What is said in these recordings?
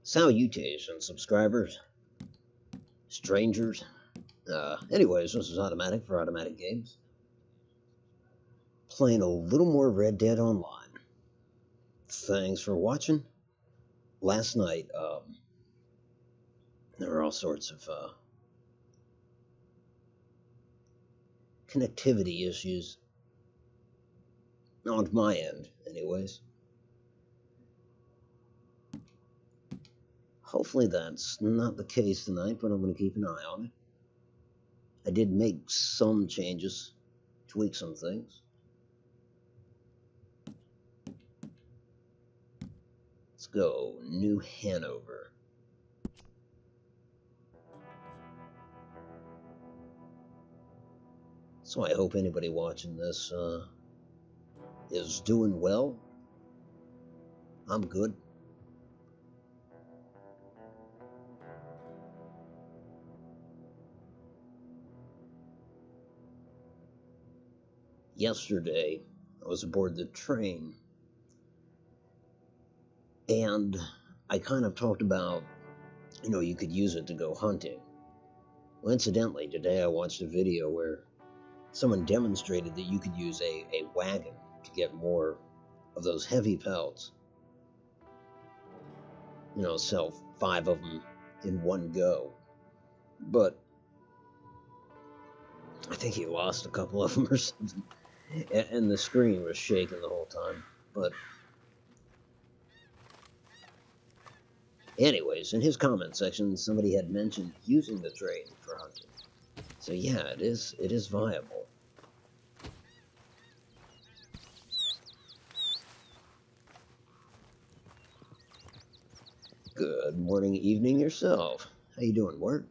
Salutations, subscribers, strangers. Anyways, this is Automatic for Automatic Games. Playing a little more Red Dead Online. Thanks for watching. Last night, there were all sorts of connectivity issues. On my end, anyways. Hopefully that's not the case tonight, but I'm going to keep an eye on it. I did make some changes, tweak some things. Let's go, New Hanover. So I hope anybody watching this is doing well. I'm good. Yesterday, I was aboard the train, and I kind of talked about, you could use it to go hunting. Well, incidentally, today I watched a video where someone demonstrated that you could use a wagon to get more of those heavy pelts. Sell 5 of them in one go. But I think he lost a couple of them or something. And the screen was shaking the whole time. But anyways, in his comment section, somebody had mentioned using the train for hunting. So yeah, it is viable. Good morning, evening yourself. How you doing, Word?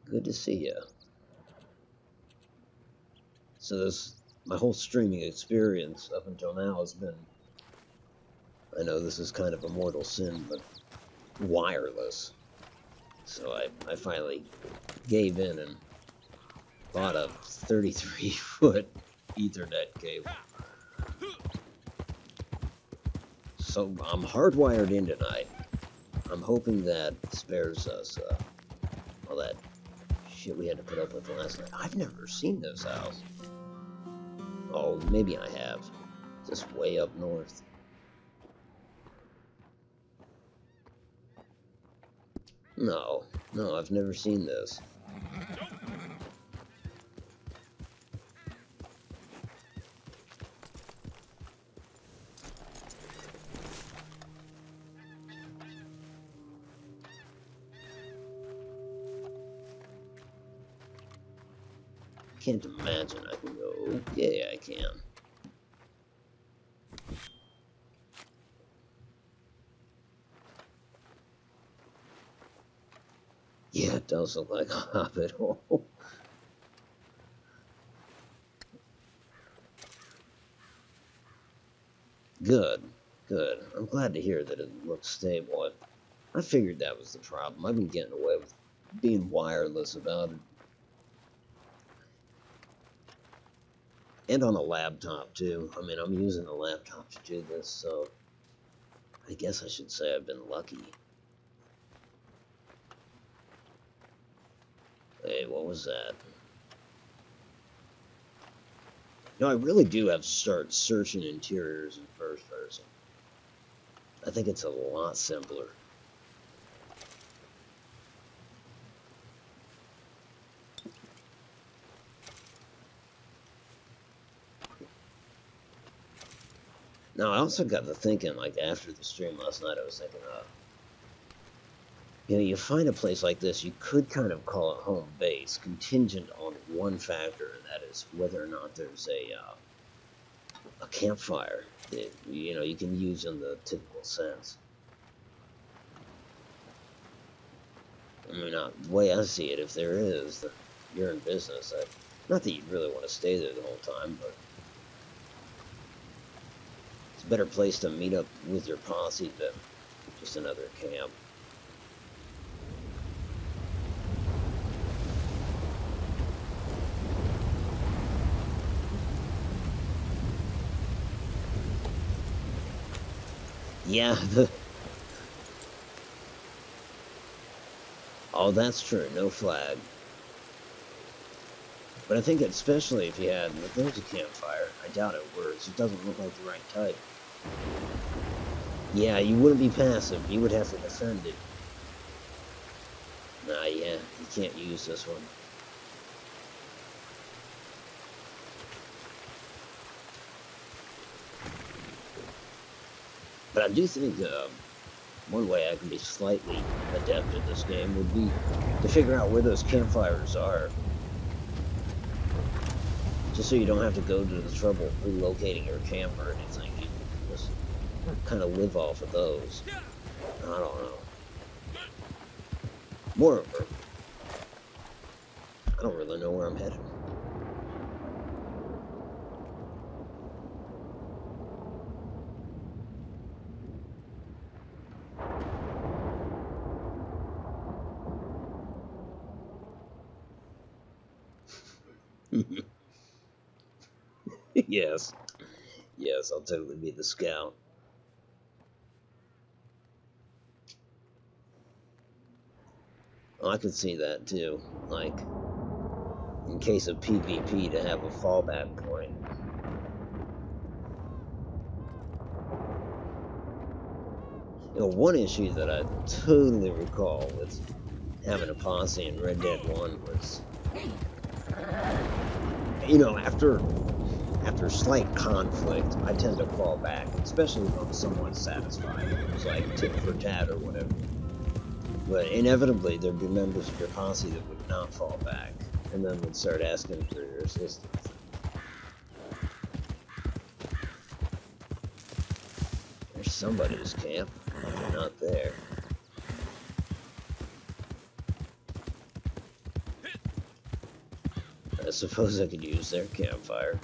Good to see you. So my whole streaming experience up until now has been, I know this is kind of a mortal sin, but wireless. So I finally gave in and bought a 33-foot Ethernet cable. So I'm hardwired in tonight. I'm hoping that spares us all that shit we had to put up with last night. I've never seen this house. Oh, maybe I have. Just way up north. No, I've never seen this. Can't imagine I can go. Yeah, I can. Yeah, it does look like a hobbit hole. Good. I'm glad to hear that it looks stable. I figured that was the problem. I've been getting away with being wireless about it. And on a laptop, too. I mean, I'm using a laptop to do this, so I guess I should say I've been lucky. Hey, what was that? I really do have to start searching interiors in first person. I think it's a lot simpler. Now, I also got to thinking, like, after the stream last night, I was thinking, you find a place like this, you could kind of call it home base, contingent on one factor, and that is whether or not there's a campfire that, you can use in the typical sense. I mean, the way I see it, if there is, you're in business. Not that you'd really want to stay there the whole time, but a better place to meet up with your posse than just another camp. Yeah, Oh, that's true. No flag. But I think especially if you had... If there's a campfire, I doubt it works. It doesn't look like the right type. Yeah, you wouldn't be passive. You would have to defend it. Nah, yeah. You can't use this one. But I do think one way I can be slightly adept at this game would be to figure out where those campfires are. Just so you don't have to go to the trouble of relocating your camp or anything. You just kind of live off of those. I don't know. Moreover, I don't really know where I'm headed. Yes. Yes, I'll totally be the scout. Oh, I could see that too. Like, in case of PvP, to have a fallback point. You know, one issue that I totally recall with having a posse in Red Dead 1 was, you know, after slight conflict, I tend to fall back, especially if I'm somewhat satisfied. It was like tit for tat or whatever. But inevitably, there'd be members of your posse that would not fall back, and then would start asking for your assistance. There's somebody's camp. They're not there. I suppose I could use their campfire.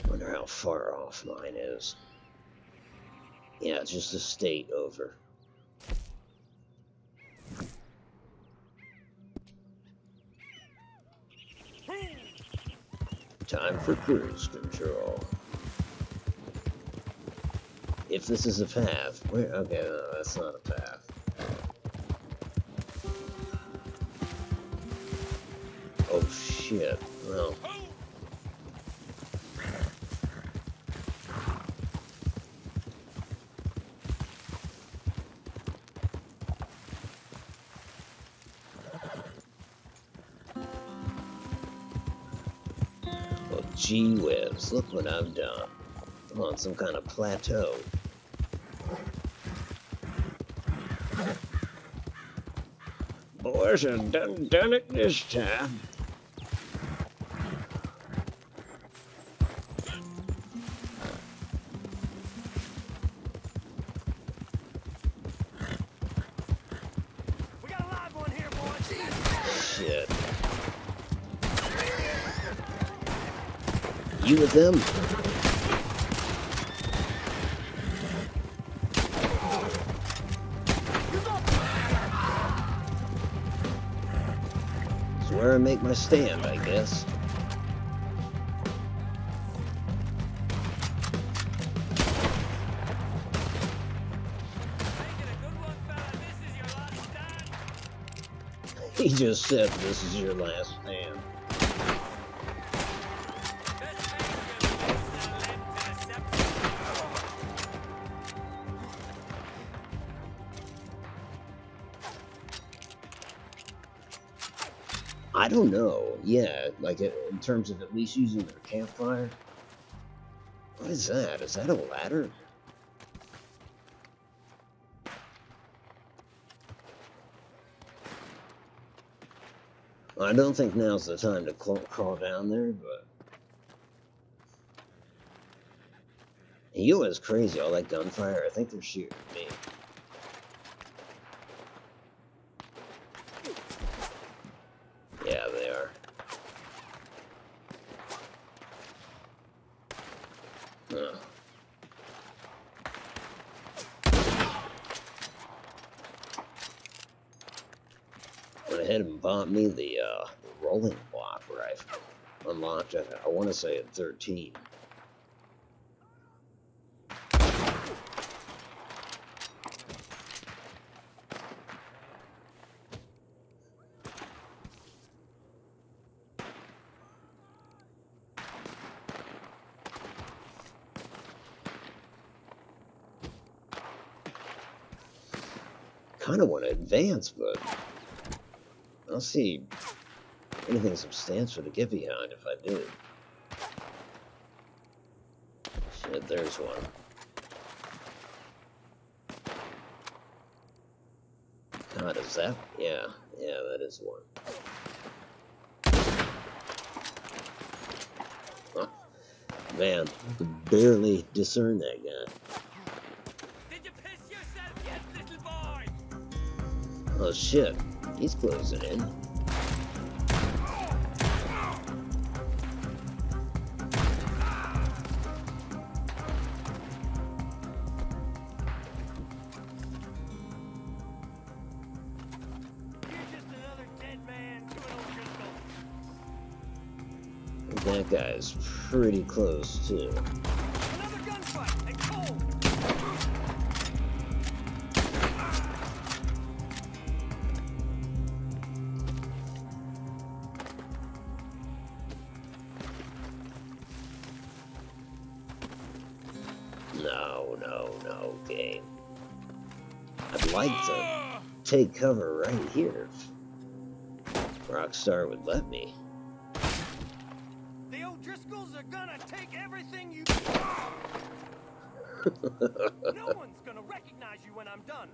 Wonder how far off mine is. Yeah, it's just a state over. Time for cruise control. If this is a path, where? Okay, no, that's not a path. Oh shit! Well. Well, gee whiz! Look what I've done. I'm on some kind of plateau. Boys, I've done it this time. We got a live one here, boys. Shit. You with them? It's where I make my stand, I guess. He just said this is your last stand. I don't know. Yeah, like in terms of at least using their campfire. What is that? Is that a ladder? I don't think now's the time to crawl down there, but... And you know what's crazy? All that gunfire, I think they're shooting at me. Yeah, they are. Huh. Went ahead and bought me the rolling block rifle. Unlocked, I want to say at 13. kind of want to advance, but I don't see anything substantial to get behind if I do. Shit, there's one. God, is that? Yeah, that is one. Huh. Man, I could barely discern that guy. Did you piss yourself yet, little boy? Oh shit, he's closing in. You're just another dead man to an O'Driscoll. That guy's pretty close too. Another gunfight and cold. No, game. I'd like to take cover right here. If Rockstar would let me. The O'Driscolls are gonna take everything you. No one's gonna recognize you when I'm done.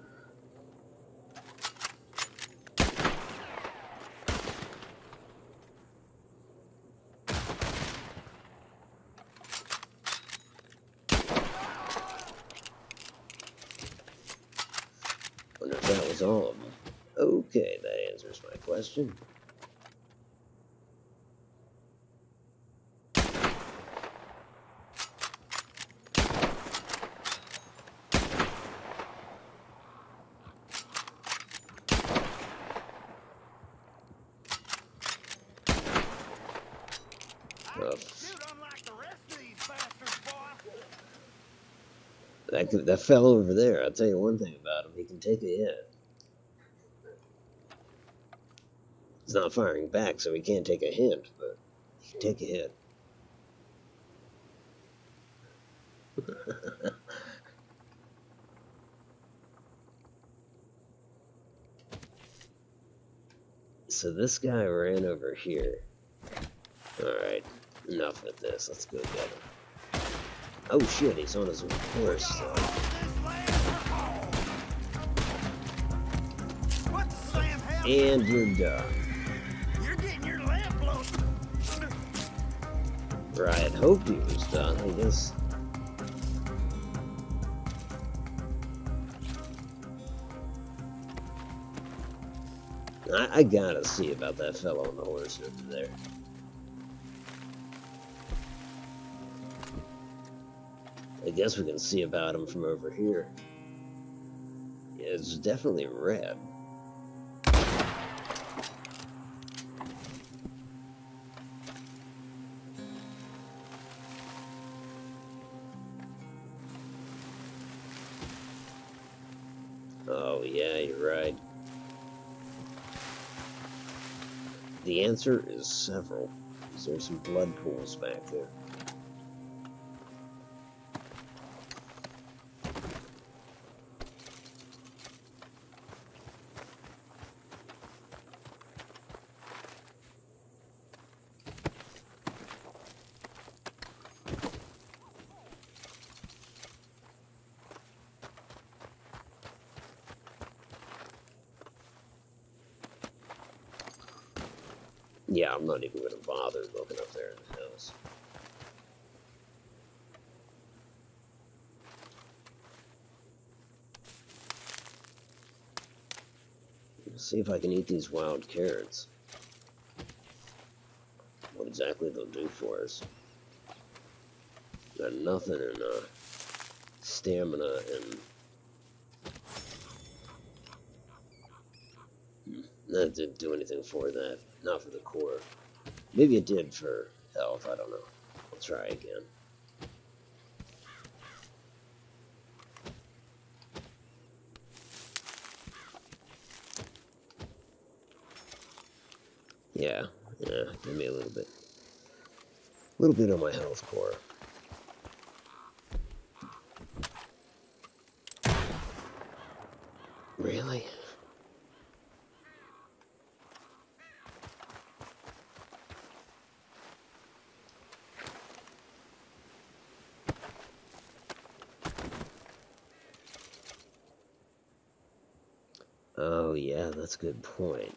Wonder if that was all of them. Okay, that answers my question. Shoot, unlike the rest of these bastards, boy. That fell over there. I'll tell you one thing about him. He can take a hit. He's not firing back, so he can't take a hint, but he can take a hit. So this guy ran over here. Alright, enough with this. Let's go get him. Oh shit, he's on his horse. And you're done. You're getting your lamp blown. Right, hoped he was done, I guess. I gotta see about that fellow on the horse over there. I guess we can see about him from over here. Yeah, it's definitely red. Oh, yeah, you're right. The answer is several. There's some blood pools back there. Yeah, I'm not even going to bother looking up there in the hills. Let's see if I can eat these wild carrots. What exactly they'll do for us. Got nothing in stamina and... That didn't do anything for that. Not for the core. Maybe it did for health, I don't know. I'll try again. Yeah, give me a little bit. A little bit on my health core. Really? Oh, yeah, that's a good point.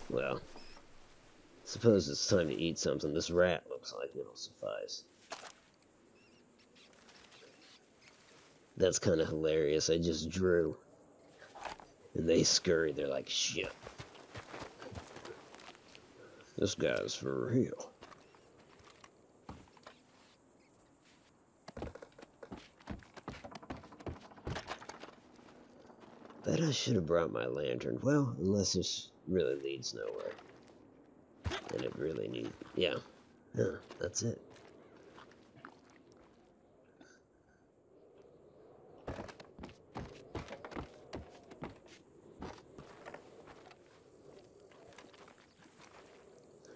Well, suppose it's time to eat something. This rat looks like it'll suffice. That's kind of hilarious. I just drew. And they scurry. They're like, shit. This guy's for real. Bet I should have brought my lantern. Well, unless this really leads nowhere. And it really needs... Yeah. Yeah, that's it.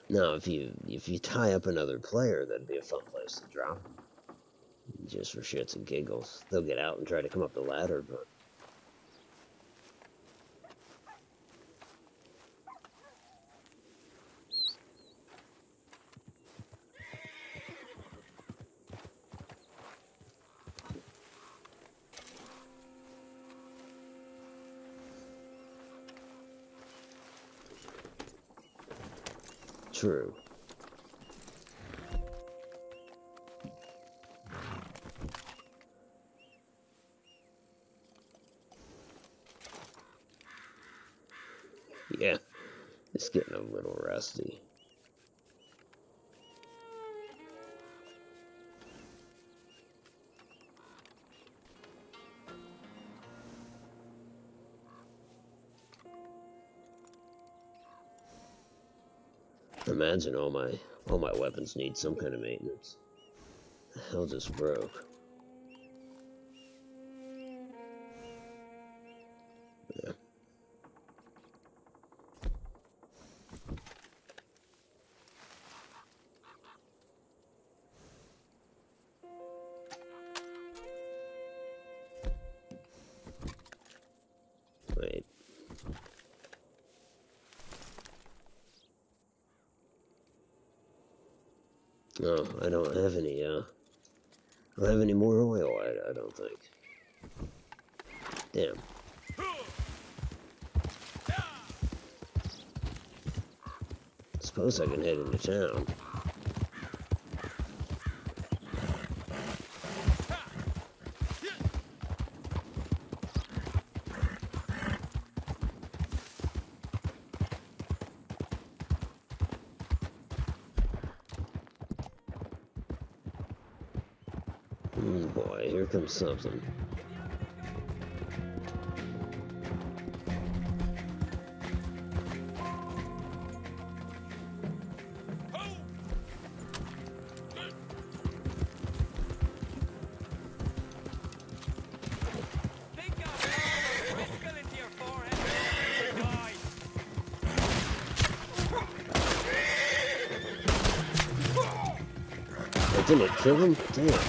Now, if you tie up another player, that'd be a fun place to drop them. Just for shits and giggles. They'll get out and try to come up the ladder, but... True. Yeah, it's getting a little rusty. Imagine all my weapons need some kind of maintenance. The hell just broke. Yeah. Wait. No, I don't have any, I don't have any more oil, I don't think. Damn. Suppose I can head into town. Boy, here comes something. Didn't it kill him? Damn.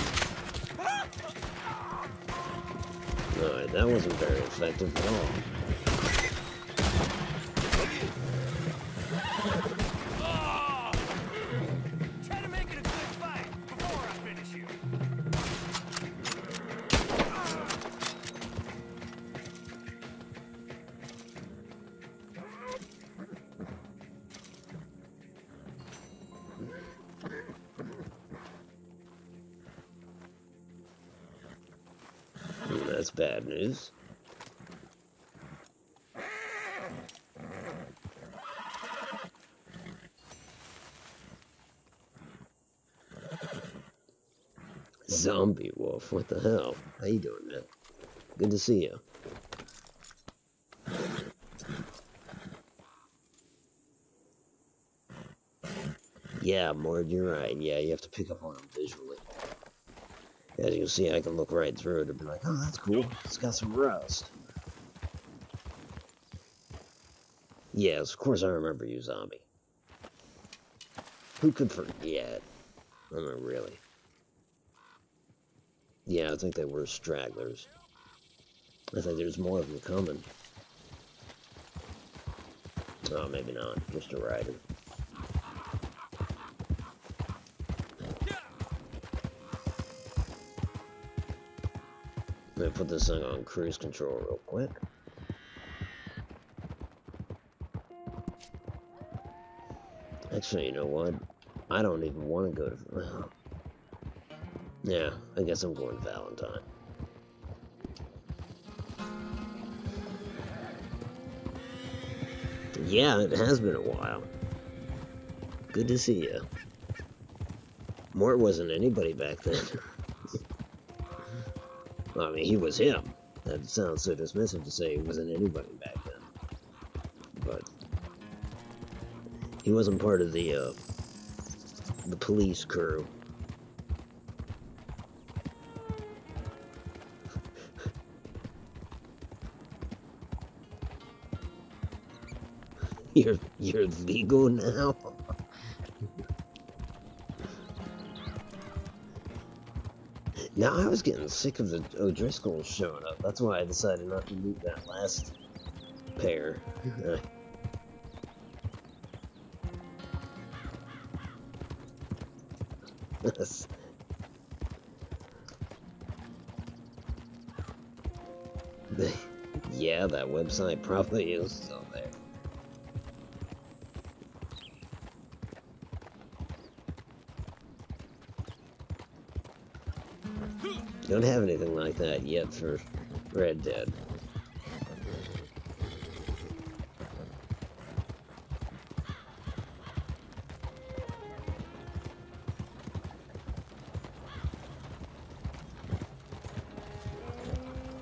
Alright, that wasn't very effective at all. Try to make it a good fight before I finish you. That's bad news. Zombie wolf, what the hell? How you doing, man? Good to see you. Yeah, Mord, you're right. Yeah, you have to pick up on them visually. As you can see, I can look right through it and be like, oh, that's cool. It's got some rust. Yes, of course I remember you, zombie. Who could forget? I mean, really. Yeah, I think they were stragglers. I think there's more of them coming. Oh, maybe not. Just a rider. Let me put this thing on cruise control real quick. Actually, you know what? I don't even want to go to... Well, yeah, I guess I'm going to Valentine. Yeah, it has been a while. Good to see you. Mort wasn't anybody back then. Well, I mean, he was him. That sounds so dismissive to say he wasn't anybody back then. But he wasn't part of the police crew. You're legal now? Now I was getting sick of the O'Driscolls showing up. That's why I decided not to loot that last pair. Yeah, that website probably is still there. Don't have anything like that yet for Red Dead.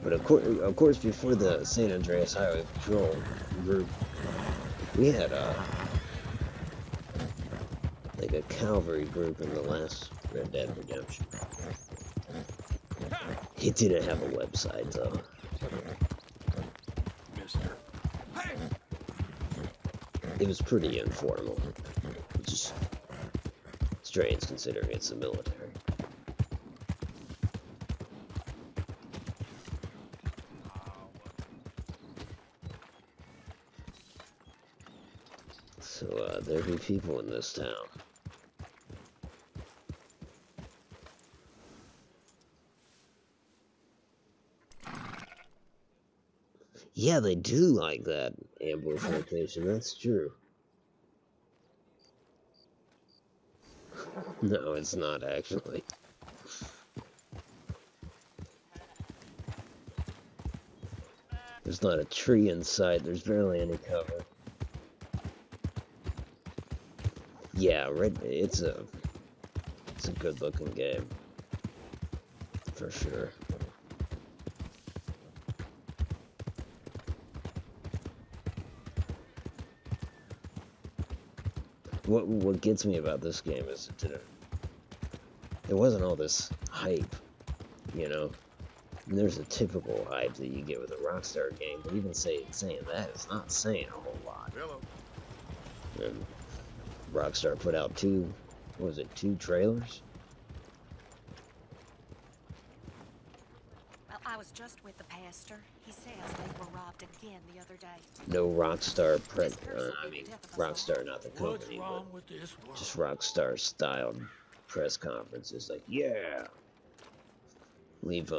But of course, before the San Andreas Highway Patrol group, we had like a cavalry group in the last Red Dead Redemption. It didn't have a website though. Mister. Hey! It was pretty informal, which is strange considering it's the military. So, there be people in this town. Yeah, they do like that ambush location, that's true. No, it's not actually. There's not a tree in sight, there's barely any cover. Yeah, it's a good looking game. For sure. What gets me about this game is it wasn't all this hype, you know. And there's a typical hype that you get with a Rockstar game, but even saying that is not saying a whole lot. Hello. And Rockstar put out two trailers? Well, I was just with the pastor. He says they were robbed again the other day. No Rockstar Rockstar, not the company, What's wrong but with this world? just Rockstar styled press conferences like, yeah, we've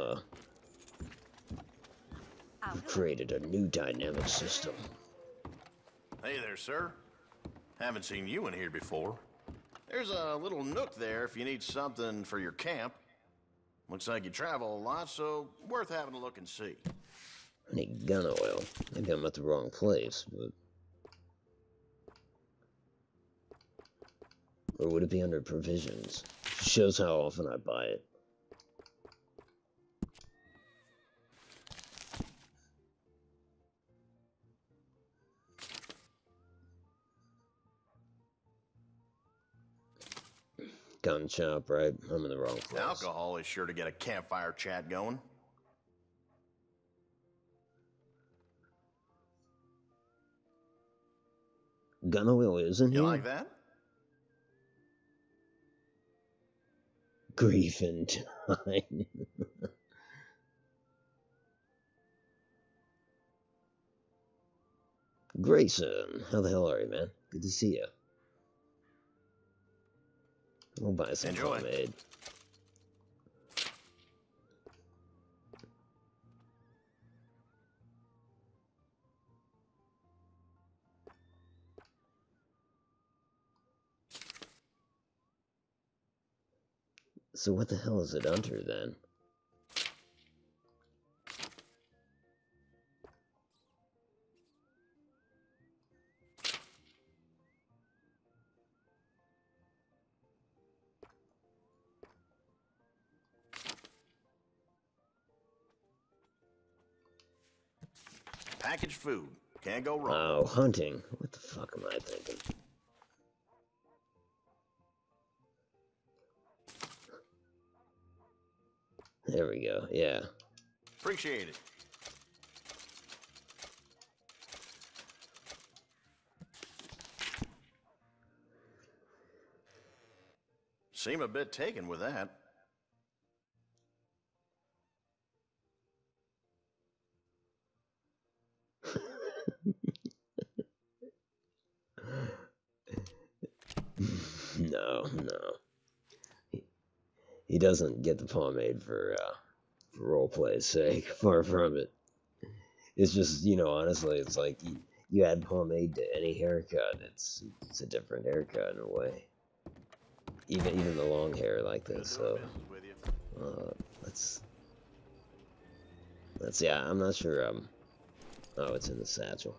created a new dynamic system. Hey there, sir. Haven't seen you in here before. There's a little nook there if you need something for your camp. Looks like you travel a lot, so worth having a look and see. I need gun oil. Maybe I'm at the wrong place, but... Or would it be under provisions? Shows how often I buy it. Gun shop, right? I'm in the wrong place. Alcohol is sure to get a campfire chat going. Gun oil is in here? You like that? Grief and time. Grayson, how the hell are you, man? Good to see you. We'll buy some Enjoy. pomade. So what the hell is it under then? Packaged food. Can't go wrong. Oh, hunting. What the fuck am I thinking? There we go, yeah. Appreciate it. Seem a bit taken with that. No. He doesn't get the pomade for roleplay's sake. Far from it. It's just, you know, honestly, it's like you add pomade to any haircut, it's a different haircut in a way. Even the long hair like this. So let's yeah. I'm not sure. Oh, it's in the satchel.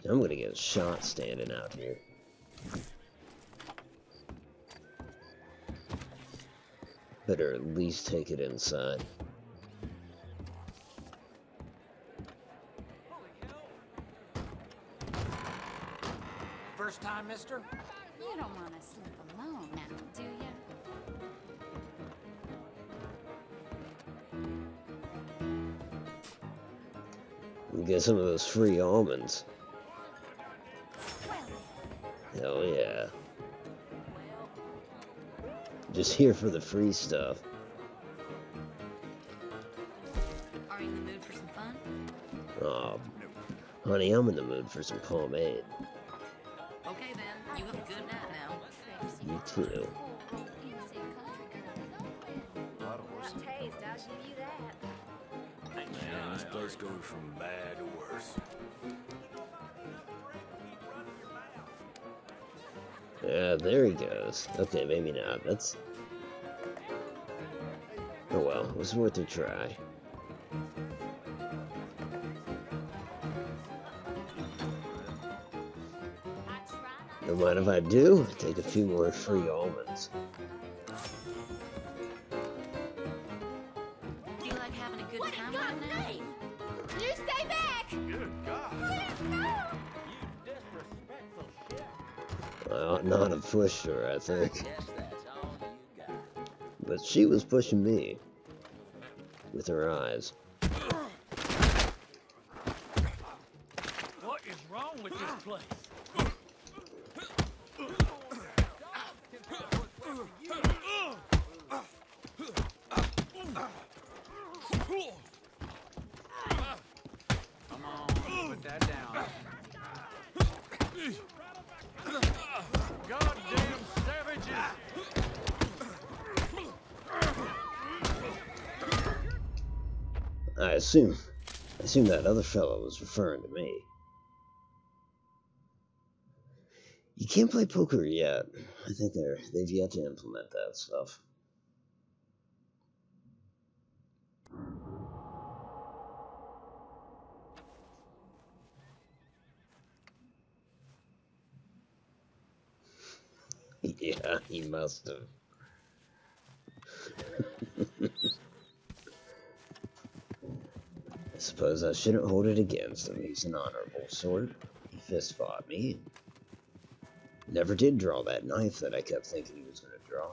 I'm gonna get shot standing out here. Better at least take it inside. First time, mister? You don't want to sleep alone now, do you? And get some of those free almonds. Hell yeah. Just here for the free stuff. Are you in the mood for some fun? Oh, honey, I'm in the mood for some pomade. Okay then, you have a good night now. You too. Taste, I'll give you that. Man, this place goes from bad to worse. Yeah, there he goes. Okay, maybe not. That's... Oh well, it was worth a try. Don't mind if I do. Take a few more free almonds. Do you like having a good time right now? You stay back! Good God. I ought not have pushed her, I think. But she was pushing me. With her eyes. What is wrong with this place? Come on, put that down. Goddamn savages! I assume that other fellow was referring to me. You can't play poker yet. I think they've yet to implement that stuff. Yeah, he must have. I suppose I shouldn't hold it against him. He's an honorable sort. He fist fought me. Never did draw that knife that I kept thinking he was going to draw.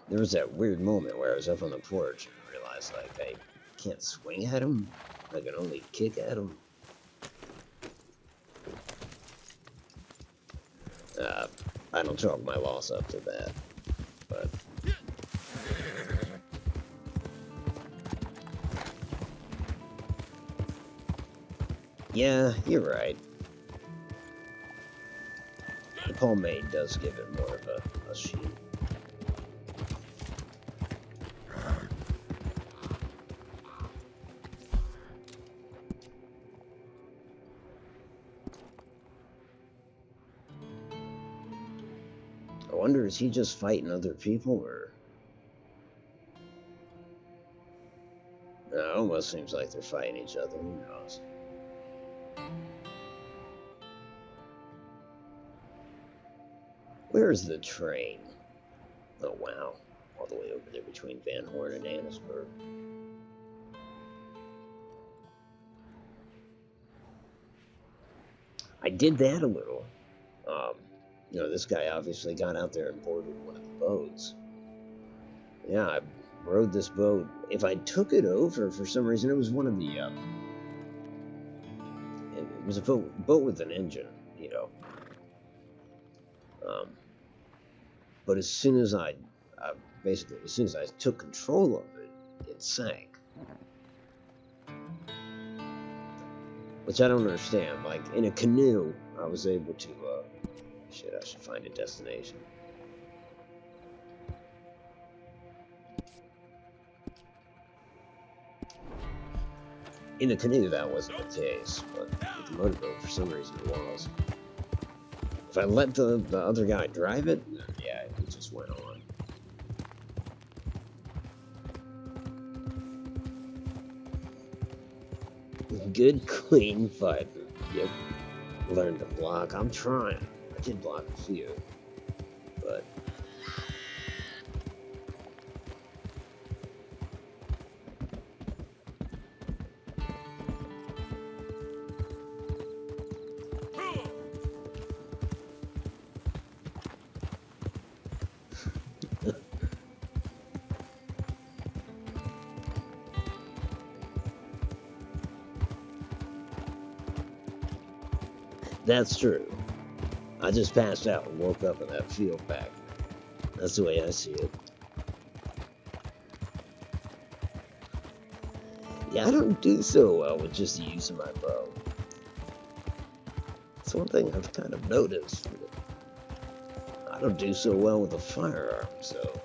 There was that weird moment where I was up on the porch and realized, like, I can't swing at him. I can only kick at him. I don't chalk my loss up to that, but... Yeah, you're right. The pomade does give it more of a sheen. wonder, is he just fighting other people, or... No, it almost seems like they're fighting each other. Who knows? Where's the train? Oh, wow. All the way over there between Van Horn and Annisburg. I did that a little. You know, this guy obviously got out there and boarded one of the boats. Yeah, I rode this boat. If I took it over, for some reason, it was one of the, it was a boat with an engine, you know. But as soon as basically, as soon as I took control of it, it sank. Which I don't understand. Like, in a canoe, I was able to, shit, I should find a destination. In a canoe, that wasn't the case, but with the motorboat, for some reason, it was. If I let the other guy drive it, then yeah, it just went on. Good, clean fighting. Yep. Learn to block. I'm trying. I did block a few, but... That's true. I just passed out and woke up in that field back there. That's the way I see it. Yeah, I don't do so well with just the use of my bow. It's one thing I've kind of noticed. I don't do so well with a firearm, so...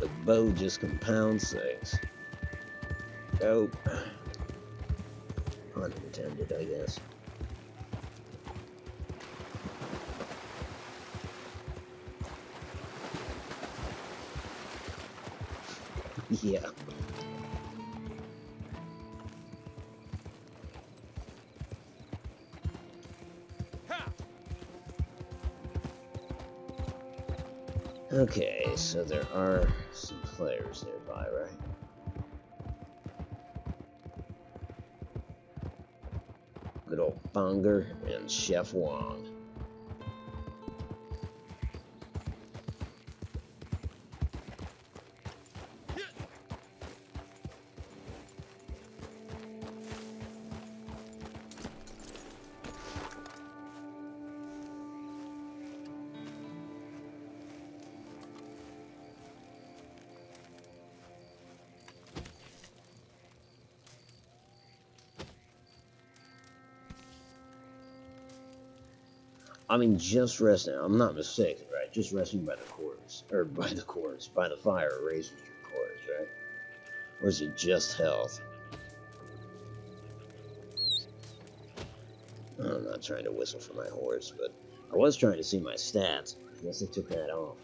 The bow just compounds things. Oh. Pun intended, I guess. Yeah. Okay, so there are some players nearby, right? Good old Bonger and Chef Wong. I mean, just resting. I'm not mistaken, right? Just resting by the quarters. Or by the quarters. By the fire raises your quarters, right? Or is it just health? I'm not trying to whistle for my horse, but I was trying to see my stats. I guess I took that off.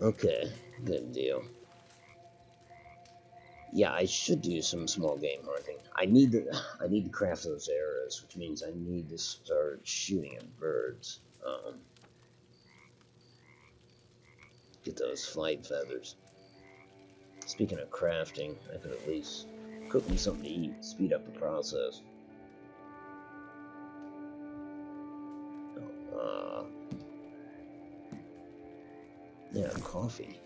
Okay, good deal. Yeah, I should do some small game hunting. I need to craft those arrows, which means I need to start shooting at birds. Get those flight feathers. Speaking of crafting, I could at least cook me something to eat, speed up the process. Yeah, coffee.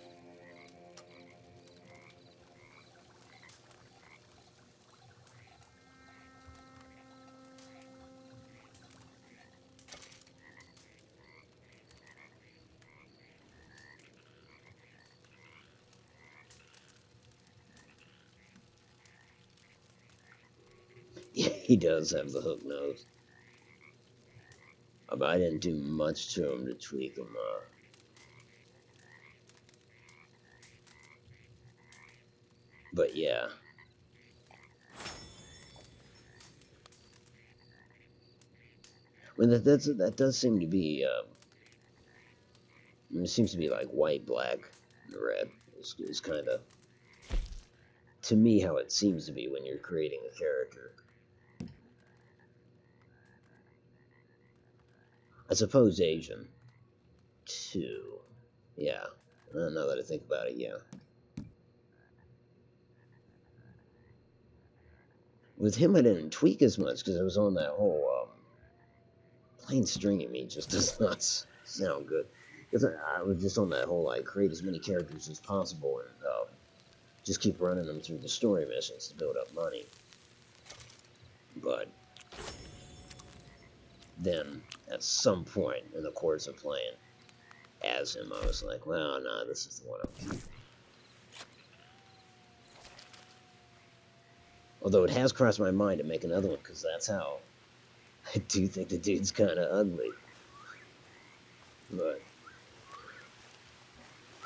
He does have the hook nose. I didn't do much to him to tweak him. But yeah. Well, that does seem to be. It seems to be like white, black, and red. Is kind of, to me, how it seems to be when you're creating a character. I suppose Asian, too. Yeah. Now that I think about it, yeah. With him, I didn't tweak as much because I was on that whole plain stringing me just does not sound good. Because I was just on that whole like create as many characters as possible and just keep running them through the story missions to build up money. But then at some point in the course of playing as him, I was like, well, nah, this is the one I'm keeping. Although it has crossed my mind to make another one because that's how I do think the dude's kind of ugly. But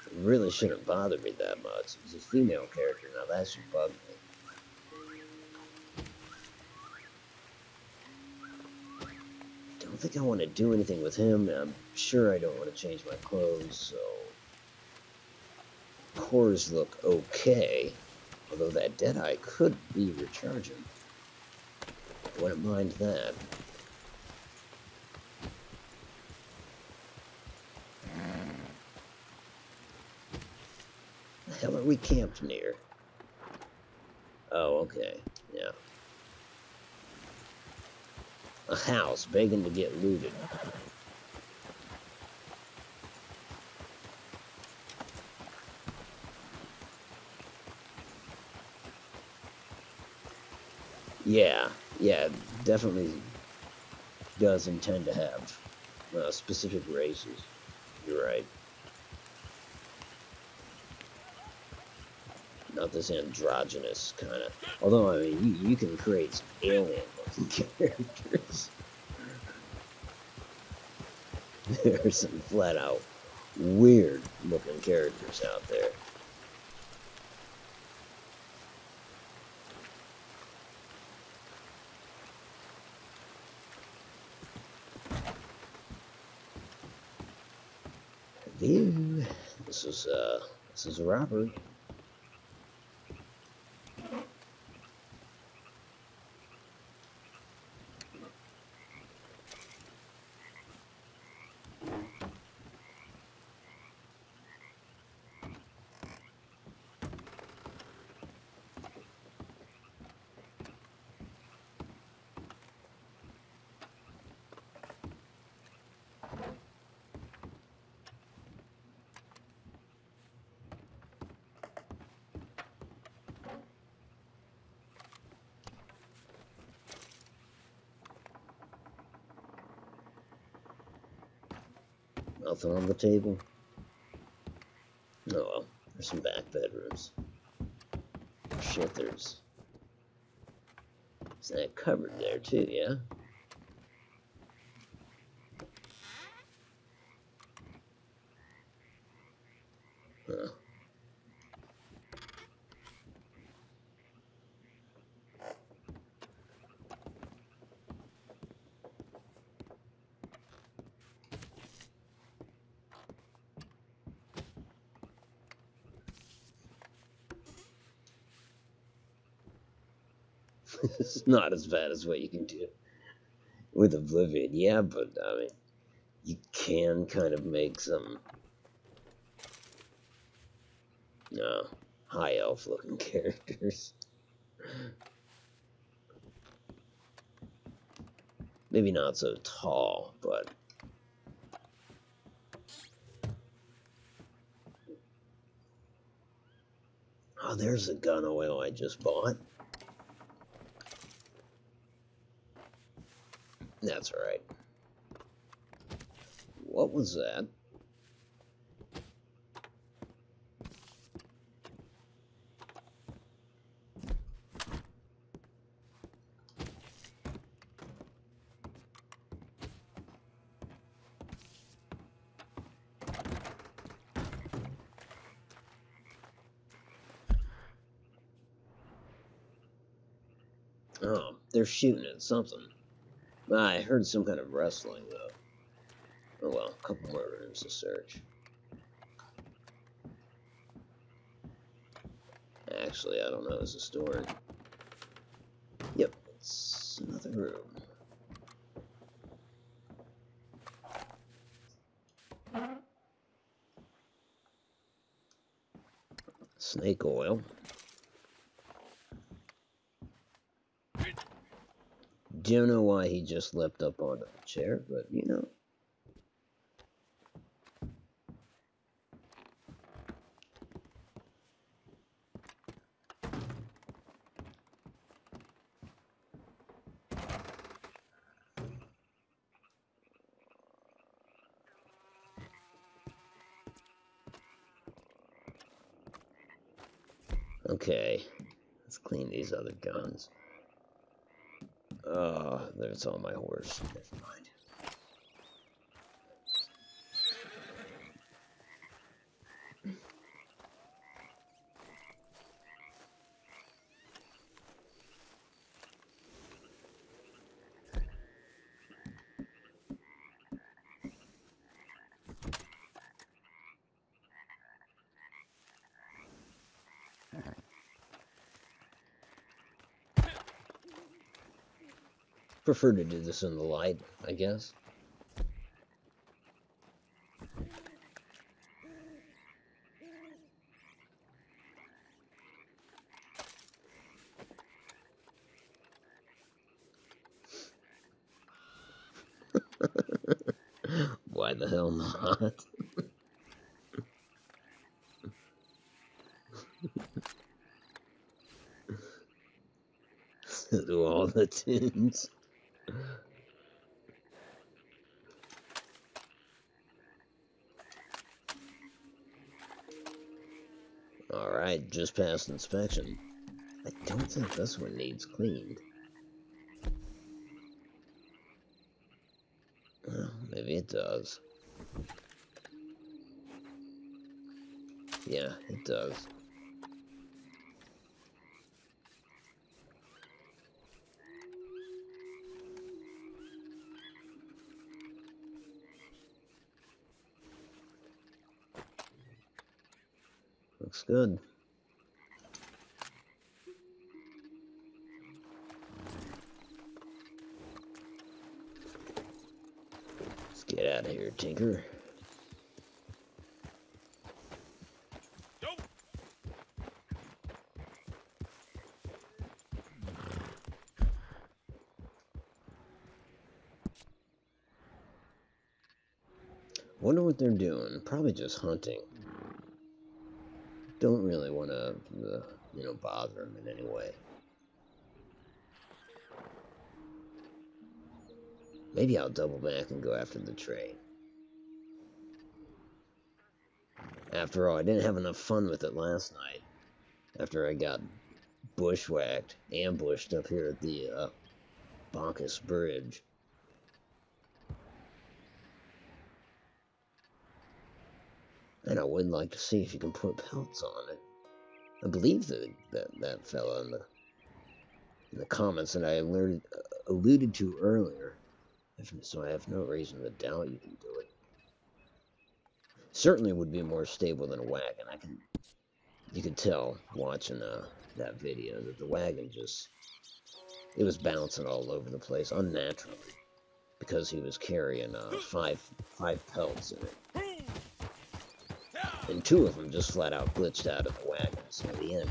it really shouldn't bother me that much. He's a female character, now that should bug me. Don't think I want to do anything with him. I'm sure I don't want to change my clothes, so cores look okay. Although that Deadeye could be recharging. I wouldn't mind that. The hell are we camped near? Oh, okay. Yeah. A house begging to get looted. Yeah, definitely does intend to have specific races. You're right. Not this androgynous kind of. Although, I mean, you can create some alien-looking characters. There are some flat-out weird-looking characters out there. View. This is a robbery. Nothing on the table. Oh well, there's some back bedrooms. Shit, there's that cupboard there too, yeah? Huh. It's not as bad as what you can do with Oblivion, yeah, but I mean, you can kind of make some high elf looking characters. Maybe not so tall, but oh, there's the gun oil I just bought. That's right. What was that? Oh, they're shooting at something. I heard some kind of wrestling, though. Oh well, a couple more rooms to search. Actually, I don't know. Is this door? Yep, it's another room. Snake oil. Don't know why he just leapt up onto the chair, but you know. Okay, let's clean these other guns. There's on my horse. Never mind. Prefer to do this in the light, I guess. Why the hell not? Do all the tunes. Alright, just passed inspection. I don't think this one needs cleaned. Well, maybe it does. Yeah, it does. Looks good. Let's get out of here, Tinker. Wonder what they're doing. Probably just hunting. Don't really want to, you know, bother them in any way. Maybe I'll double back and go after the train. After all, I didn't have enough fun with it last night. After I got bushwhacked, ambushed up here at the Bacchus Bridge. And I would like to see if you can put pelts on it. I believe that fella in the comments that I alluded to earlier. So I have no reason to doubt you can do it. Certainly would be more stable than a wagon. You could tell watching that video that the wagon it was bouncing all over the place unnaturally because he was carrying five pelts in it. And two of them just flat out glitched out of the wagon. So in the end,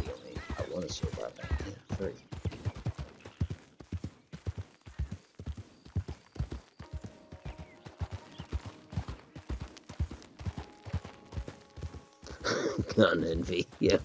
I want to say about that. Yeah, 3. Gun envy, yeah.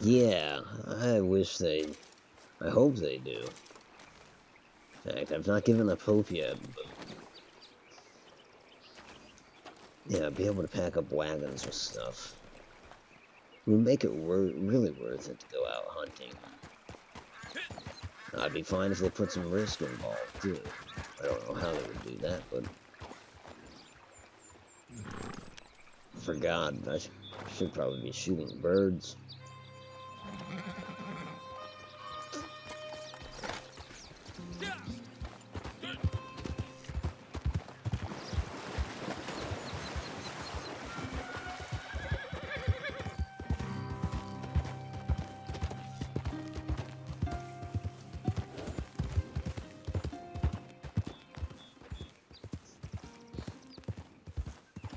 Yeah, I wish they... I hope they do. In fact, I've not given up hope yet, but... Yeah, be able to pack up wagons with stuff. It would make it really worth it to go out hunting. I'd be fine if they put some risk involved, too. I don't know how they would do that, but... Forgot, I should probably be shooting birds.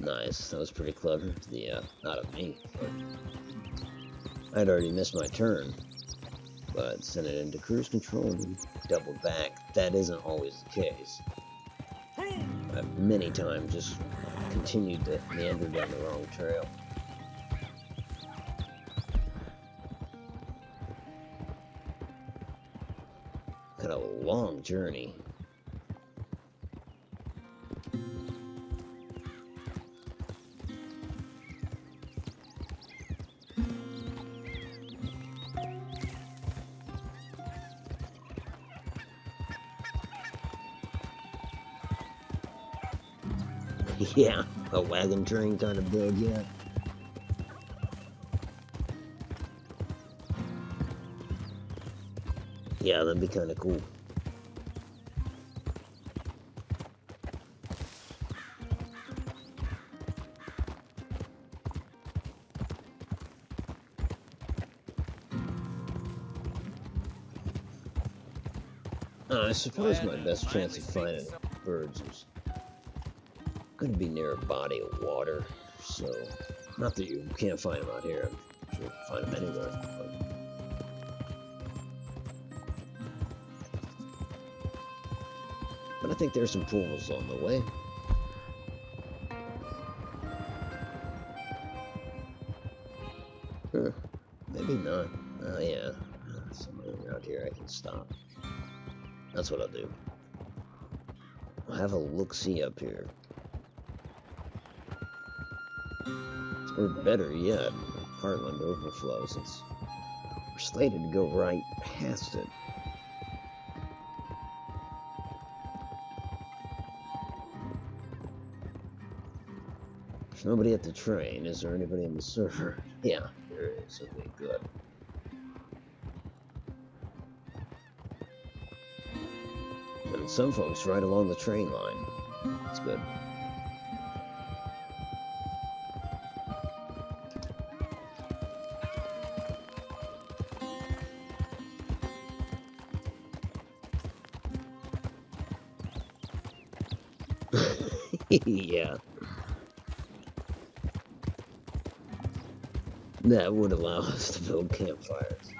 Nice, that was pretty clever. Not of me, but I'd already missed my turn. But sent it into cruise control and doubled back. That isn't always the case. I've many times just continued to meander down the wrong trail. Got a long journey. Yeah, a wagon train kind of build, yeah. Yeah, that'd be kind of cool. I suppose my best chance of finding birds is going to be near a body of water, so not that you can't find them out here. I'm sure you can find them anywhere. But I think there's some pools on the way. Maybe not. Oh yeah, somewhere around here I can stop. That's what I'll do. I'll have a look-see up here. Or better yet, Heartland overflow, since we're slated to go right past it. There's nobody at the train. Is there anybody in the server? Yeah, there is. Okay, good. And some folks right along the train line. That's good. Yeah. That would allow us to build campfires.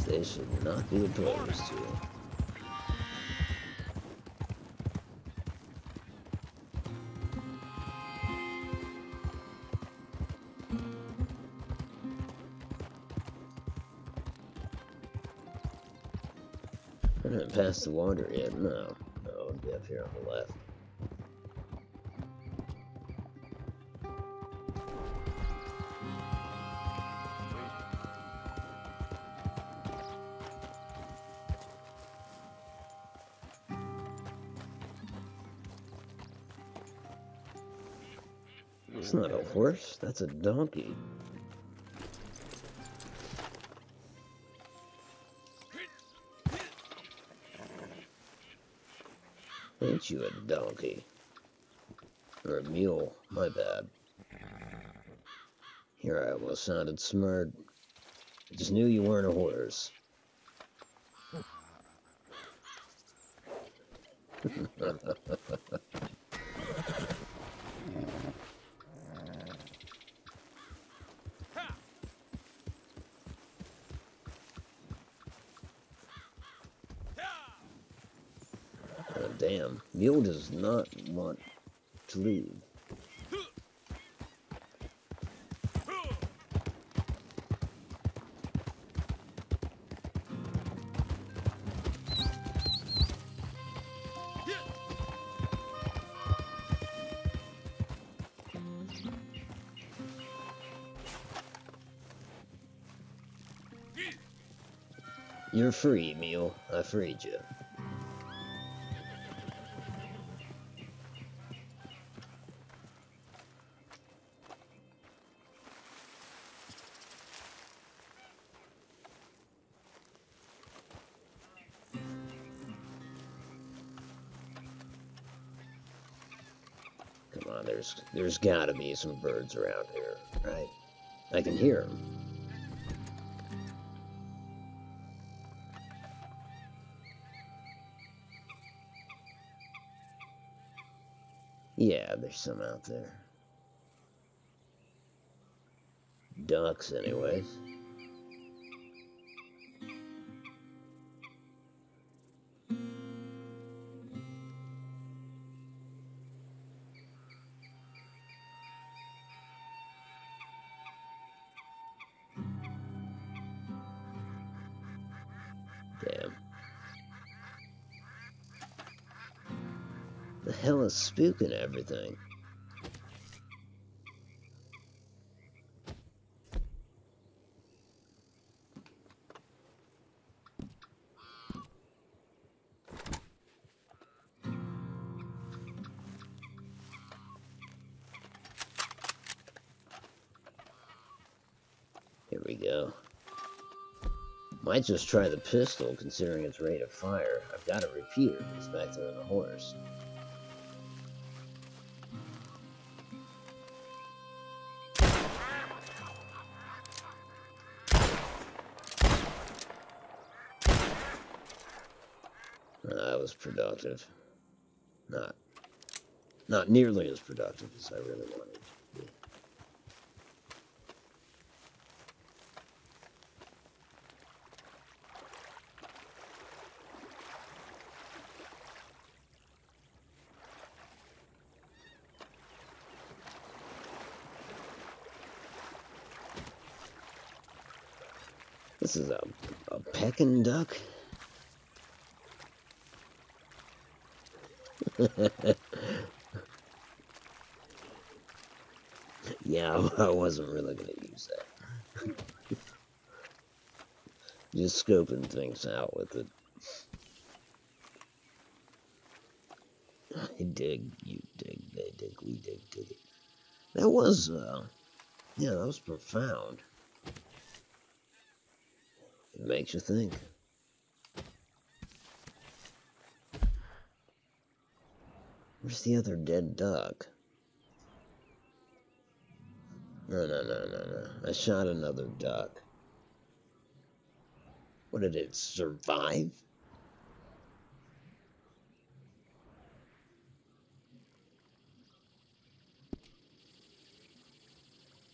They should not be opposed to it. I haven't passed the water yet. No, it'll be up here on the left. It's not a horse, that's a donkey. Ain't you a donkey? Or a mule, my bad. Here I almost sounded smart. I just knew you weren't a horse. Damn, mule does not want to leave. You're free, Mule. I freed you. Come on, there's gotta be some birds around here, right? I can hear them. Yeah, there's some out there. Ducks, anyways. Damn. The hell is spooking everything? Here we go. Might just try the pistol, considering its rate of fire. I've got a repeater. It's back there on the horse. That was productive. Not nearly as productive as I really wanted it to be. This is a pecking duck? Yeah, I wasn't really going to use that. Just scoping things out with it. I dig, you dig, they dig, we dig it. That was, yeah, that was profound. It makes you think. Where's the other dead duck? No. I shot another duck. What, did it survive?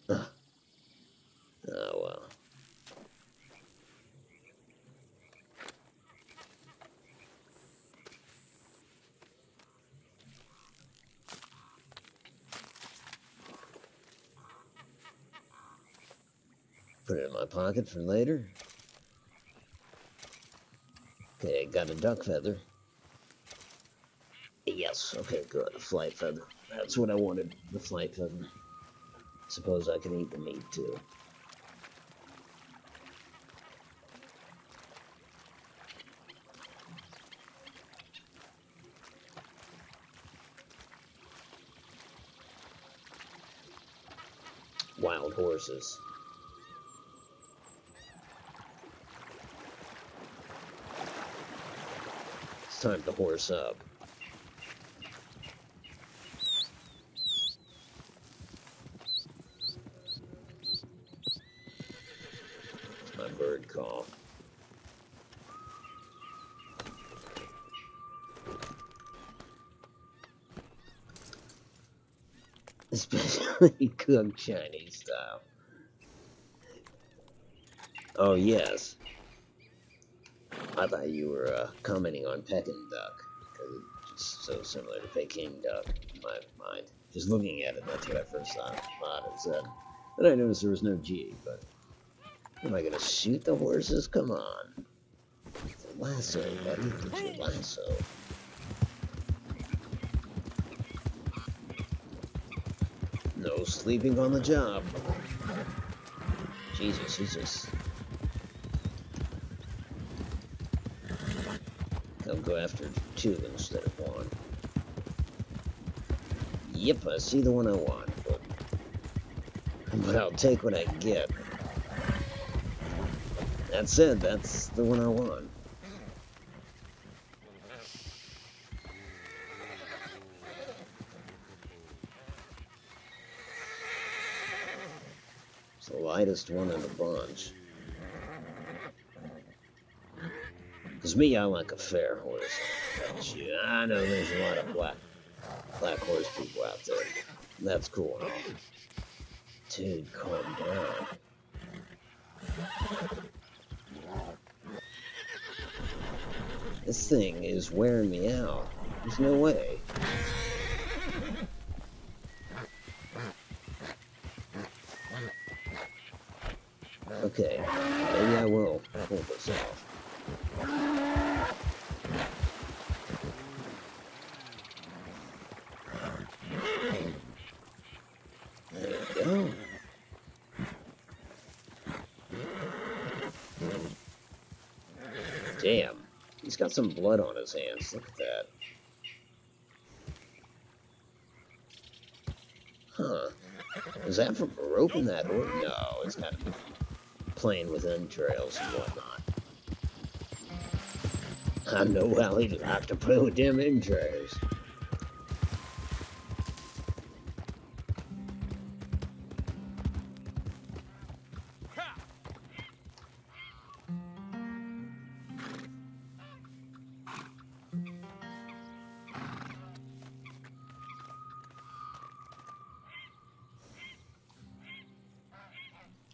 Oh, well. Put it in my pocket for later. Okay, got a duck feather. Yes, okay, good. A flight feather. That's what I wanted, the flight feather. Suppose I can eat the meat, too. Wild horses. It's time to horse up. It's my bird call. Especially cooked Chinese style. Oh, yes. I thought you were commenting on Peking duck, because it's just so similar to Peking duck in my mind. Just looking at it, that's what I first thought it said. Then I noticed there was no G, but am I going to shoot the horses? Come on. It's a lasso, buddy. Get your lasso. No sleeping on the job. Jesus, he's just... I'll go after 2 instead of 1. Yep, I see the one I want, but I'll take what I get. That said, that's the one I want. It's the lightest one in the bunch. Because me, I like a fair horse. I know there's a lot of black horse people out there. That's cool. Dude, calm down. This thing is wearing me out. There's no way. Okay, maybe I will pull this off. There we go. Damn, he's got some blood on his hands. Look at that. Huh. Is that from roping that horse? No, it's got to be playing with entrails and whatnot. I know how he'd like to play with them entrails.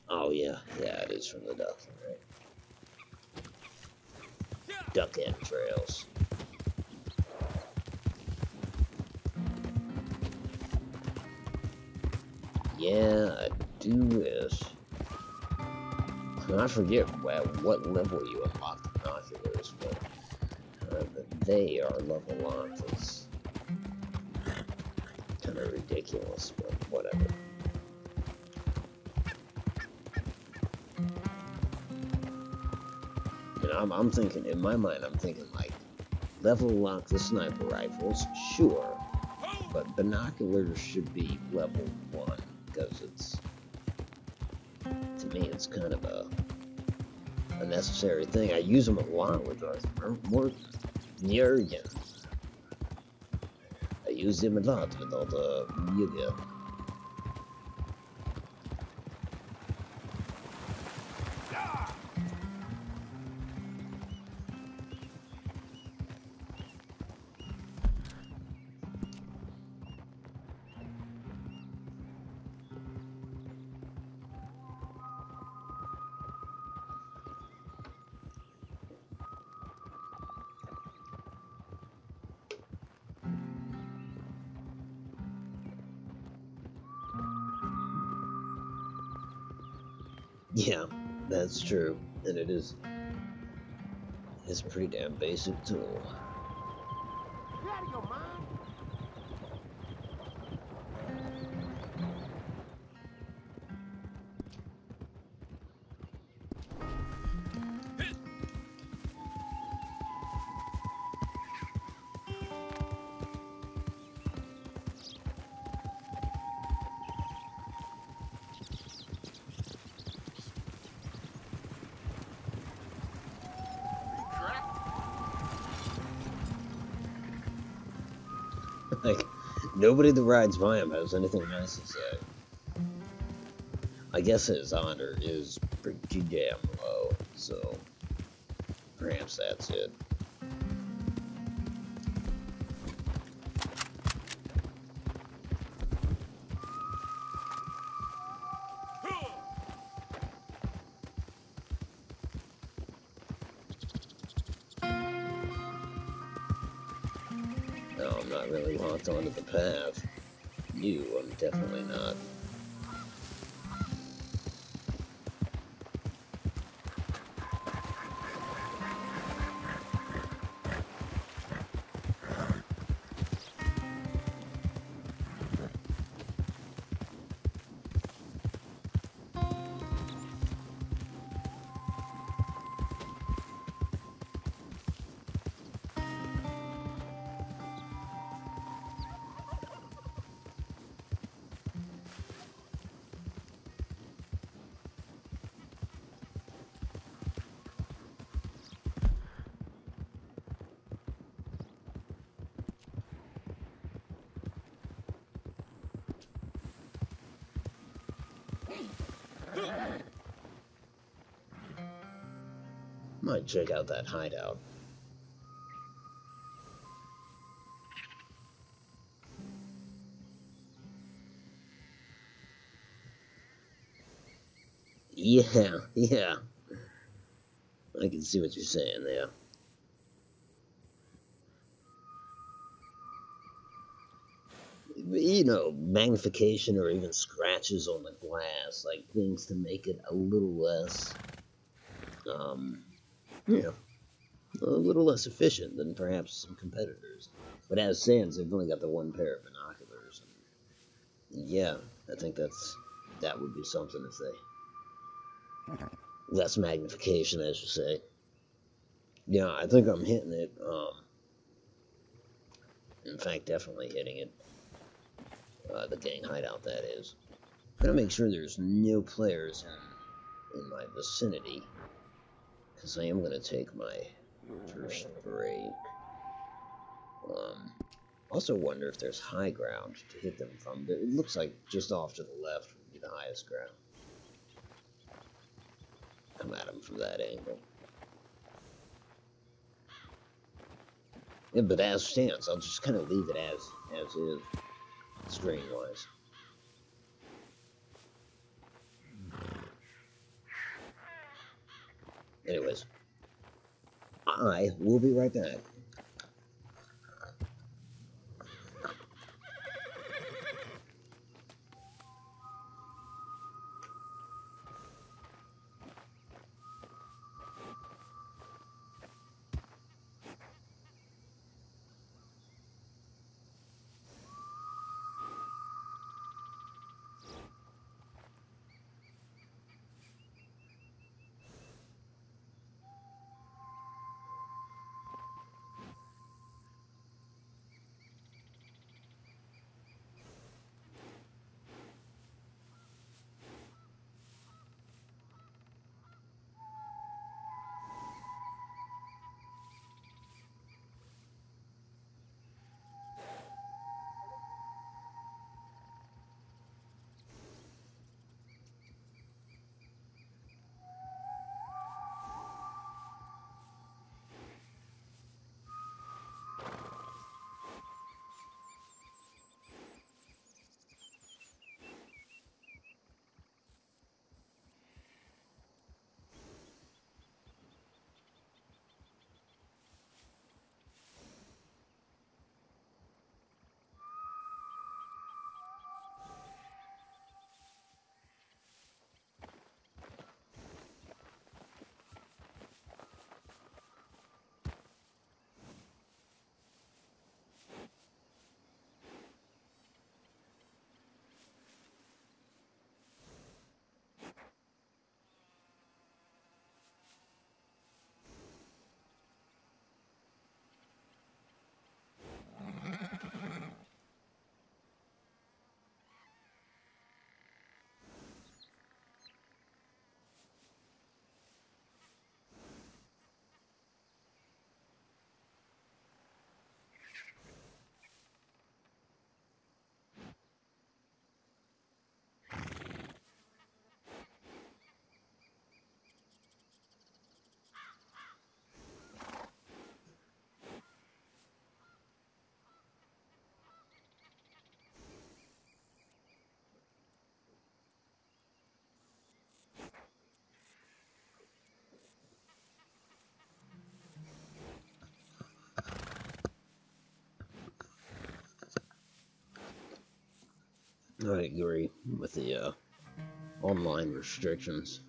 Oh yeah, it is from the duck, right? Duck entrails. Yeah, I do wish. I forget what level you unlock the binoculars, but they are level locked. It's kind of ridiculous, but whatever. I'm thinking, in my mind, I'm thinking like, level lock the sniper rifles, sure, but binoculars should be level 1, because it's, to me, it's kind of a necessary thing. I use them a lot with Jurgen. I use them a lot with all the Yuga. Yeah, that's true, and it's a pretty damn basic tool. You out of your mind? Like, nobody that rides by him has anything nice to say. I guess his honor is pretty damn low, so perhaps that's it. No, I'm not really locked onto the path. I'm definitely not. Might check out that hideout. Yeah, yeah. I can see what you're saying there. You know, magnification or even scratches on the glass, like things to make it a little less, you know, a little less efficient than perhaps some competitors. But as stands, they've only got the one pair of binoculars. And yeah, I think that would be something if they less magnification, as you say. Yeah, I think I'm hitting it. In fact, definitely hitting it. The gang hideout, that is. Gotta make sure there's no players in my vicinity, because I am gonna take my first break. Also wonder if there's high ground to hit them from. It looks like just off to the left would be the highest ground. Come at them from that angle. Yeah, but as stands, I'll just kind of leave it as is, strain-wise. Anyways, I will be right back. I agree with the online restrictions.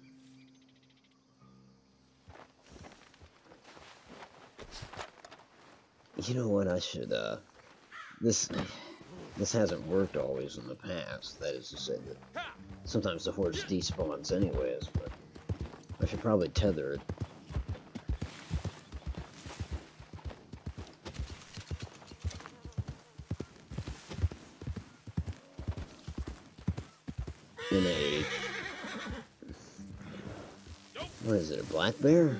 You know what? I should this hasn't worked always in the past. That is to say that sometimes the horse despawns anyways, but I should probably tether it. In a... what is it, a black bear?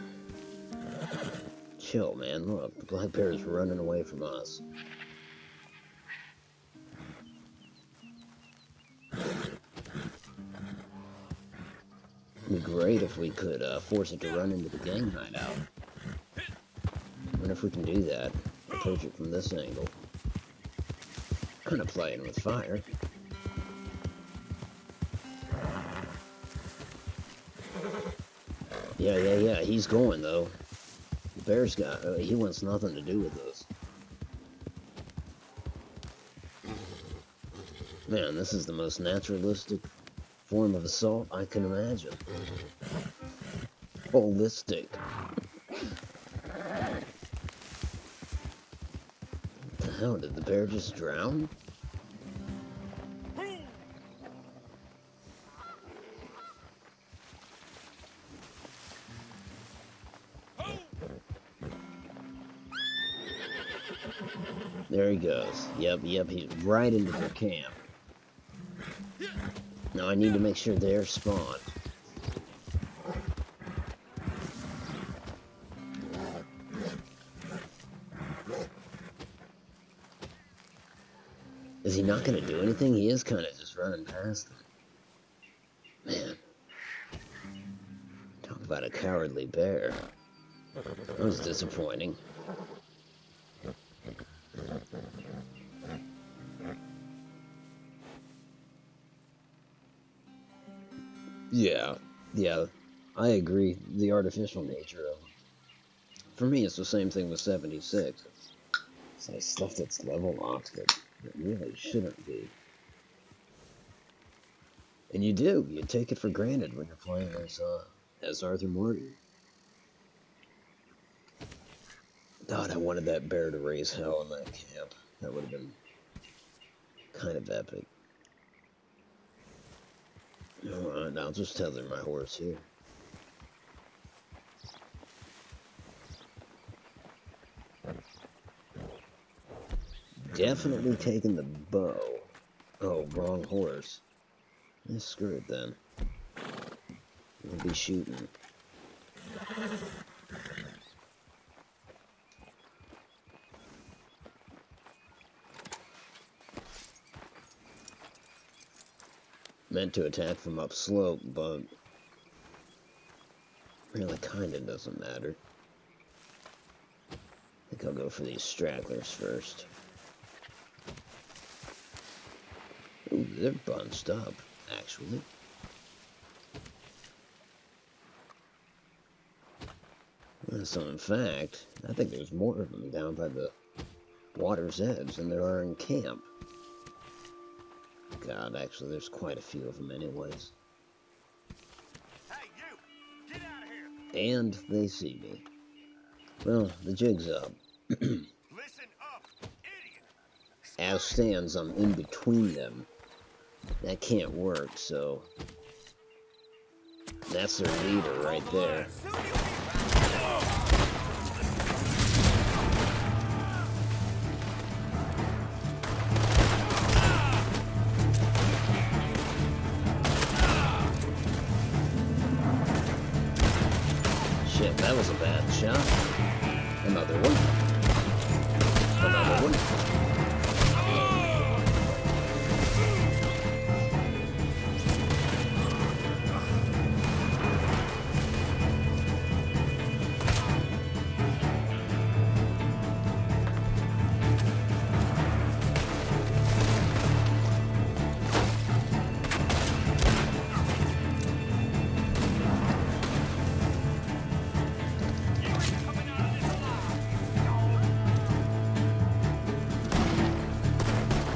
Chill, man. Look, the black bear is running away from us. be great if we could force it to run into the gang hideout. I wonder if we can do that. Approach it from this angle. Kind of playing with fire. Yeah, he's going, though. The bear's got... he wants nothing to do with this. Man, this is the most naturalistic form of assault I can imagine. Holistic. What the hell, did the bear just drown? There he goes. Yep, he's right into their camp. Now I need to make sure they're spawned. Is he not going to do anything? He is kind of just running past them. Man. Talk about a cowardly bear. That was disappointing. Yeah, I agree. The artificial nature of them. For me, it's the same thing with 76. It's like stuff that's level locked that it really shouldn't be. And you do. You take it for granted when you're playing as Arthur Morgan. God, I wanted that bear to raise hell in that camp. That would have been kind of epic. Alright, I'll just tether my horse here. Definitely taking the bow. Oh, wrong horse. Yeah, screw it then. We'll be shooting. Meant to attack from upslope, but really kinda doesn't matter. I think I'll go for these stragglers first. Ooh, they're bunched up, actually. So in fact, I think there's more of them down by the water's edge than there are in camp. God, actually, there's quite a few of them anyways. Hey, you! Get out of here! And they see me. Well, the jig's up. Listen up, idiot! As stands, I'm in between them. That can't work, so... That's their leader right there. Shit, that was a bad shot. Another one. Another one.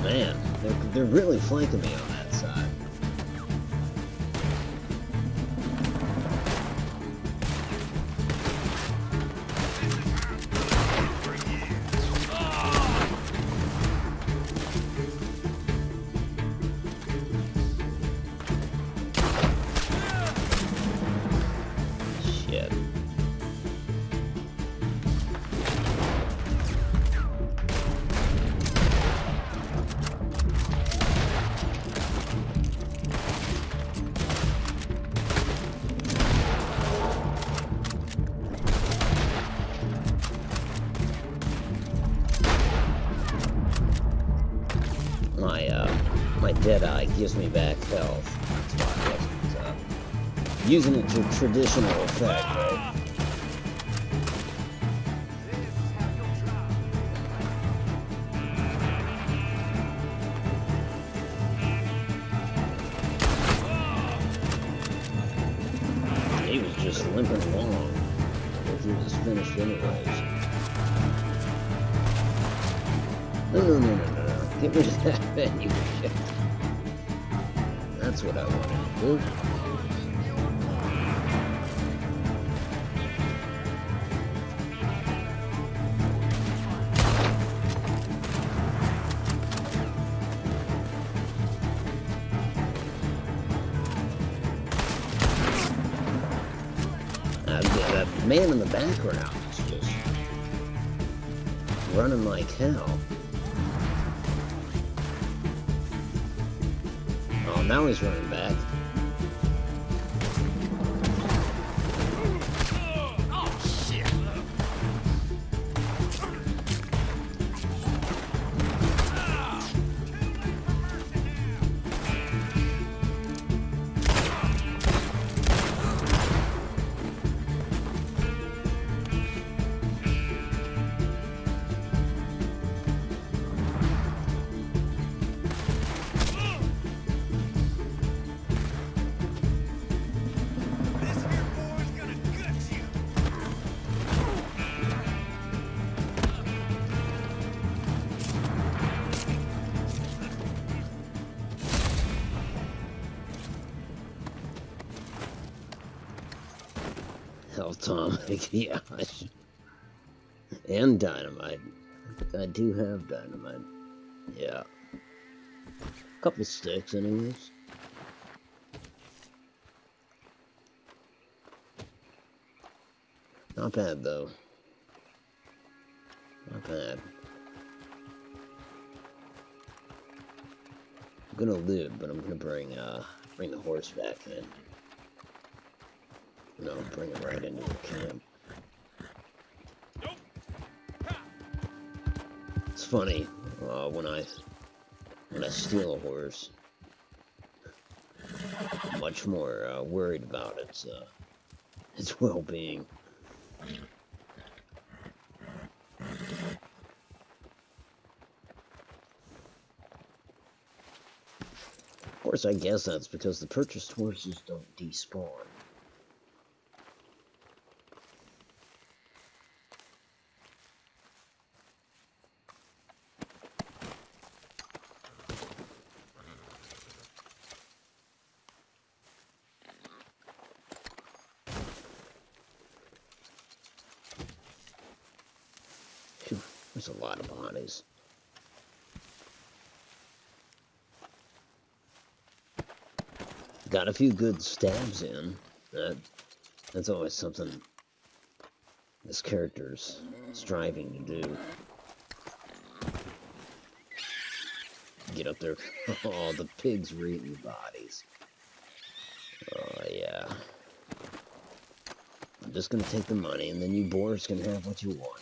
Man, they're really flanking me on that side. Shit. My Deadeye gives me back health. That's why I wasn't Using it to traditional effect, right? He was just limping along. I think he was finished anyways. No. Get rid of that menu shit. That's what I wanted to do. That man in the background is just running like hell. Oh, now he's running back. Atomic, yeah. And dynamite. I do have dynamite. Yeah. Couple sticks, anyways. Not bad, though. Not bad. I'm gonna loot, but I'm gonna bring the horse back in. No, bring it right into the camp. It's funny when I steal a horse, I'm much more worried about its well-being. Of course, I guess that's because the purchased horses don't despawn. There's a lot of bodies. Got a few good stabs in. That's always something this character's striving to do. Get up there. Oh, the pigs were eating bodies. Oh, yeah. I'm just gonna take the money, and then you boars can have what you want.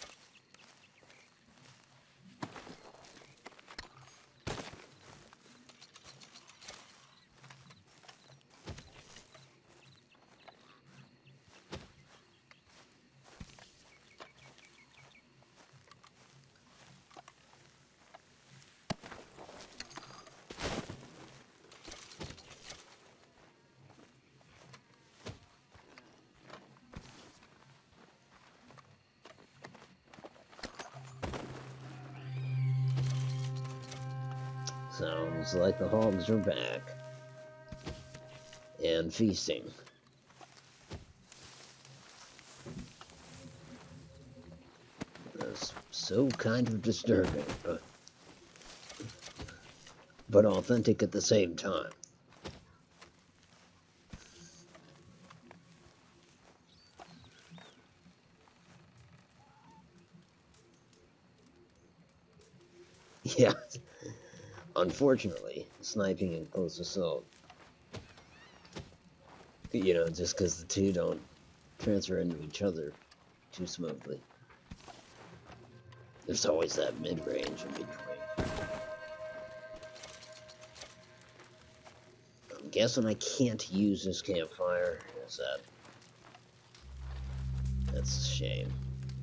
Sounds like the hogs are back. And feasting. That's so kind of disturbing, but authentic at the same time. Yeah. Unfortunately, sniping in close assault, you know, just because the two don't transfer into each other too smoothly. There's always that mid-range in between. I'm guessing I can't use this campfire. was that? That's a shame.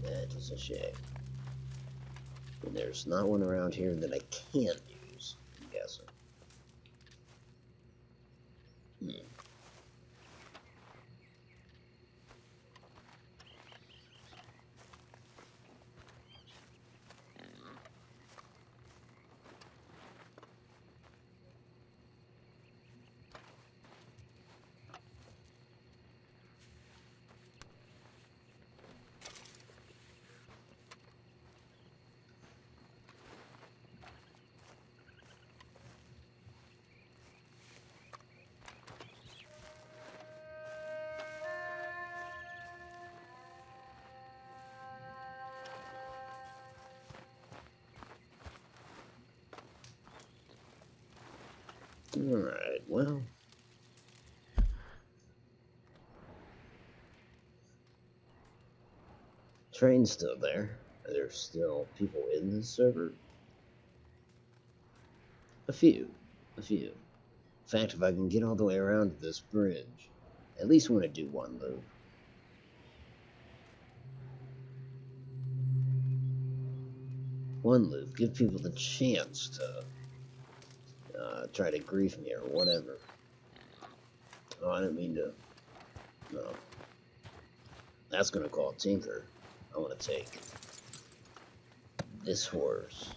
That is a shame. And there's not one around here that I can't use, I'm guessing. Alright, well. Train's still there. Are there still people in this server? A few. A few. In fact, if I can get all the way around to this bridge, I at least want to do one loop. One loop. Give people the chance to try to grief me or whatever. Oh, I didn't mean to. No. That's gonna call Tinker. I want to take this horse.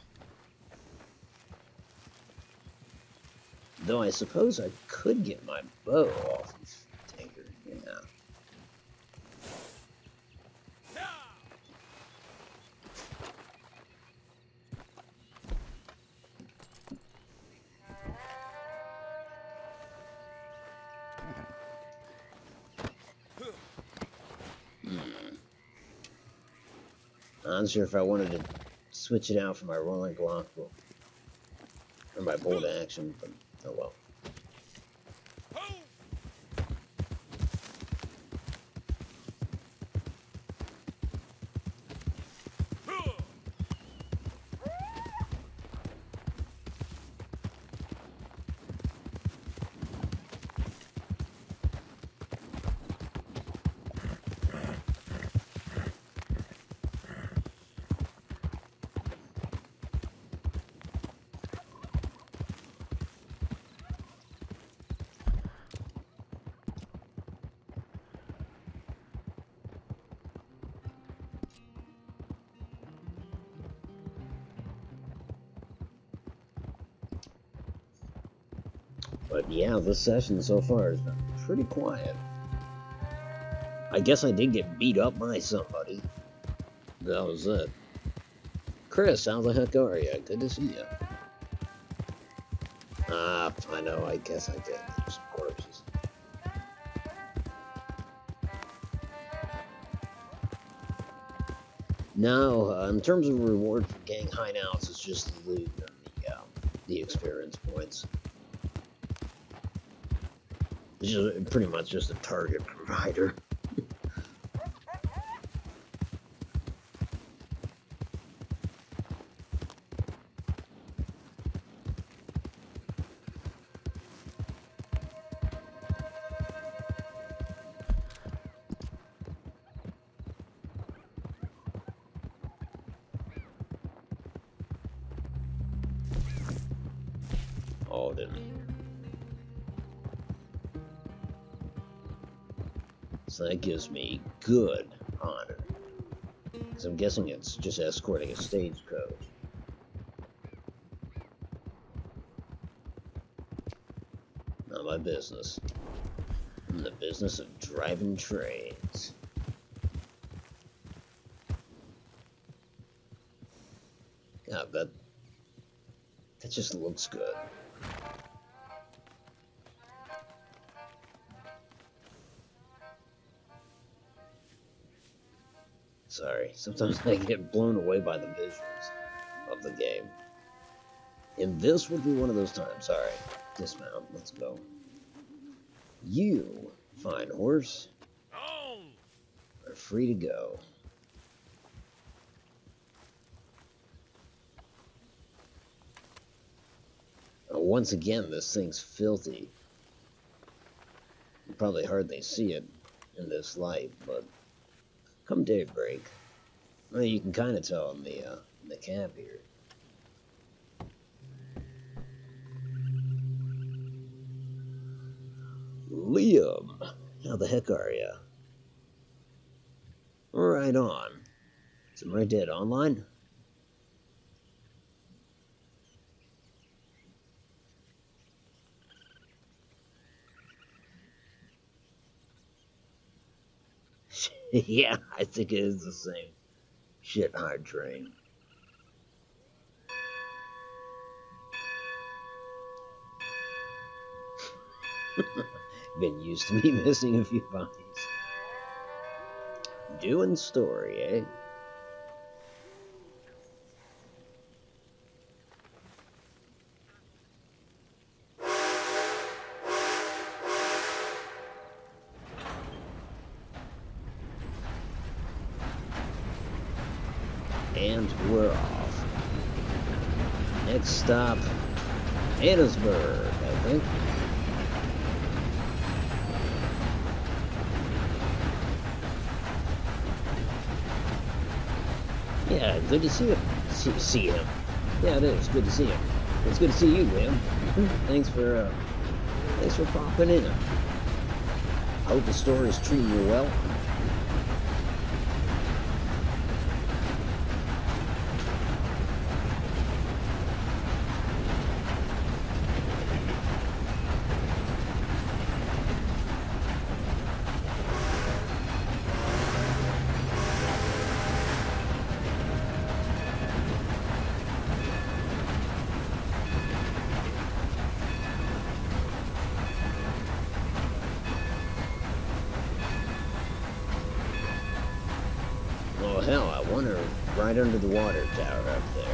Though I suppose I could get my bow off of Tinker. Yeah. I'm not sure if I wanted to switch it out for my rolling block or my bolt action, but oh well. But yeah, this session so far has been pretty quiet. I guess I did get beat up by somebody. That was it. Chris, how the heck are you? Good to see you. Ah, I know, I guess I did. There's some corpses. No, in terms of reward for gang hideouts, it's just the loot and the experience points. It's just pretty much just a target provider. Oh, didn't. So that gives me good honor. Because I'm guessing it's just escorting a stagecoach. Not my business. I'm in the business of driving trains. God, that just looks good. Sorry, sometimes I get blown away by the visuals of the game. And this would be one of those times. Alright, dismount, let's go. You, fine horse, are free to go. Once again, this thing's filthy. You probably hardly see it in this light, but come daybreak, well, you can kind of tell in the camp here. Liam, how the heck are ya? Right on. Is my dad online? Yeah, I think it is the same shit hard train. Been used to me missing a few bodies. Doing story, eh? And we're off. Next stop, Annesburg, I think. Yeah, good to see him. See him. Yeah, it is good to see him. It's good to see you, Liam. Thanks for popping in. I hope the store is treating you well. Oh hell, I wonder right under the water tower up there.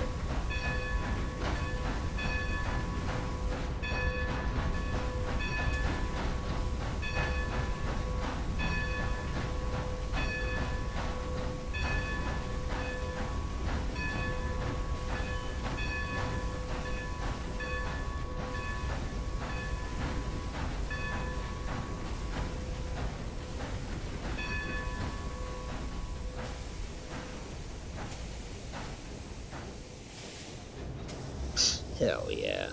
Hell yeah.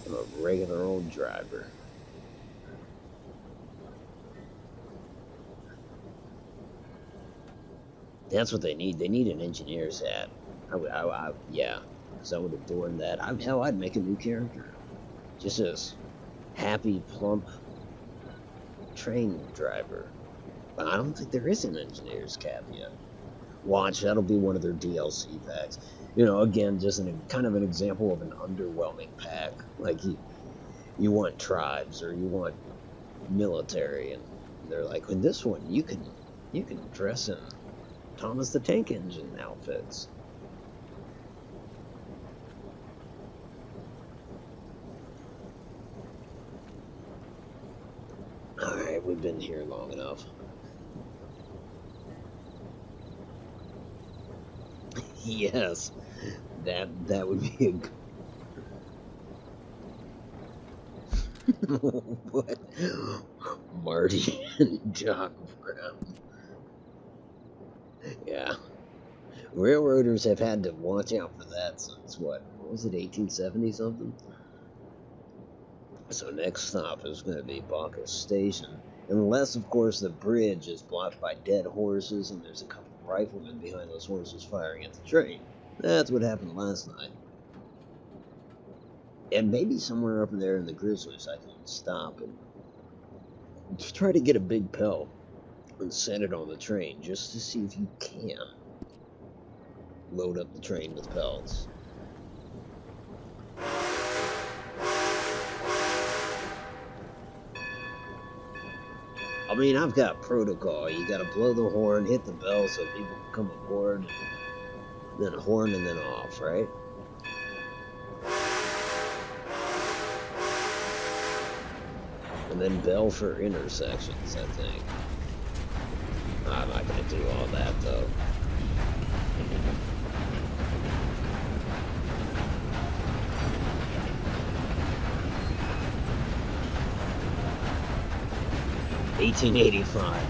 I'm a regular old driver. That's what they need. They need an engineer's hat. Yeah. Because I would adorn that. Hell, I'd make a new character. Just this happy, plump train driver. But I don't think there is an engineer's cap yet. Watch, that'll be one of their DLC packs. You know, again, just kind of an example of an underwhelming pack. Like, you want tribes or you want military, and they're like, in this one, you can dress in Thomas the Tank Engine outfits. Alright, we've been here long enough. Yes, that would be a good... What? Marty and Doc Brown. Yeah. Railroaders have had to watch out for that since what was it, 1870 something? So next stop is going to be Bacchus Station. Unless, of course, the bridge is blocked by dead horses and there's a couple of riflemen behind those horses firing at the train. That's what happened last night. And maybe somewhere up there in the Grizzlies I can stop and just try to get a big pelt and set it on the train just to see if you can load up the train with pelts. I mean, I've got protocol. You gotta blow the horn, hit the bell so people can come aboard, then horn and then off, right? And then bell for intersections, I think. I'm not gonna do all that, though. 1885.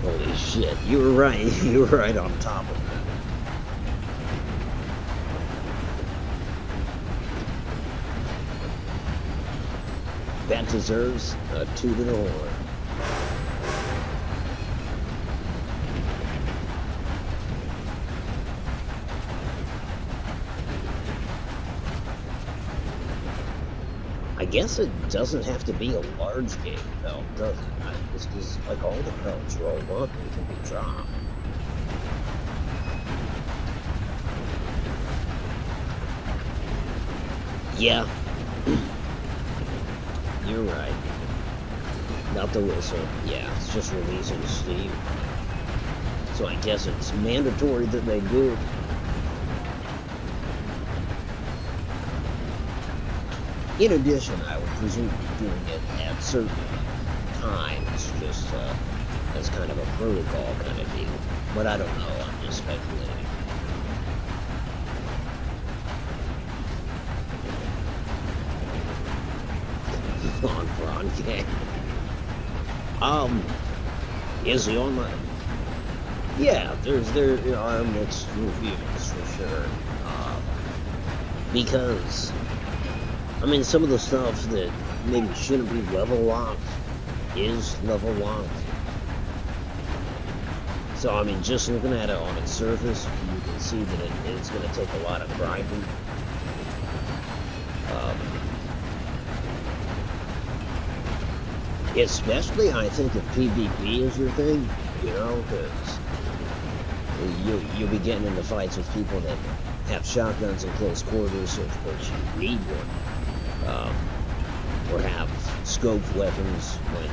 Holy shit, you were right. You were right on top of that. That deserves a toot of the horn. I guess it doesn't have to be a large game, though, does it? It's just like all the pelts you all want, they can be dropped. Yeah. You're right. Not the whistle. Yeah, it's just releasing steam. So I guess it's mandatory that they do. In addition, I would presume doing it at certain times, just as kind of a protocol kind of deal. But I don't know, I'm just speculating. On Bronk. Is he on my... Yeah, there are mixed reviews for sure. Because, I mean, some of the stuff that maybe shouldn't be level locked is level locked. So, I mean, just looking at it on its surface, you can see that it's going to take a lot of grinding. Especially, I think, if PvP is your thing, you know, because you'll be getting into fights with people that have shotguns in close quarters, so of course you need one. Or have scoped weapons when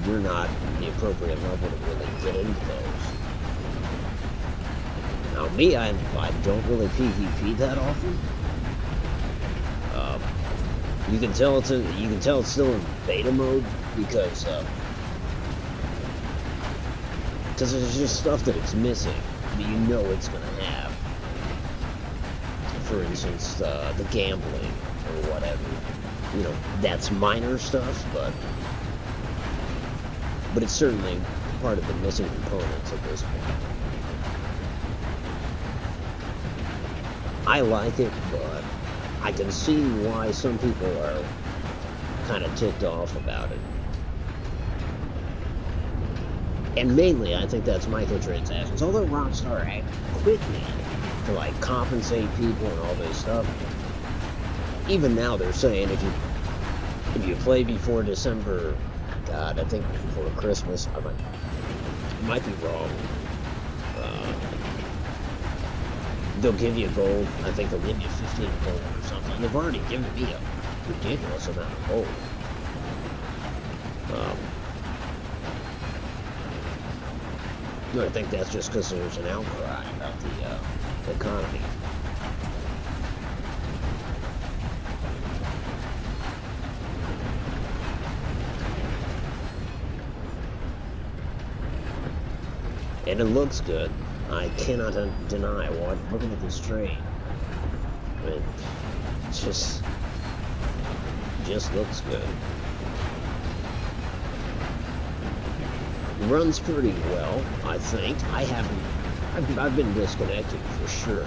you're not the appropriate level to really get into those. Now, me, I don't really PvP that often. You can tell it's still in beta mode because there's just stuff that it's missing that you know it's gonna have. For instance, the gambling or whatever. You know, that's minor stuff, but it's certainly part of the missing components at this point. I like it, but I can see why some people are kind of ticked off about it. And mainly, I think that's microtransactions. Although Rockstar acted quickly to, like, compensate people and all this stuff, even now they're saying if you play before December, God, I think before Christmas, I might be wrong. They'll give you gold. I think they'll give you 15 gold or something. They've already given me a ridiculous amount of gold. I think that's just because there's an outcry about the economy. And it looks good. I cannot deny what. Looking at this train, I mean, it just looks good. Runs pretty well, I think. I've been disconnected for sure.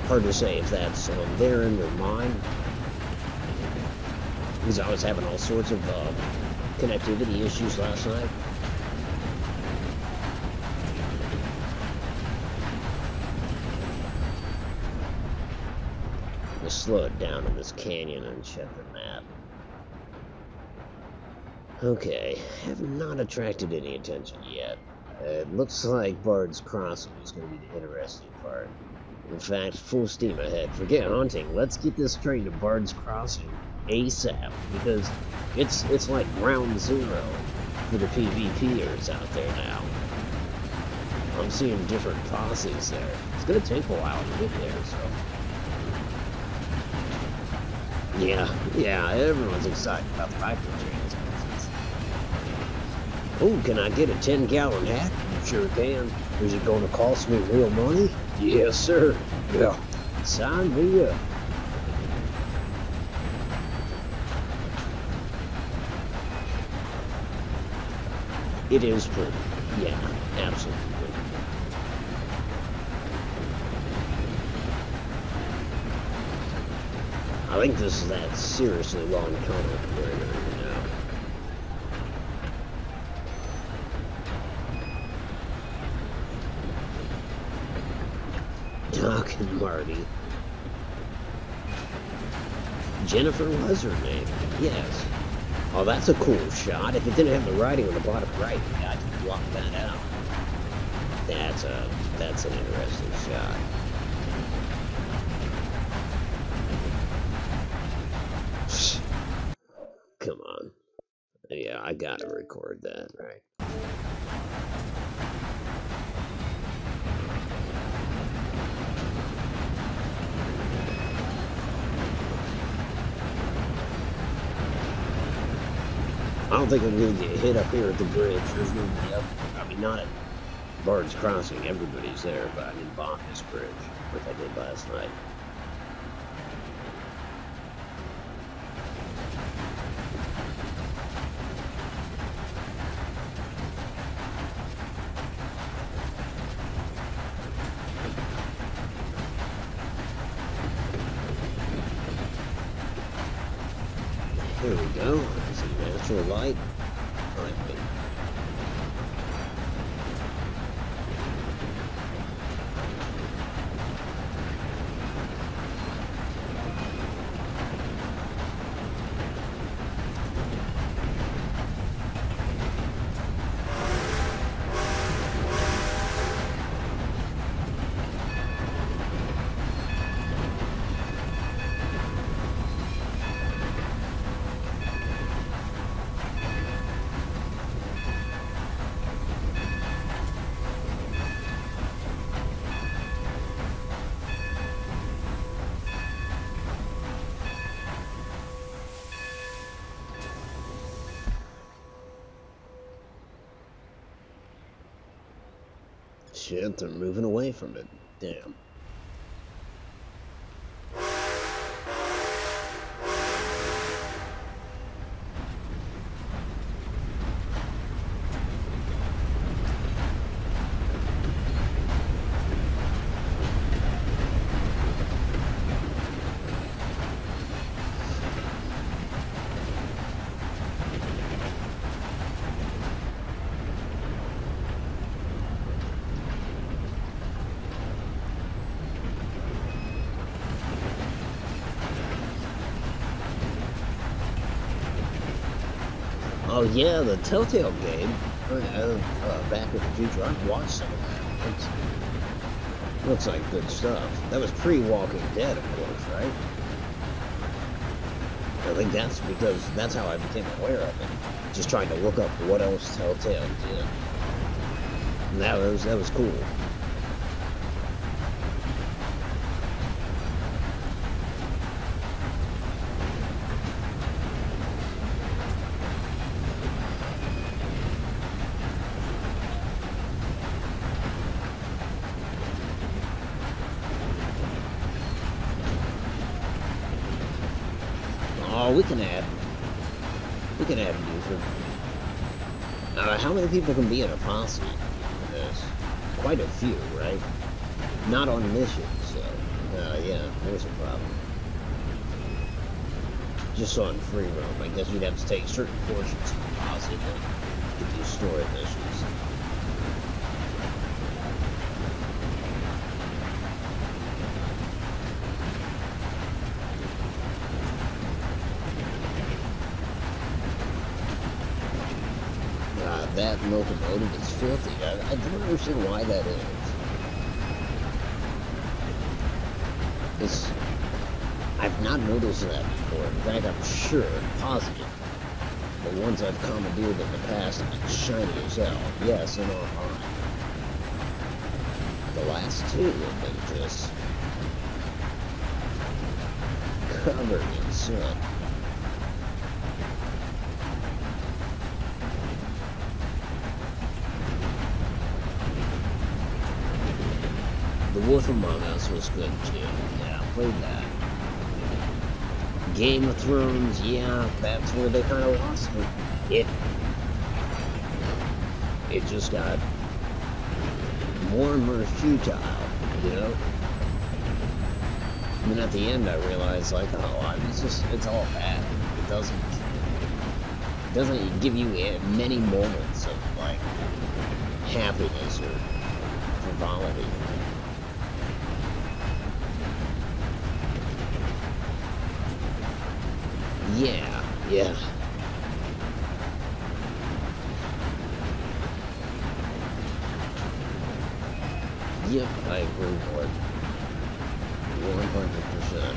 Hard to say if that's on their end or mine, because I was having all sorts of connectivity issues last night. Slow it down in this canyon and check the map. Okay, have not attracted any attention yet. It looks like Bard's Crossing is going to be the interesting part. In fact, full steam ahead. Forget hunting. Let's get this train to Bard's Crossing ASAP, because it's like ground zero for the PvPers out there now. I'm seeing different posses there. It's going to take a while to get there, so... Yeah, everyone's excited about the microtransactions. Oh, can I get a 10-gallon hat? You sure can. Is it going to cost me real money? Yes, sir. Yeah. Sign me up. It is pretty. Yeah, absolutely. I think this is that seriously long tunnel right now. Doc and Marty. Jennifer was her name. Yes. Oh, that's a cool shot. If it didn't have the writing on the bottom right, I could block that out. That's an interesting shot. Come on. Yeah, I gotta record that, right? I don't think I'm gonna get hit up here at the bridge. There's nobody up. I mean, not at Bard's Crossing. Everybody's there, but I mean Bacchus Bridge, like I did last night. Here we go. Some natural light. Shit, they're moving away from it. Damn. Oh yeah, the Telltale game. Back in the Future. I've watched some of that. Looks like good stuff. That was pre-Walking Dead, of course, right? I think that's because that's how I became aware of it. Just trying to look up what else Telltale did. And that was cool. Oh, we can add Buford. How many people can be in a posse? There's quite a few, right? Not on mission, so yeah, there's a problem. Just on free roam, I guess you'd have to take certain portions of the posse to do story missions. That locomotive is filthy. I don't understand why that is. I've not noticed that before. In fact, I'm sure, positive, the ones I've commandeered in the past have been shiny as hell. Yes, and online. The last two have been just covered in soot. The Wolf Among Us was good too. Yeah, I played that. Game of Thrones, yeah, that's where they kind of lost me. it just got more and more futile, you know? And then at the end I realized, like, oh, it's all bad. It doesn't give you many moments of, like, happiness or frivolity. Yeah. Yep, I agree, Lord. 100%.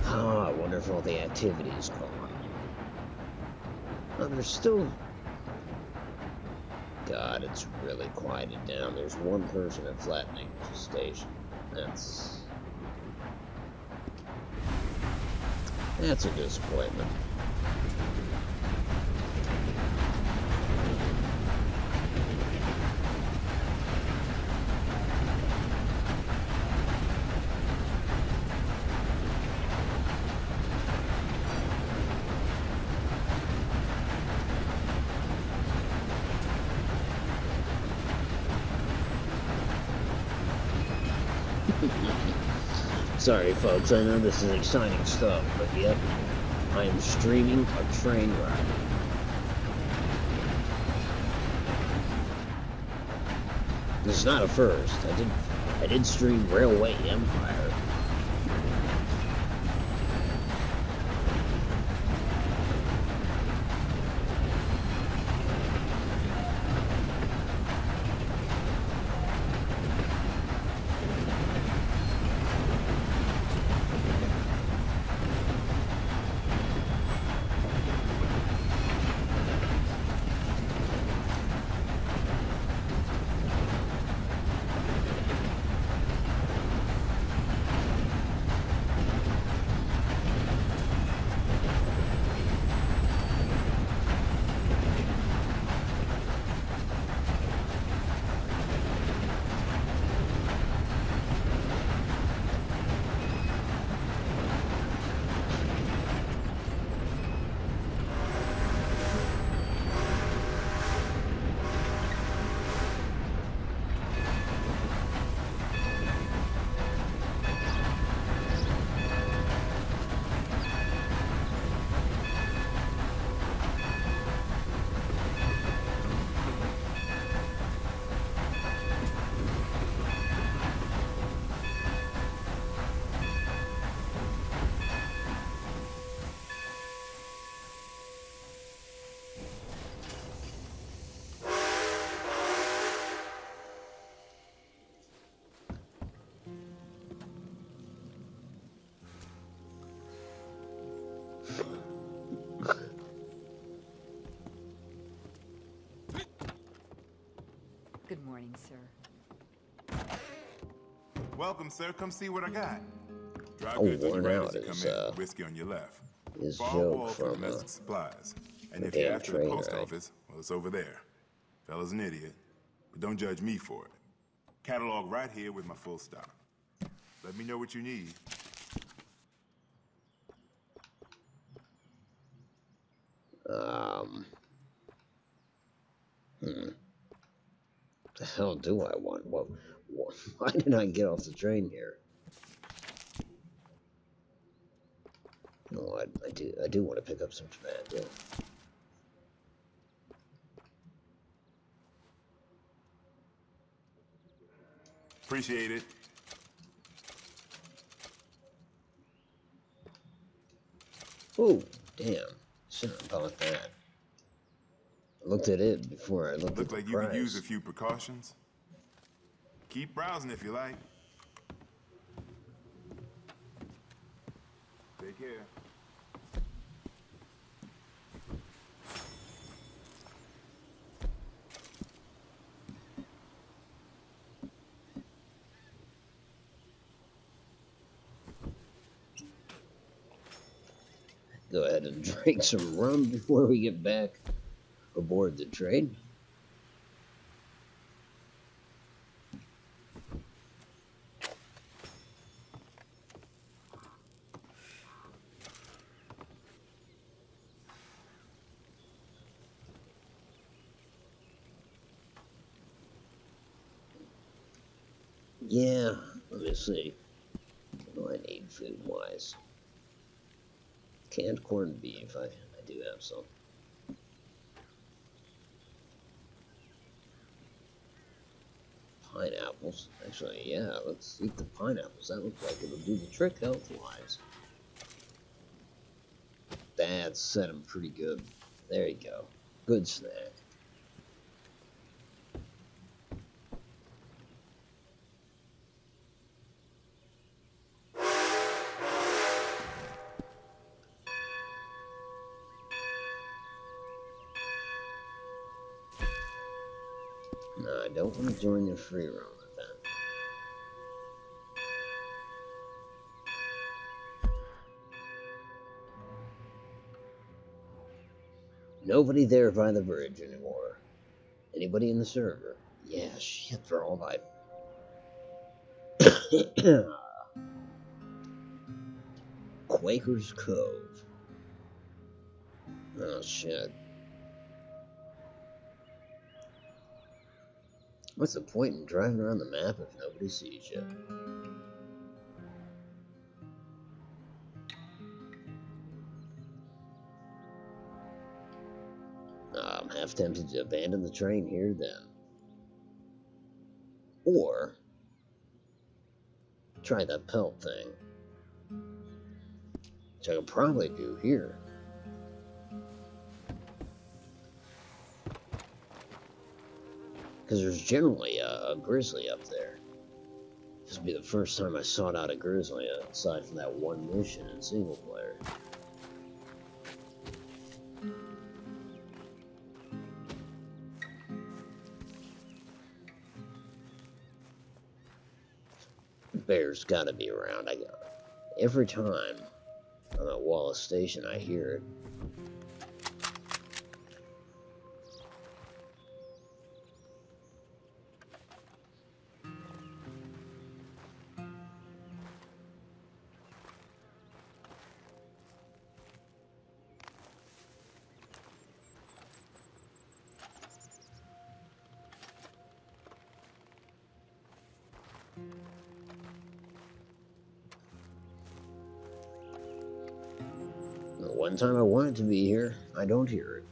Ah, I wonder if all the activity's gone. Oh, there's still... God, it's really quieted down. There's one person at Flattening Station. That's a disappointment. Sorry, folks, I know this is exciting stuff, but yep, I am streaming a train ride. This is not a first. I did stream Railway Empire. Good morning, sir. Welcome, sir. Come see what I got. Dry Oh, goods on your worn right out as you come is, in. Whiskey on your left. his Far joke wall for from, domestic supplies. And the if you're damn after the train post ride. office, well, it's over there. Fella's an idiot, but don't judge me for it. Catalog right here with my full stop. Let me know what you need. The hell do I want? What, why did I get off the train here? No, I do want to pick up some tobacco. Appreciate it. Oh, damn. Shouldn't have bought that. I looked at it before I looked at Look the like you price. could use a few precautions. Keep browsing if you like. Take care. Go ahead and drink some rum before we get back aboard the train. Yeah, let me see. What do I need food-wise? Canned corned beef, I do have some. Pineapples. Actually, yeah, let's eat the pineapples. That looks like it'll do the trick health-wise. That set him pretty good. There you go. Good snack. No, I don't want to join your free roam event. Nobody there by the bridge anymore. Anybody in the server? Yeah, shit, for all my... Quaker's Cove. Oh, shit. What's the point in driving around the map if nobody sees you? I'm half tempted to abandon the train here then. Or try that pelt thing. Which I could probably do here. Because there's generally a grizzly up there. This will be the first time I sought out a grizzly aside from that one mission in single player. Bear's gotta be around. Every time I'm at Wallace Station, I hear it. The one time I want it to be here, I don't hear it.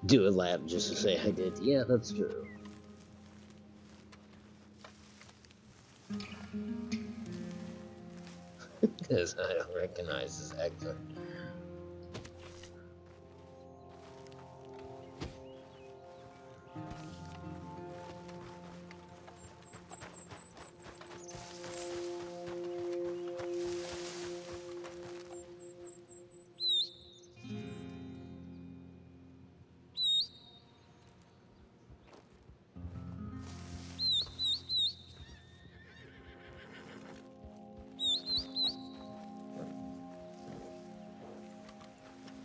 Do a lap just to say I did. Yeah, that's true. Because I don't recognize this actor.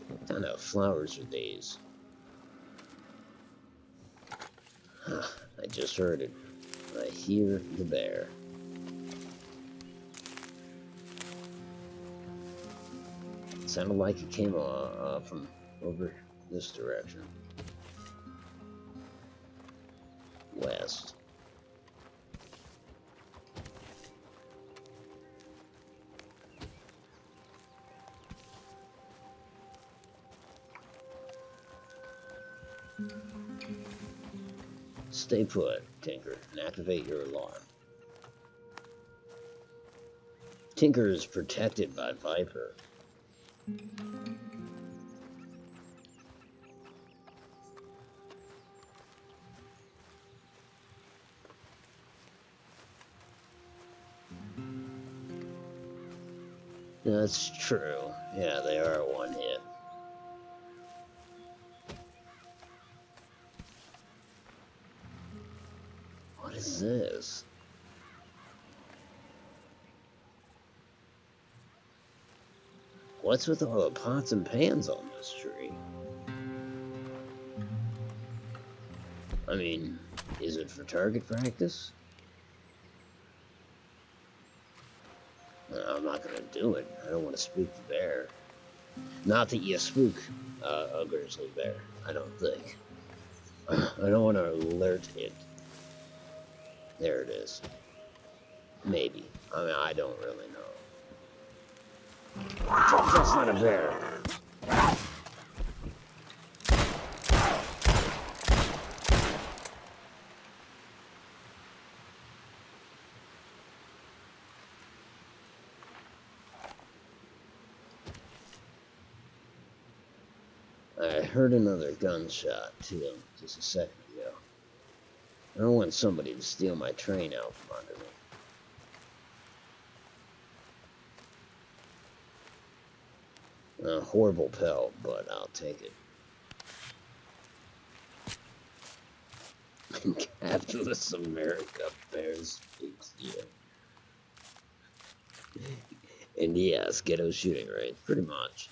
What kind of flowers are these? I just heard it. I hear the bear. It sounded like it came from over this direction. West. Stay put, Tinker, and activate your alarm. Tinker is protected by Viper. That's true. Yeah, they are one hit. What is this? What's with all the pots and pans on this tree? I mean, is it for target practice? I'm not gonna do it. I don't want to spook the bear. Not that you spook a grizzly bear. I don't think. I don't want to alert it. There it is. Maybe. I mean, I don't really know. That's not a bear. I heard another gunshot, too, just a second ago. I don't want somebody to steal my train out from under me. A horrible pelt, but I'll take it. Capitalist America bears speaks to you. And yes, ghetto shooting range, pretty much.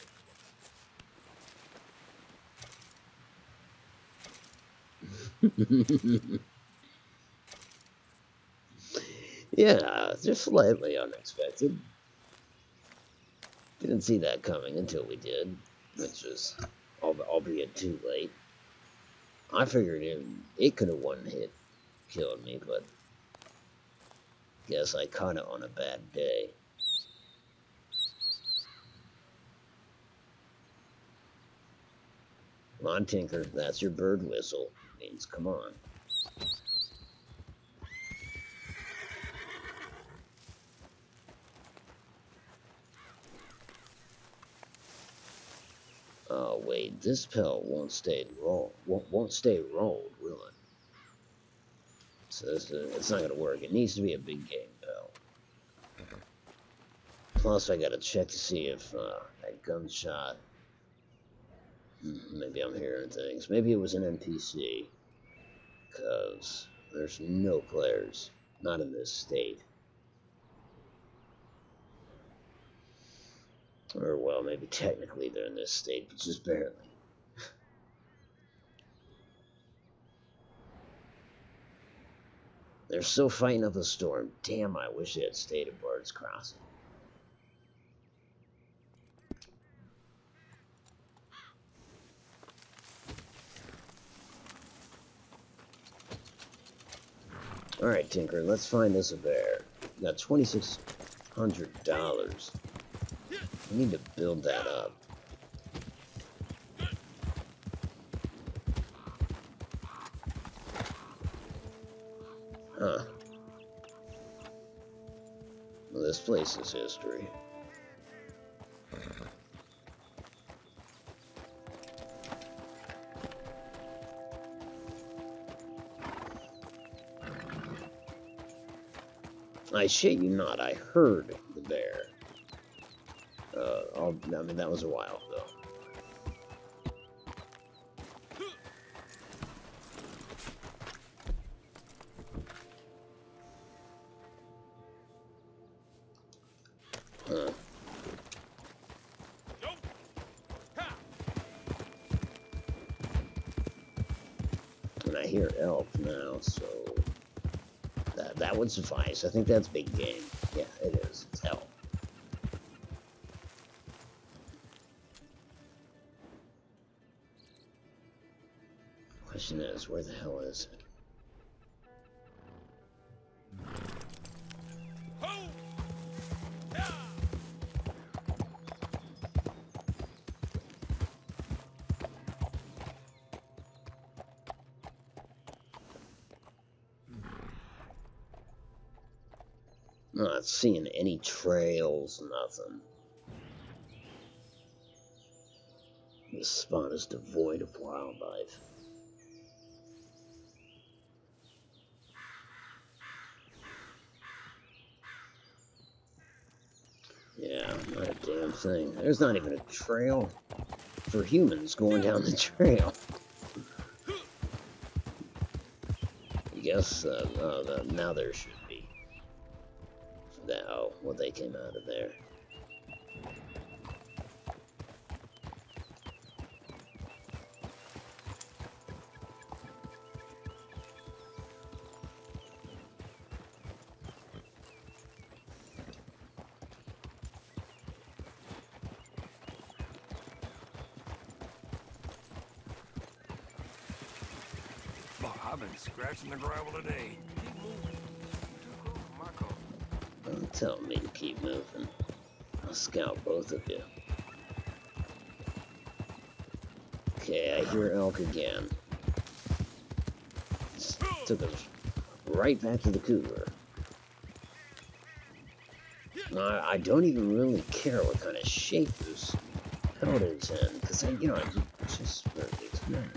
Yeah, just slightly unexpected. Didn't see that coming until we did, which was, albeit too late. I figured it could have one hit killed me, but guess I caught it on a bad day. Come on, Tinker, that's your bird whistle. It means come on. Oh wait, this pelt won't stay rolled. Won't stay rolled, will it? So it's not gonna work. It needs to be a big game pelt. Plus, I gotta check to see if that gunshot. Maybe I'm hearing things. Maybe it was an NPC. Because there's no players. Not in this state. Or, well, maybe technically they're in this state, but just barely. They're still fighting up a storm. Damn, I wish they had stayed at Bard's Crossing. Alright, Tinker, let's find us a bear. We got $2,600. We need to build that up. Huh. Well, this place is history. I shit you not, I heard the bear. I mean, that was a while ago. Huh. And I hear elk now, so that would suffice. I think that's big game. Yeah, it is. It's elk. Question is, where the hell is it? Not seeing any trails, nothing. This spot is devoid of wildlife. Yeah, not a damn thing. There's not even a trail for humans going down the trail. I guess, now there should be. Oh, well, they came out of there. I've been scratching the gravel today. Keep moving. Too close to my car. Don't tell me to keep moving. I'll scout both of you. Okay, I hear elk again. Took us right back to the cougar. I don't even really care what kind of shape this powder's in, because I just for the experiment.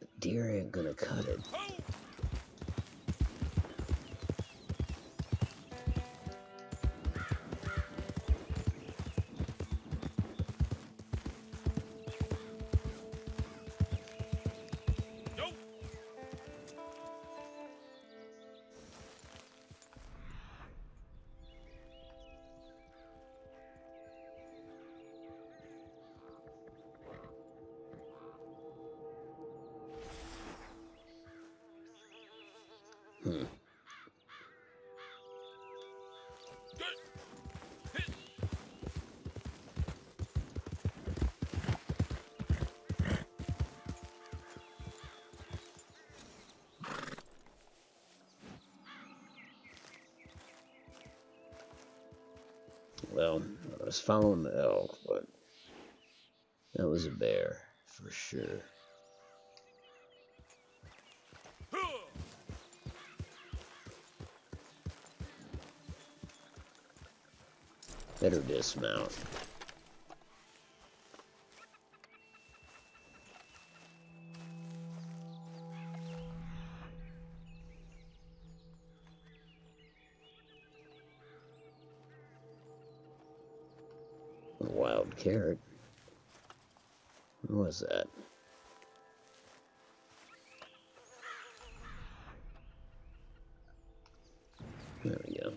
The deer ain't gonna cut it. Well, I was following the elk, but that was a bear, for sure. Better dismount. A wild carrot. What was that? There we go.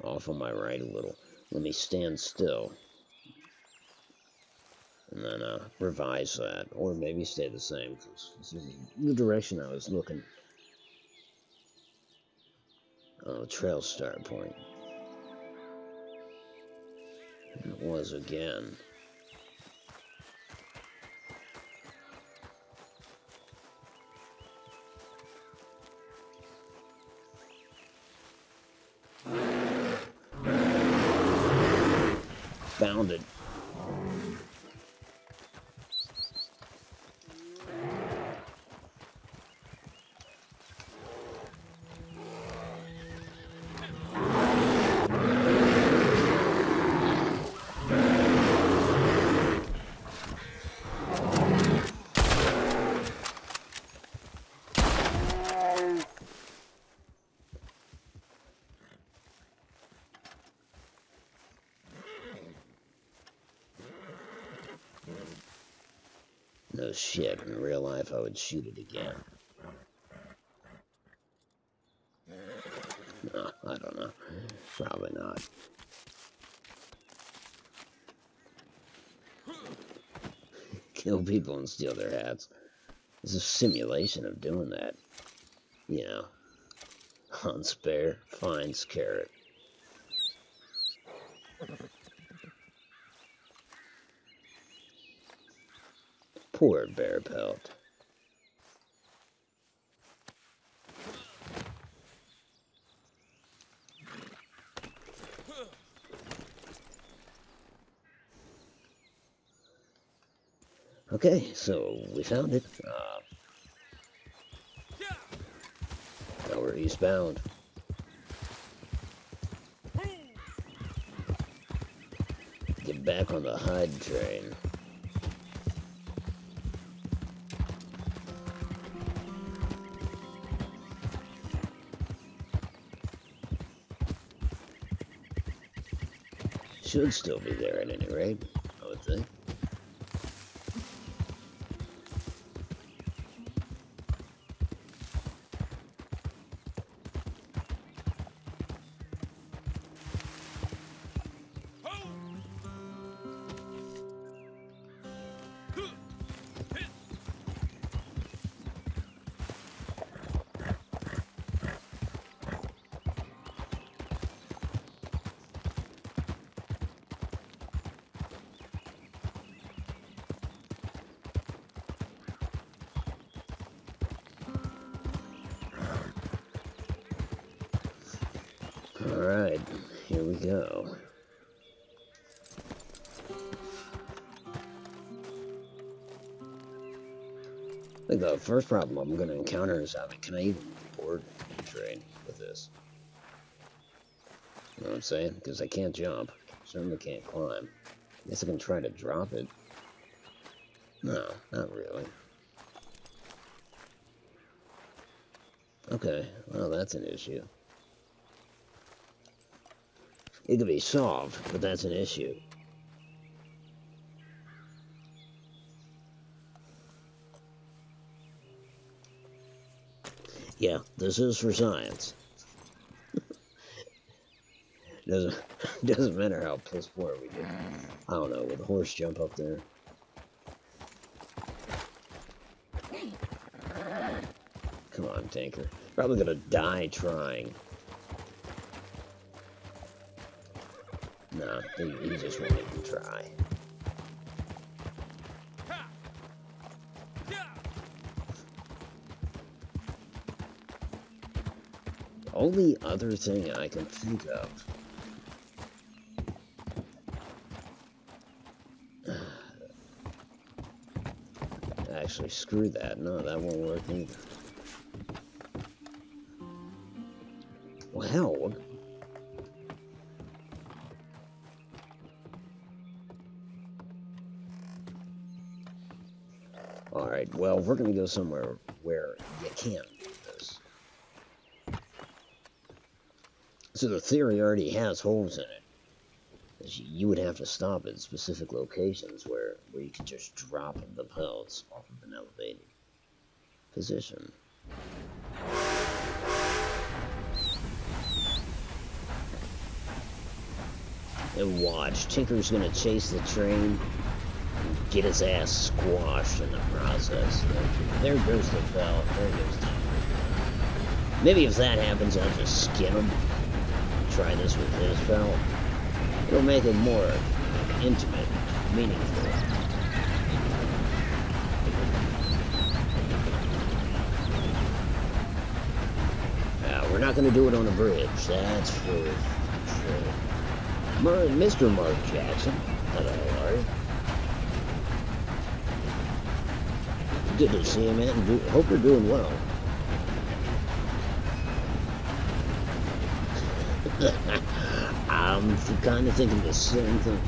Off on my right a little. Let me stand still. And then revise that. Or maybe stay the same, because this is the direction I was looking. Oh, trail start point. It was again. Found it. No shit, in real life I would shoot it again. No, I don't know. Probably not. Kill people and steal their hats. It's a simulation of doing that. You know. Hunts bear, finds carrot. Poor bear pelt. Okay, so we found it. Now we're eastbound. Get back on the hide train. Should still be there at any rate, I would think. Alright, here we go. I think the first problem I'm going to encounter is can I even board a train with this? You know what I'm saying? Because I can't jump. Certainly can't climb. I guess I can try to drop it. No, not really. Okay, well, that's an issue. It could be solved, but that's an issue. Yeah, this is for science. Doesn't matter how piss poor we get. I don't know, would the horse jump up there? Come on, tanker. Probably gonna die trying. Nah, he just won't even try. The only other thing I can think of. Actually, screw that. No, that won't work either. Well, hell, what? Alright, well, we're gonna go somewhere where you can't do this. So the theory already has holes in it. You would have to stop at specific locations where you can just drop the pellets off of an elevated position. And watch, Tinker's gonna chase the train and get his ass squashed in the process. There goes the bell. There goes Tinker. Maybe if that happens, I'll just skin him. Try this with his bell. It'll make it more intimate, meaningful. We're not gonna do it on a bridge. That's for sure. Mr. Mark Jackson. Hello, are you? Good to see you, man. Hope you're doing well. I'm kind of thinking the same thing.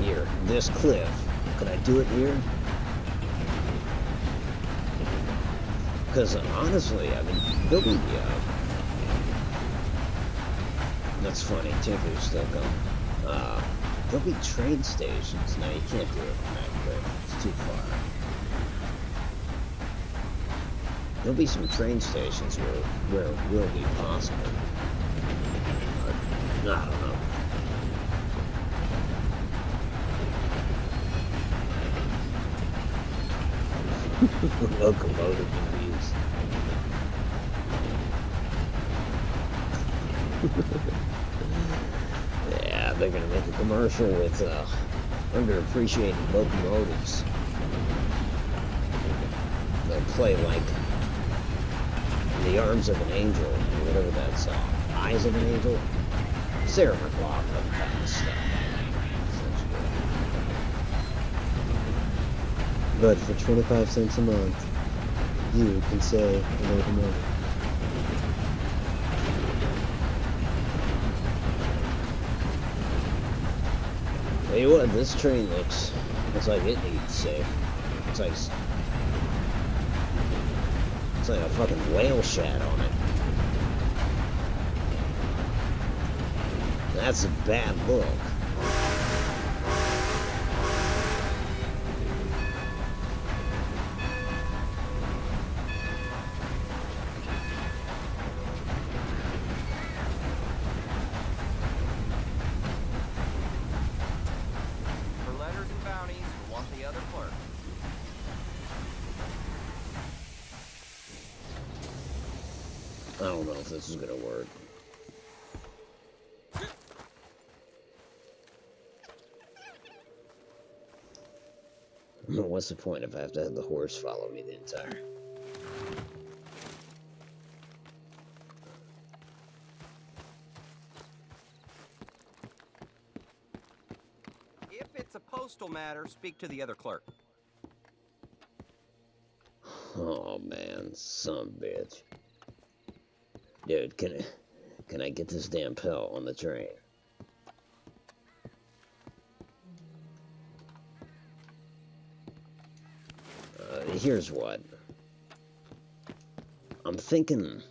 Here, this cliff. Could I do it here? Because honestly, I mean, there'll be, that's funny, Tinker's still going. There'll be train stations. No, you can't do it from that cliff. It's too far. There'll be some train stations where it will be possible. I don't know. Locomotive reviews. Yeah, they're gonna make a commercial with underappreciated locomotives. They'll play like "The Arms of an Angel" or whatever that song. "Eyes of an Angel." Sarah McLachlan kind of stuff. But for 25 cents a month, you can say hello to me. Tell you what, this train looks like it needs safe. It's like a fucking whale shat on it. That's a bad look. I don't know if this is gonna work. What's the point if I have to have the horse follow me the entire... If it's a postal matter, speak to the other clerk. Oh man, son of a bitch. Dude, can I get this damn pill on the train? Here's what. I'm thinking...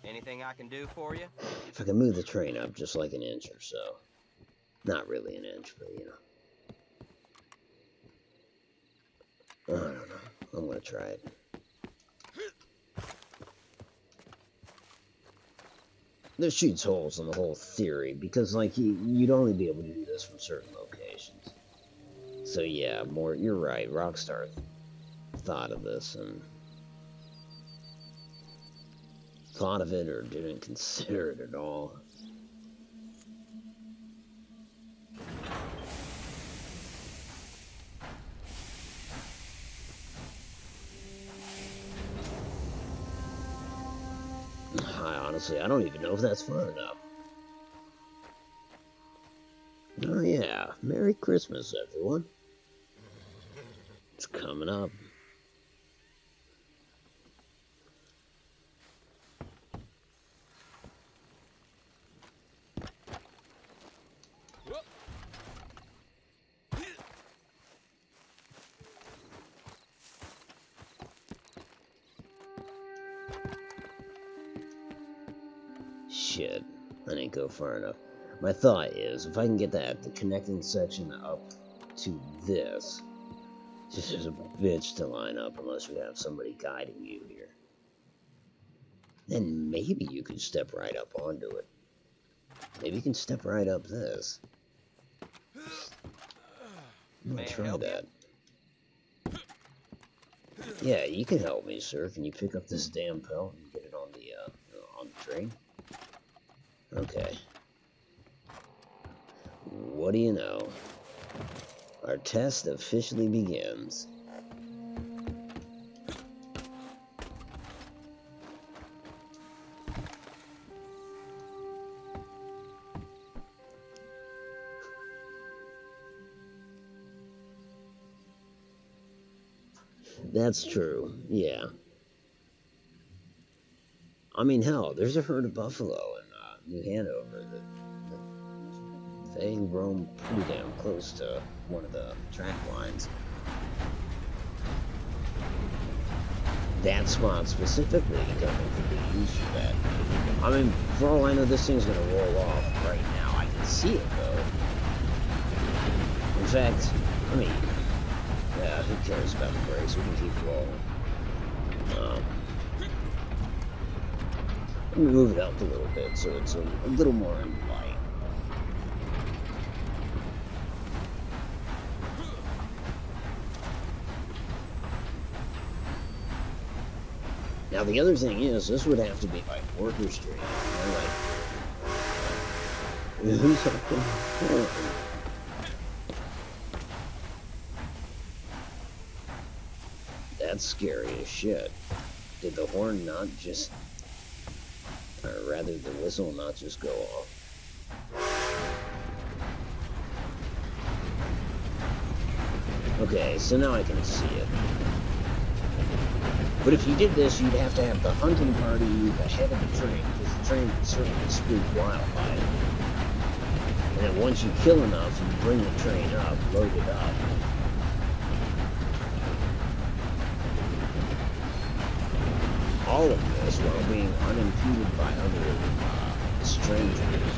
Anything I can do for you? If I can move the train up just like an inch or so. Not really an inch, but you know. I don't know. I'm gonna try it. This shoots holes in the whole theory, because, like, you'd only be able to do this from certain locations. So, yeah, you're right, Rockstar thought of this, and thought of it, or didn't consider it at all. Honestly, I don't even know if that's far enough. Oh yeah, Merry Christmas, everyone. It's coming up. Shit, I didn't go far enough. My thought is, if I can get the connecting section up to this, it's just a bitch to line up unless you have somebody guiding you here. Then maybe you could step right up onto it. Maybe you can step right up this. I'm gonna try that. Yeah, you can help me, sir. Can you pick up this damn pelt and get it on the train? Okay. What do you know? Our test officially begins. That's true, yeah. I mean, hell, there's a herd of buffalo in New Hanover that they roam pretty damn close to one of the track lines. That spot specifically could be used for that. I mean, for all I know, this thing's gonna roll off right now. I can see it though. In fact, I mean, yeah, who cares about the brakes? We can keep rolling. Let me move it up a little bit so it's a little more in light. Now the other thing is, this would have to be like Worker Street. You know, like, who's up there? That's scary as shit. Did the horn not just, or rather the whistle not just go off? Okay, so now I can see it. But if you did this, you'd have to have the hunting party ahead of the train, because the train would certainly spook wildlife. And then once you kill enough, you bring the train up, load it up. All of this while being unimpeded by other strangers.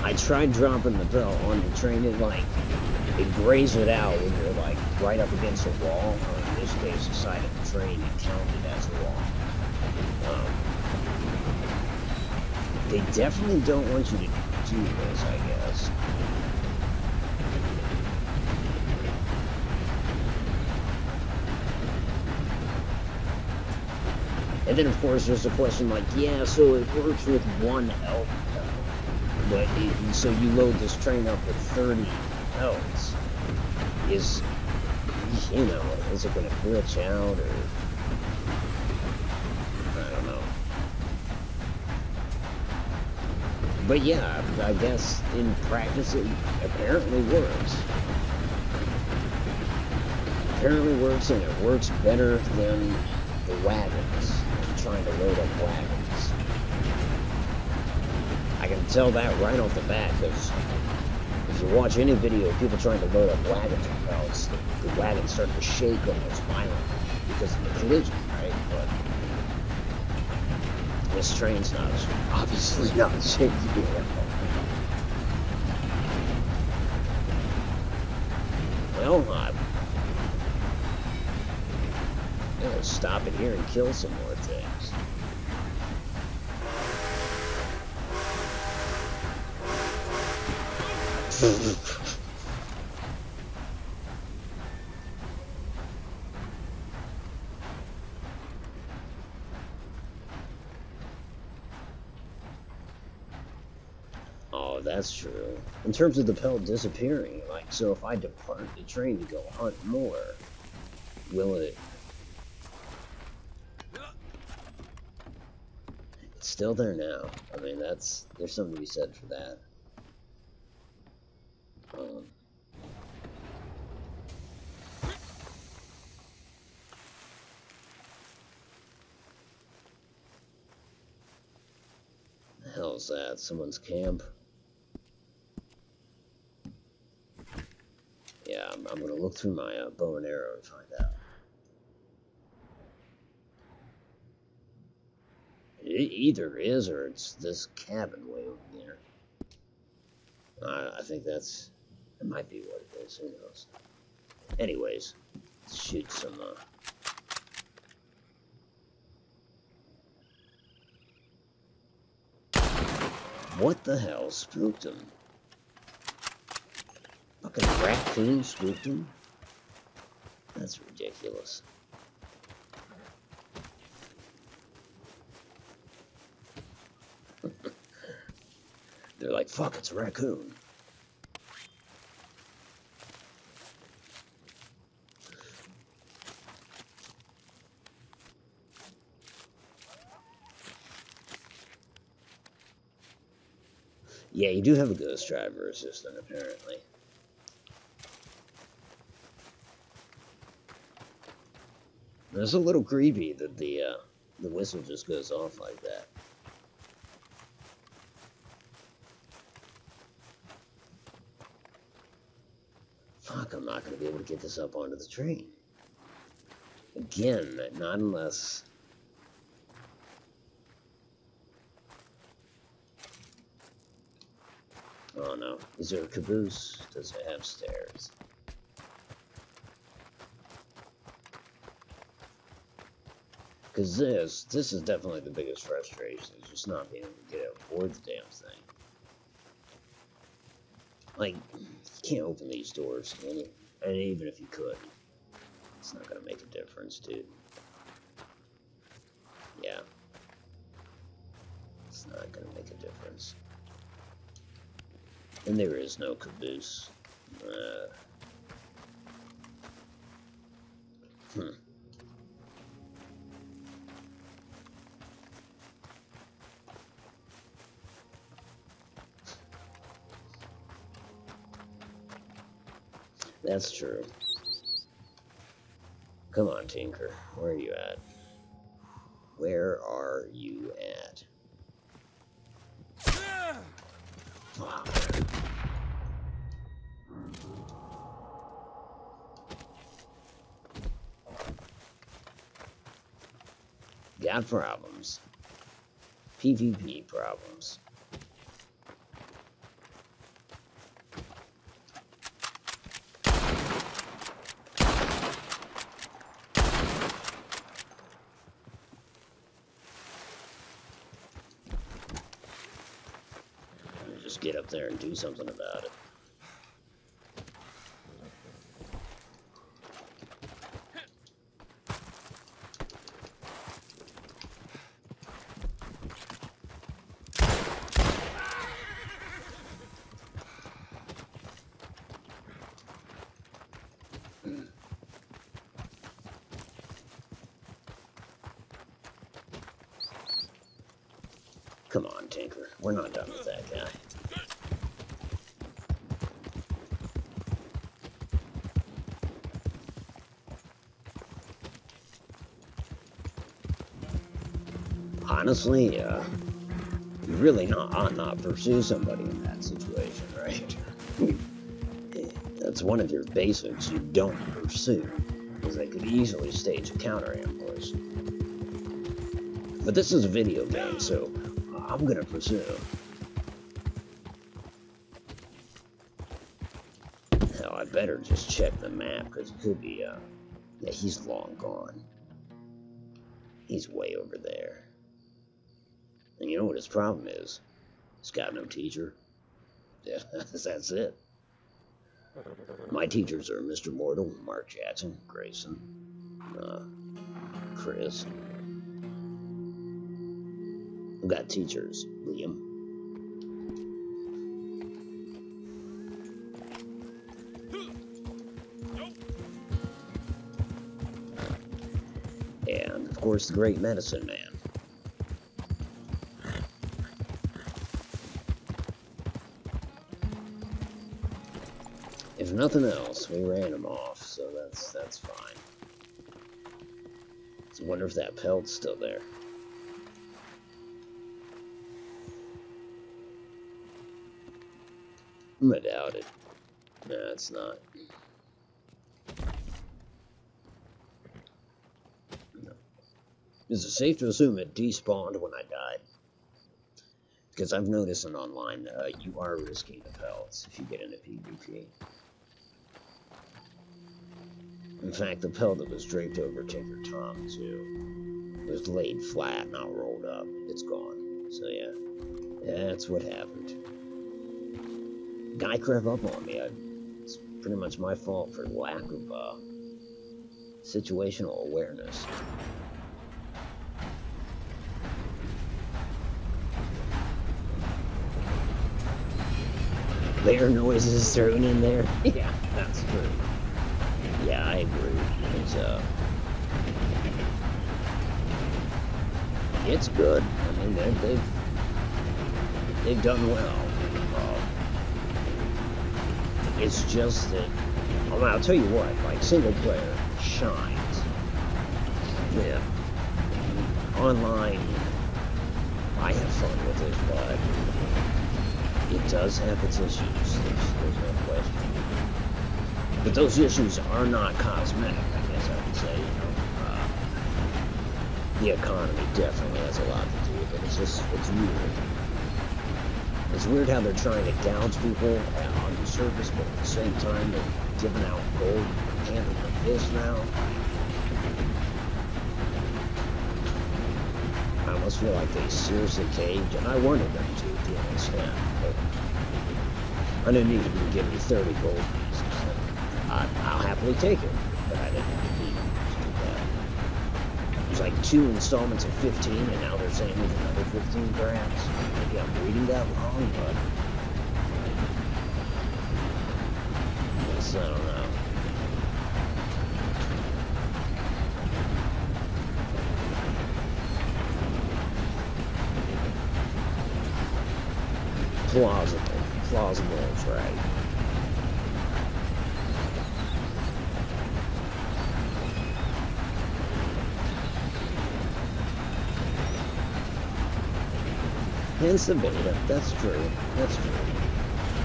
I tried dropping the bell on the train, it grazed it out when you're like right up against a wall, or in this case the side of the train, it counted as a wall. They definitely don't want you to do this, I guess. And then, of course, there's a question like, yeah, so it works with one elk, but so you load this train up with 30 elks. Is, you know, is it going to glitch out, or I don't know. But yeah, I guess in practice it apparently works. Apparently works, and it works better than the wagons. Trying to load up wagons. I can tell that right off the bat, because if you watch any video of people trying to load up wagons with belts, the wagons start to shake almost violently because of the collision, right? But this train's not, obviously not shaky at all. Well, I'm gonna stop it here and kill some more things. Oh, that's true. In terms of the pelt disappearing, like, so if I depart the train to go hunt more, will it? It's still there now. I mean, there's something to be said for that. The hell's that? Someone's camp? Yeah, I'm gonna look through my bow and arrow and find out. It either is, or it's this cabin way over there. I think it might be what it is. Who knows? Anyways, let's shoot some. What the hell spooked him? Fucking raccoon spooked him? That's ridiculous. They're like, fuck, it's a raccoon. Yeah, you do have a ghost driver assistant, apparently. It's a little creepy that the whistle just goes off like that. Fuck, I'm not going to be able to get this up onto the train. Again, not unless... Oh no. Is there a caboose? Does it have stairs? Because this is definitely the biggest frustration, is just not being able to get aboard the damn thing. Like, you can't open these doors, can you? And even if you could, it's not gonna make a difference, dude. Yeah. It's not gonna make a difference. And there is no caboose. That's true. Come on, Tinker. Where are you at? Where are you at? Fuck. Got problems. PvP problems. Just get up there and do something about it. Come on, Tinker. We're not done with that guy. Honestly, you really ought not pursue somebody in that situation, right? That's one of your basics you don't pursue, because they could easily stage a counter ambush. But this is a video game, so I'm gonna pursue. Hell, I better just check the map, because it could be, yeah, he's long gone. He's way over there. And you know what his problem is? He's got no teacher. Yeah, that's it. My teachers are Mr. Mortal, Mark Jackson, Grayson, Chris. I've got teachers, Liam. And, of course, the Great Medicine Man. If nothing else, we ran him off, so that's fine. So I wonder if that pelt's still there. I doubt it. No, it's not. No. Is it safe to assume it despawned when I died? Because I've noticed in online, you are risking the pelts if you get into PvP. In fact, the pelt that was draped over Tinker Tom, too, was laid flat, not rolled up. It's gone. So, yeah. That's what happened. Guy crept up on me. It's pretty much my fault for lack of, situational awareness. Layer noises thrown in there. Yeah, that's true. Yeah, I agree. It's good. I mean, they've done well. It's just that, I'll tell you what, like, single player shines. Yeah. Online, I have fun with it, but it does have its issues. There's no question. But those issues are not cosmetic, I guess I would say, you know. The economy definitely has a lot to do with it. It's weird. It's weird how they're trying to gouge people on the surface, but at the same time, they're giving out gold hand over fist now. I almost feel like they seriously caved, and I wanted them to an extent, but I didn't need to be giving me 30 gold pieces. I'll happily take it, but I didn't need to do that. There's like 2 installments of 15, and now they're saying there's another 15 perhaps. Maybe I'm reading that wrong, but I guess I don't know. Plausible is right. Hence the beta. That's true. That's true.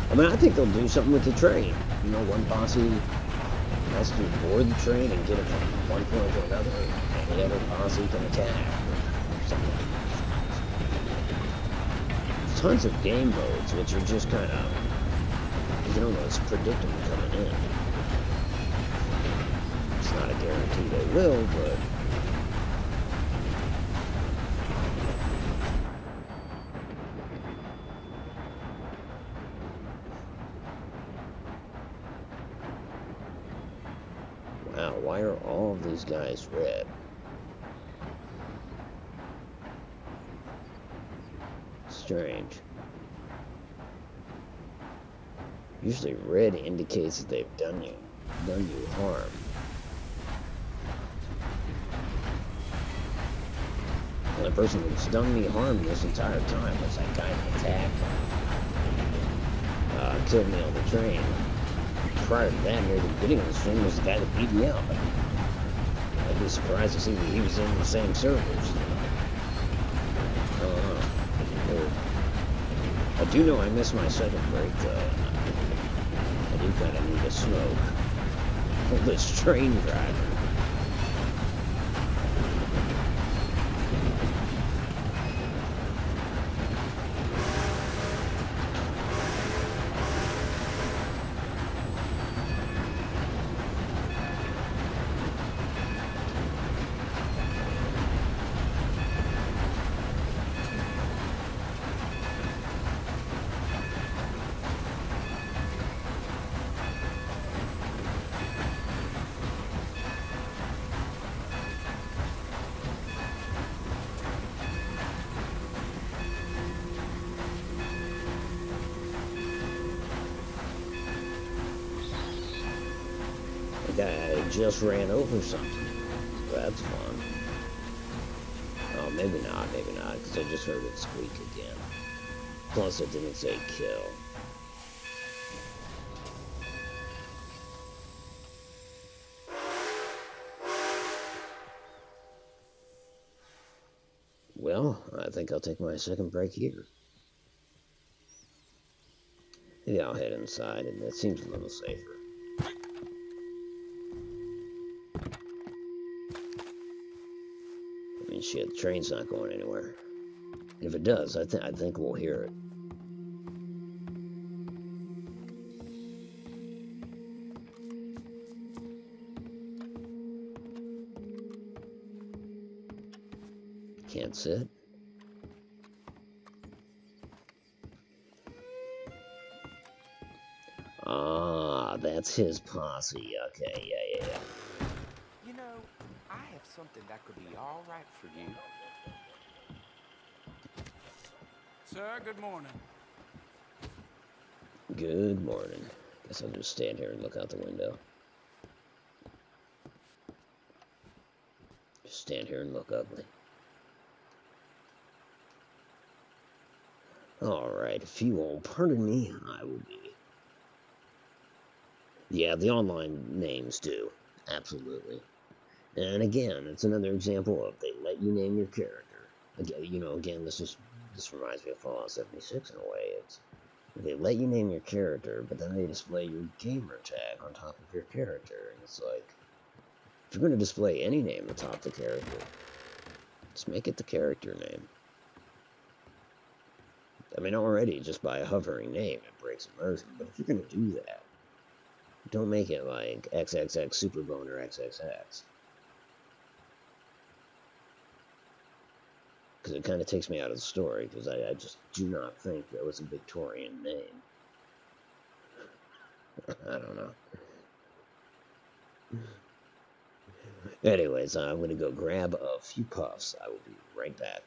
I mean, I think they'll do something with the train. You know, one posse has to board the train and get it from one point to another, and the other posse can attack or something. There's tons of game modes which are just kind of, you can almost predict them coming in. It's not a guarantee they will, but wow, why are all of these guys red? Strange. Usually red indicates that they've done you harm. only person who's done me harm this entire time was that guy that attacked killed me on the train. Prior to that, near the beginning of the stream, was the guy that beat me up. I'd be surprised to see that he was in the same servers. I don't know. I do know I missed my second break, though. I do kind of need a smoke. All this train driving. I just ran over something. That's fun. Oh, maybe not, because I just heard it squeak again. Plus, it didn't say kill. Well, I think I'll take my second break here. Maybe I'll head inside, and it seems a little safer. I mean, shit, the train's not going anywhere. If it does, I think we'll hear it. Can't sit. Ah, that's his posse. Okay, yeah. You know, I have something that could be all right for you. Sir, good morning. Good morning. Guess I'll just stand here and look out the window. Just stand here and look ugly. Alright, if you will pardon me, I will be. Yeah, the online names do. Absolutely. And again, it's another example of they let you name your character. Again, this reminds me of Fallout 76 in a way. It's they let you name your character, but then they display your gamer tag on top of your character. And it's like, if you're going to display any name atop the character, just make it the character name. I mean, already, just by a hovering name, it breaks immersion. But if you're going to do that, don't make it like XXX Superboner XXX. Because it kind of takes me out of the story, because I just do not think that was a Victorian name. I don't know. Anyways, I'm going to go grab a few puffs. I will be right back.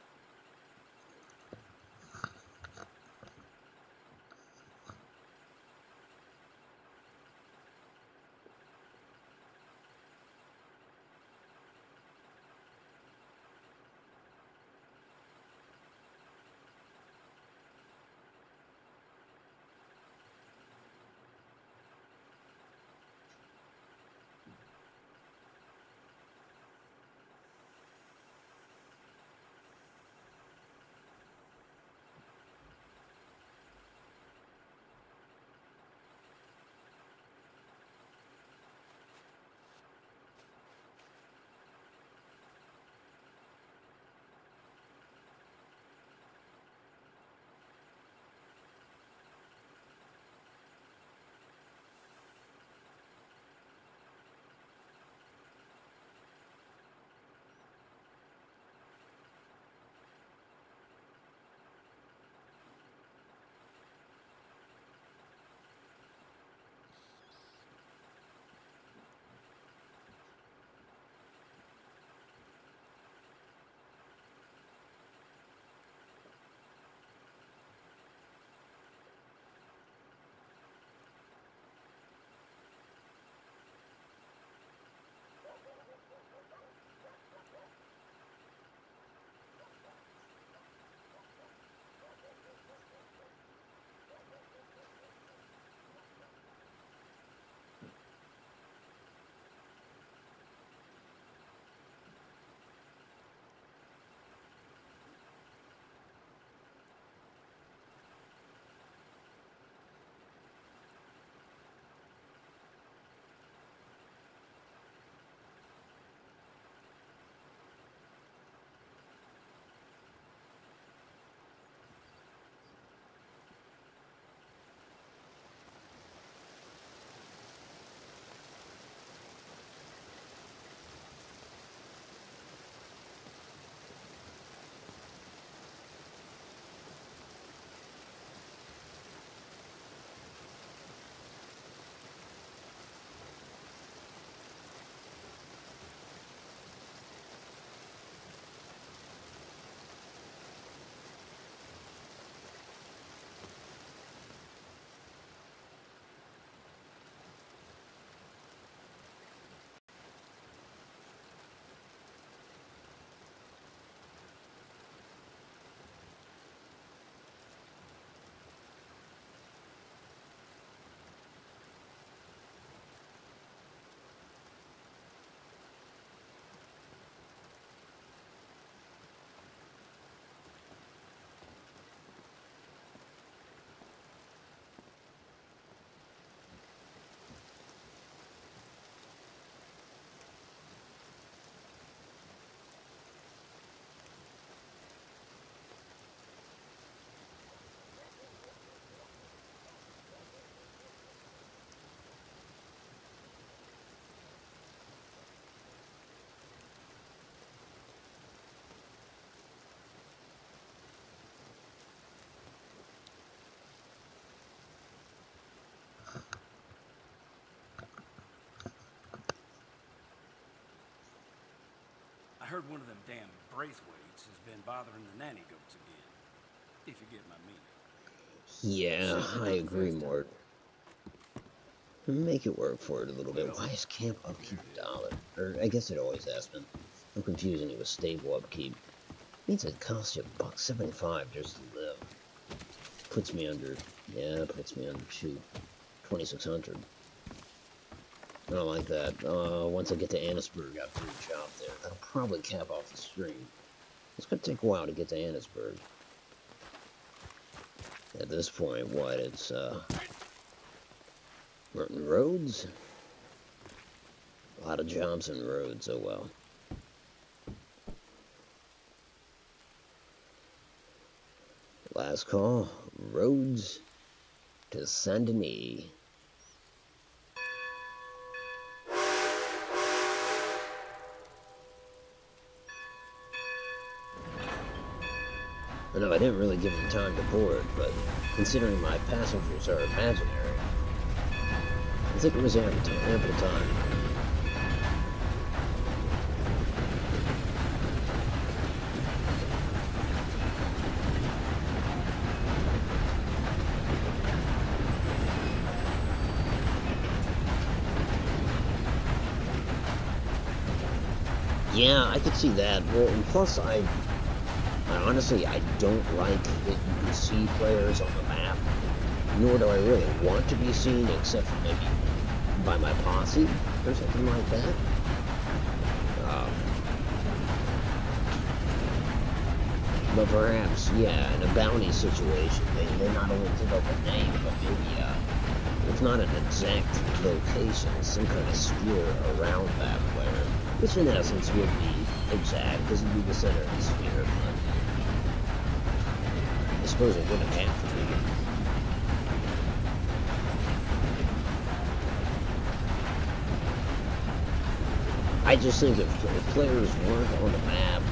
heard one of them damn Braithwaites has been bothering the nanny goats again. If you get my meaning. Yeah, Certainly I not the agree, first time. Mort. Make it work for it a little bit. Why is camp upkeep $1? Or I guess it always has been. I'm confusing it with stable upkeep. Means it costs you $1.75 just to live. Puts me under, yeah, puts me under, shoot, 2,600. I don't like that. Once I get to Annisburg after the job there, that'll probably cap off the stream. It's gonna take a while to get to Annisburg. At this point, what, it's, Merton Roads? A lot of jobs and roads, oh well. Last call, roads to Saint Denis. I know I didn't really give him time to board, but considering my passengers are imaginary, I think it was ample time. Yeah, I could see that. Well, and plus I honestly, I don't like that you can see players on the map, nor do I really want to be seen, except for maybe by my posse or something like that. But perhaps, yeah, in a bounty situation, they not only give up a name, but maybe, if not an exact location, some kind of sphere around that player, which in essence would be exact, because it would be the center of the sphere, but I suppose it wouldn't have to be. I just think if players weren't on the map,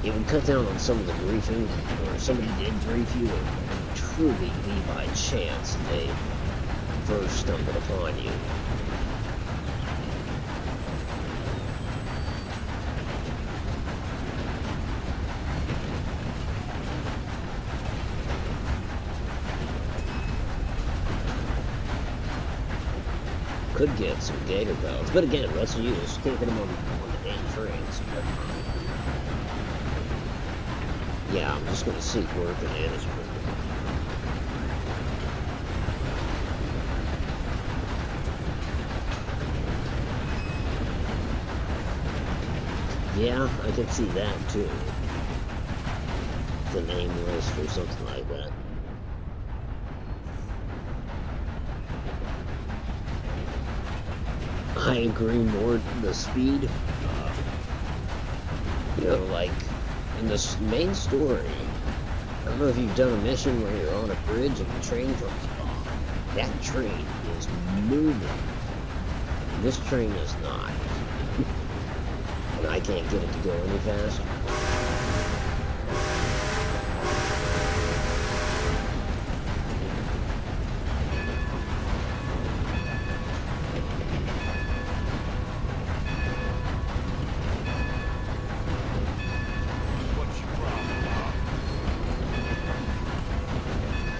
it would cut down on some of the briefing, or somebody did brief you, and truly be by chance they first stumbled upon you. Could get some gator pelts, but again, let's use. Can't get them on the damn trains. Yeah, I'm just gonna seek work in Annisburg. Yeah, I can see that too. The name list or something like that. I agree more the speed. You know, like in the main story, I don't know if you've done a mission where you're on a bridge and the train comes along. That train is moving. This train is not. And I can't get it to go any faster.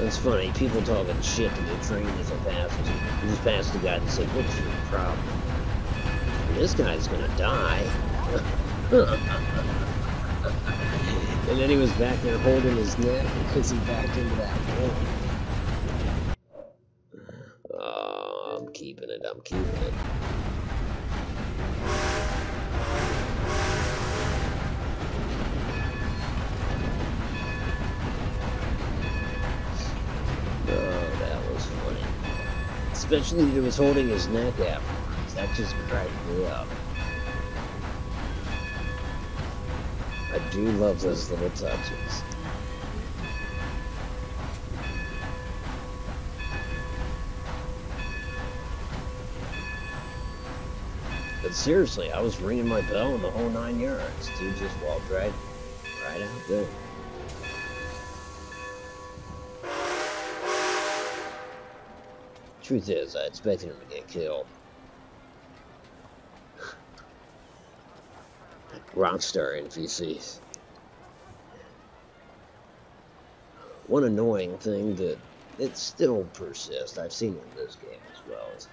It's funny, people talking shit to the train as it passes. You just passed the guy and said, "What's your problem?" And this guy's gonna die. And then he was back there holding his neck because he backed into that wall. Oh, I'm keeping it, I'm keeping it. Especially that he was holding his neck afterwards. That just cracked me up. I do love those little touches. But seriously, I was ringing my bell in the whole 9 yards. Dude just walked right out there. Truth is, I expected him to get killed. Rockstar NPCs. One annoying thing that it still persists, I've seen it in this game as well, is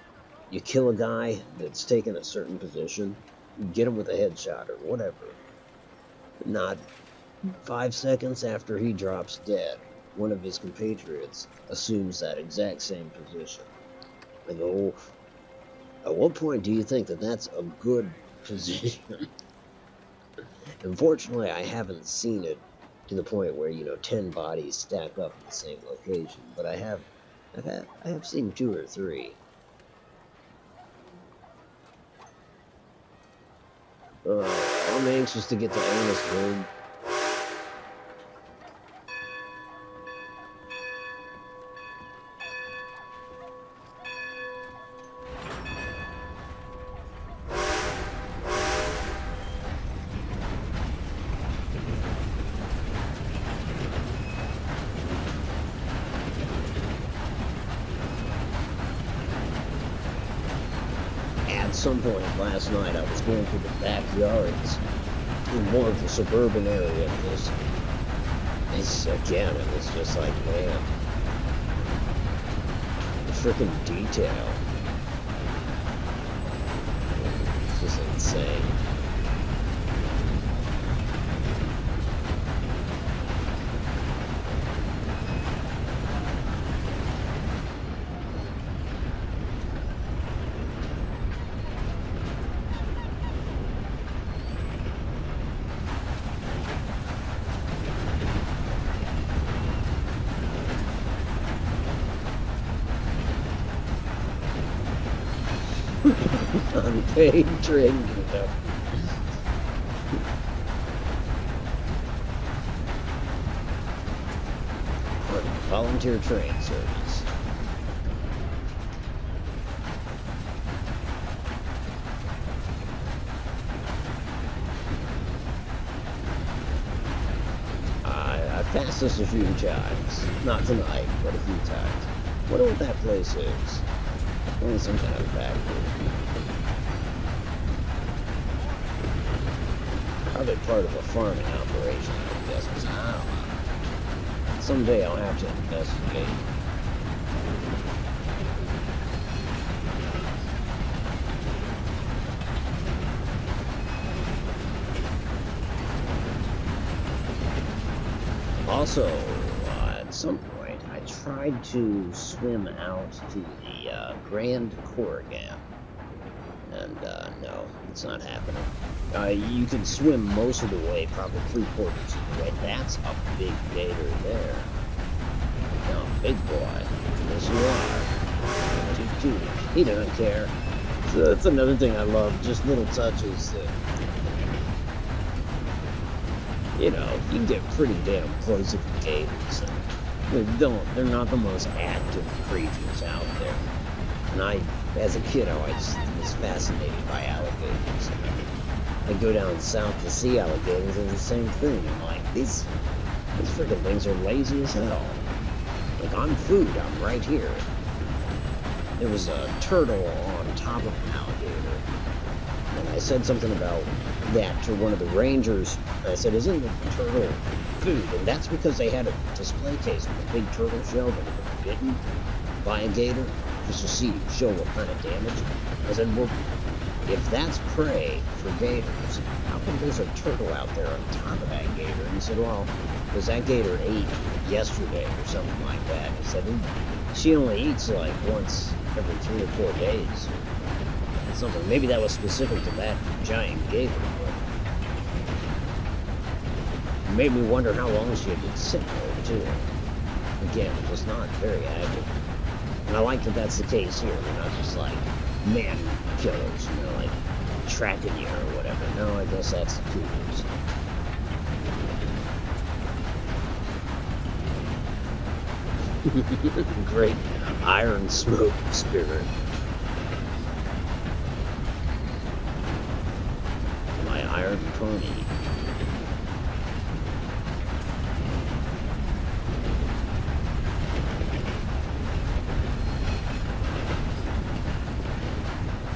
you kill a guy that's taken a certain position, you get him with a headshot or whatever. Not 5 seconds after he drops dead, one of his compatriots assumes that exact same position. I go, at what point do you think that that's a good position? Unfortunately, I haven't seen it to the point where, 10 bodies stack up in the same location, but I have seen 2 or 3. I'm anxious to get to Anna's room. At some point last night, I was going through the backyards in more of the suburban area. This again, it was just like, man, the freaking detail. It's just insane. Unpaid training. Volunteer train service. I've passed this a few times. Not tonight, but a few times. Wonder what that place is. Only some kind of factory. Probably part of a farming operation, I guess. I don't know. Someday I'll have to investigate. Also, at some point, I tried to swim out to the Grand Corrigan. And, no, it's not happening. You can swim most of the way, probably 3/4 of the way. That's a big gator there. Now, big boy, yes you are. He doesn't care. So that's another thing I love, just little touches that, you can get pretty damn close to the gators. They're not the most active creatures out there. And as a kid, I just was fascinated by alligators. I go down south to see alligators, and the same thing. I'm like, these freaking things are lazy as hell. Like, I'm food, I'm right here. There was a turtle on top of an alligator, and I said something about that to one of the rangers. I said, isn't the turtle food? And that's because they had a display case with a big turtle shell that had been bitten by a gator, just to show what kind of damage. I said, well, if that's prey for gators, how come there's a turtle out there on top of that gator? And he said, well, because that gator ate yesterday or something like that. He said, she only eats like once every 3 or 4 days. Something. Maybe that was specific to that giant gator. But it made me wonder how long she had been sitting there, too. Again, just not very active. And I like that that's the case here. They're not just like man killers, like tracking you or whatever. No, I guess that's the cougars. Great iron smoke spirit. My iron pony.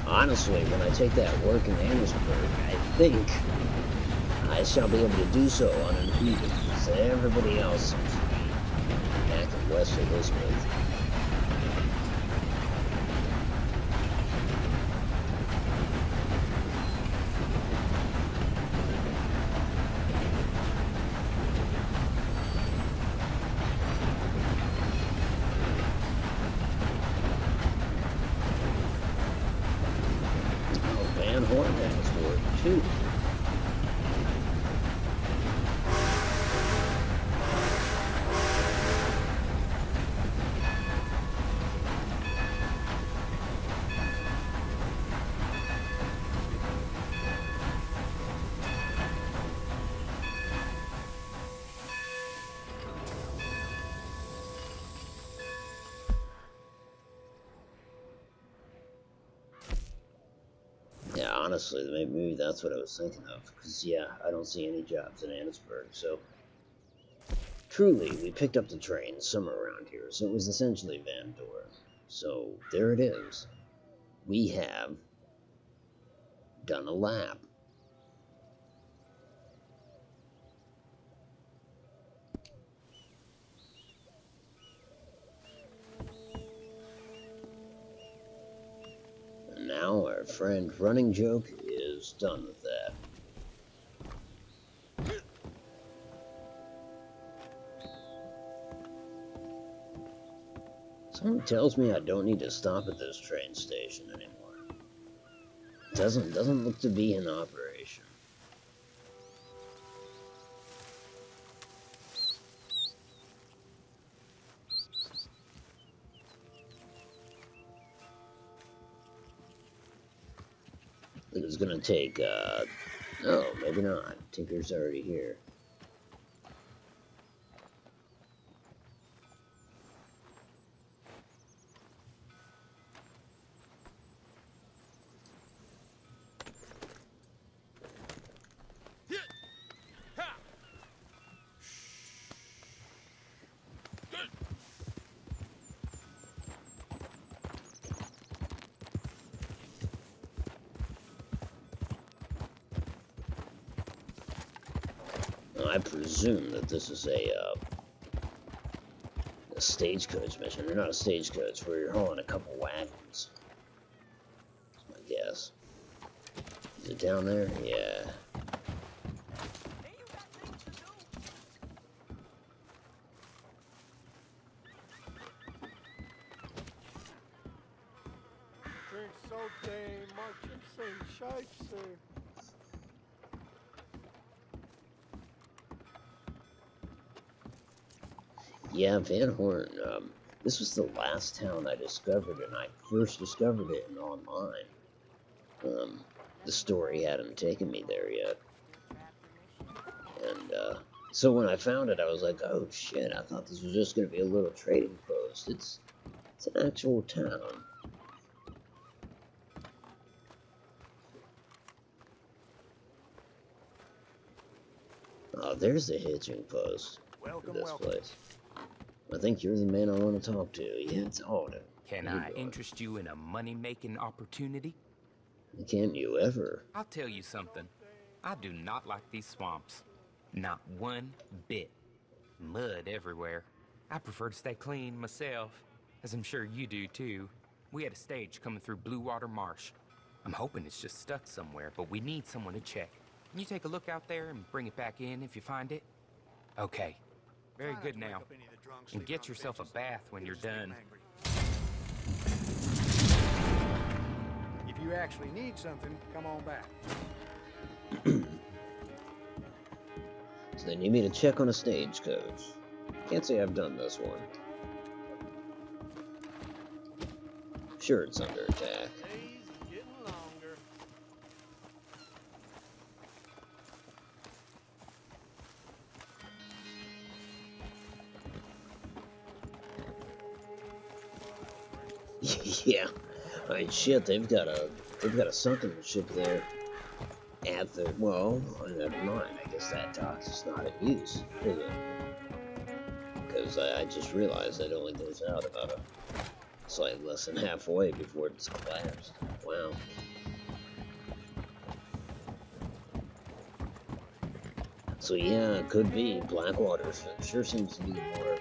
Honestly, when I take that work in Amherstburg, I think I shall be able to do so unimpeded, as everybody else seems to be back in West Elizabeth. Van Horn has work too. Yeah, honestly, maybe that's what I was thinking of. Because, yeah, I don't see any jobs in Annisburg, so... Truly, we picked up the train somewhere around here, so it was essentially Van Dorn. So, there it is. We have done a lap. And now our friend Running Joke is done with that. Someone tells me I don't need to stop at this train station anymore. Doesn't look to be in operation. I think it's gonna take, no, maybe not. Tinker's already here. I presume that this is a stagecoach mission. Or not a stagecoach, where you're hauling a couple wagons. That's my guess. Is it down there? Yeah. Drink so damn much, I'm saying shite, sir. Yeah, Van Horn, this was the last town I discovered, and I first discovered it in online. The story hadn't taken me there yet. And, so when I found it, I was like, oh shit, I thought this was just gonna be a little trading post. It's an actual town. Oh, there's the hitching post for this place. I think you're the man I want to talk to. Yeah, it's Alden. Can I interest you in a money-making opportunity? Can't you ever? I'll tell you something. I do not like these swamps. Not one bit. Mud everywhere. I prefer to stay clean myself, as I'm sure you do too. We had a stage coming through Blue Water Marsh. I'm hoping it's just stuck somewhere, but we need someone to check. Can you take a look out there and bring it back in if you find it? Okay. Very good now. And get yourself a bath when you're done. If you actually need something, come on back. So they need me to check on a stagecoach. Can't say I've done this one. Sure, it's under attack. Yeah, I mean, shit, they've got a sunken ship there. At the, well, never mind. I guess that dock's is not in use, is it? Because I just realized it only goes out about a slightly less than halfway before it's collapsed. Wow. So yeah, it could be. Blackwater sure seems to be the more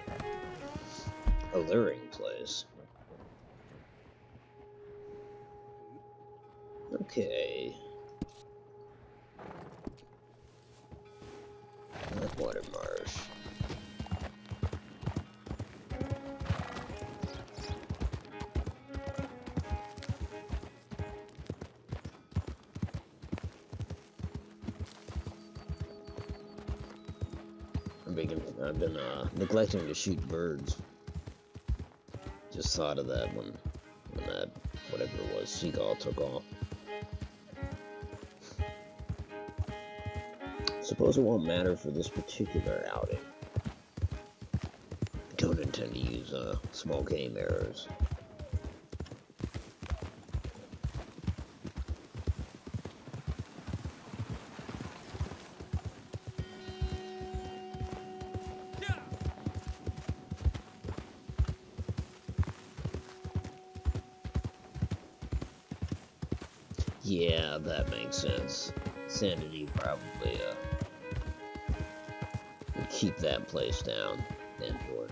alluring place. Okay. Blackwater Marsh. I've been neglecting to shoot birds. Just thought of that when that, whatever it was, seagull took off. Suppose it won't matter for this particular outing. I don't intend to use small game arrows. Yeah, that makes sense. Sanity probably would keep that place down. Van Horn.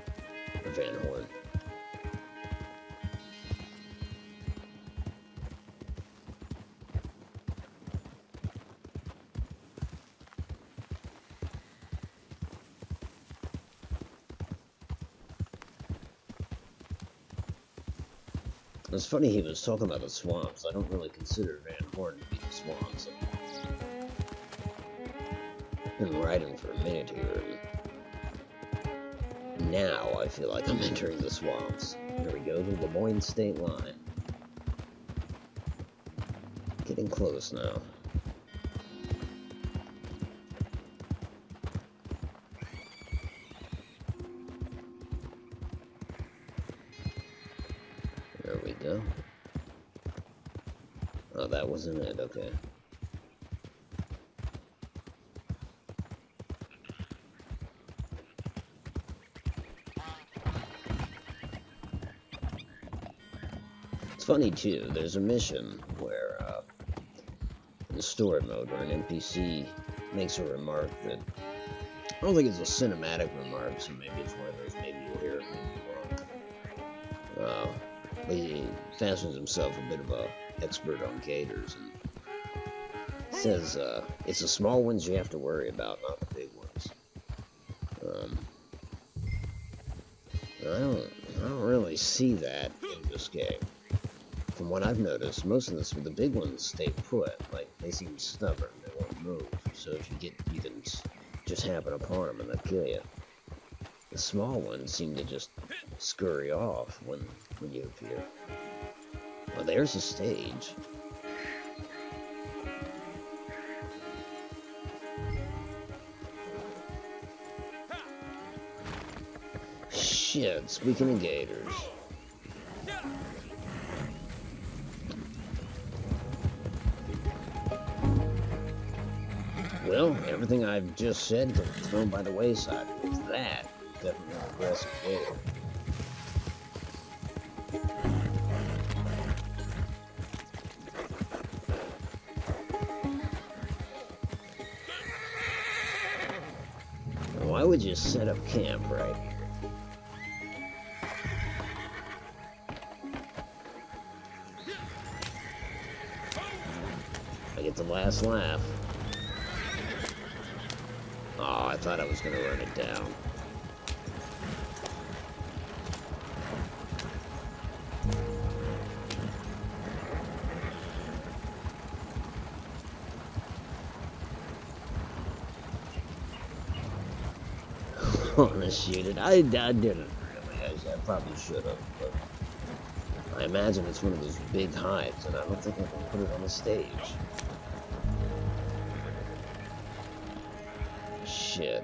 It's funny he was talking about the swamps. I don't really consider Van Horn to be the swamps. I've been riding for a minute here, and now I feel like I'm entering the swamps. There we go, the Des Moines state line. Getting close now. There we go. Oh, that wasn't it, okay. It's funny too, there's a mission where, in the story mode, where an NPC makes a remark that, I don't think it's a cinematic remark, so maybe it's one of those, maybe you'll hear it, maybe you won't. But he fashions himself a bit of a expert on gators, and says, it's the small ones you have to worry about, not the big ones. I don't really see that in this game. From what I've noticed, most of the big ones stay put. Like, they seem stubborn, they won't move. So if you can just happen upon them and they'll kill you. The small ones seem to just scurry off when you appear. Well, there's the stage. Shit, speaking of gators. Well, everything I've just said can be thrown by the wayside. With that, definitely an aggressive gator. Why would you set up camp right here? I get the last laugh. Oh, I thought I was gonna run it down. Want to shoot it? I didn't really. I probably should have, but I imagine it's one of those big hives, and I don't think I can put it on the stage. Shit.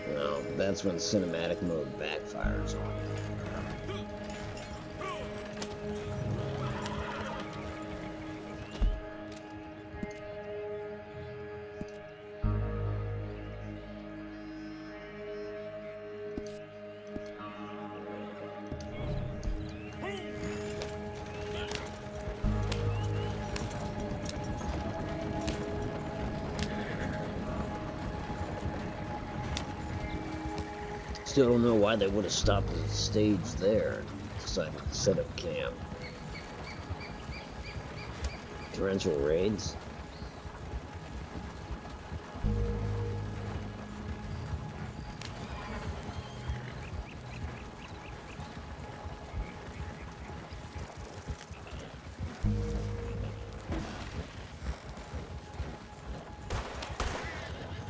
Well, that's when cinematic mode backfires on you. Still don't know why they would have stopped the stage there and decided to set up camp. Torrential raids?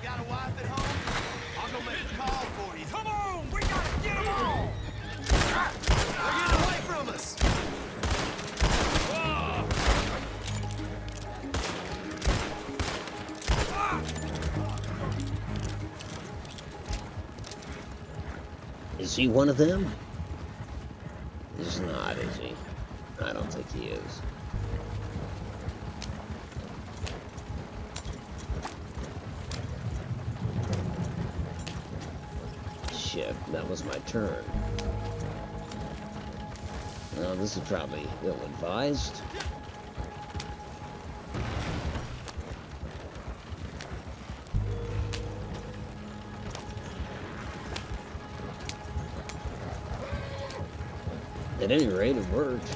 Got a wife at home? I'll go make a call for you. Come on, we gotta get them all! They're getting away from us! Is he one of them? He's not, is he? I don't think he is. Shit, that was my turn. Well, this is probably ill-advised. At any rate, it worked.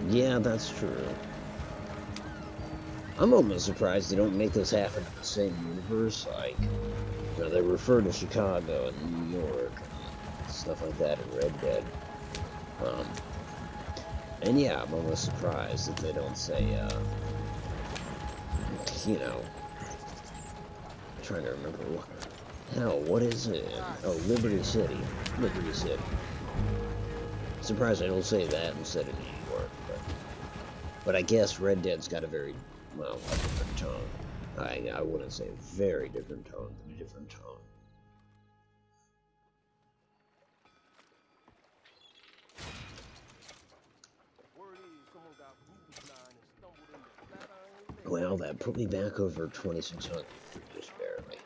Yeah, that's true. I'm almost surprised they don't make this happen in the same universe. Like, you know, they refer to Chicago and New York and stuff like that in Red Dead. And yeah, I'm almost surprised that they don't say, you know, I'm trying to remember what. Hell, what is it? Oh, Liberty City. Liberty City. Surprised I don't say that instead of New York. But I guess Red Dead's got a very, well, a different tone. I wouldn't say a very different tone, but a different tone. Well, that put me back over 2,600, just barely.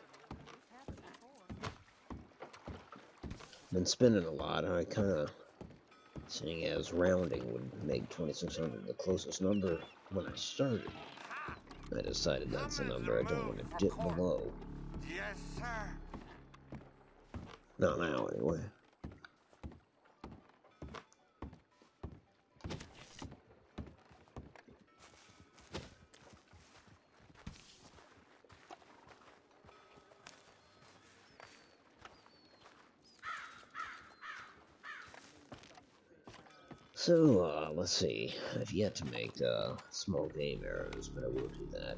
Been spending a lot. I kind of, seeing as rounding would make 2,600 the closest number when I started, I decided that's the number I don't want to dip below. Yes, sir. Not now, anyway. So, let's see. I've yet to make small game arrows, but I will do that.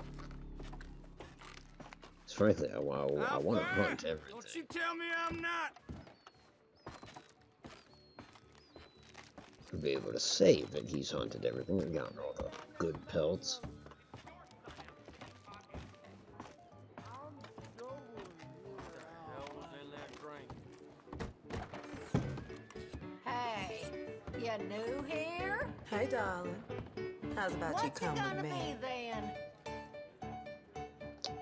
Because frankly, I want to hunt everything. Don't you tell me I'm not. To be able to say that he's hunted everything and gotten all the good pelts. Hey, you new here? Hey, darling. How's about you What's it come gonna with me? be then?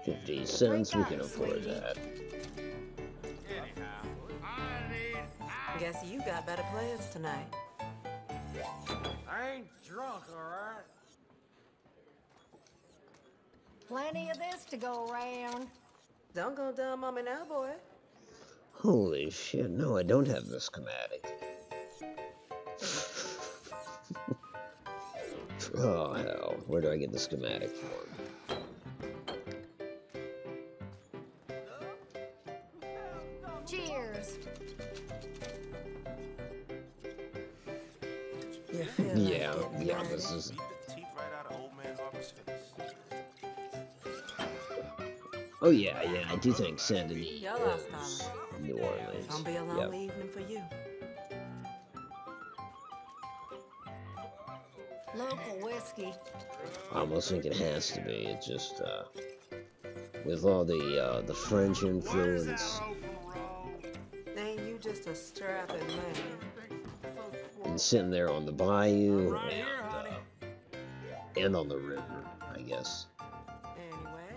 50 cents, we can afford that. Guess you got better plans tonight. I ain't drunk, all right? Plenty of this to go around. Don't go dumb on me now, boy. Holy shit, no, I don't have the schematic. Oh, hell. Where do I get the schematic from? Cheers. You feel Yeah, like getting yeah, dirty? this is... Beat the teeth right out of old man Harper's face. Oh, yeah, I do think Saint Denis You're lost, is darling. New Orleans. Gonna be a Yep. lonely evening for you. Local whiskey. I almost think it has to be. It's just, with all the French influence Ain't you just a strapping man? and sitting there on the bayou and on the river, I guess. Anyway,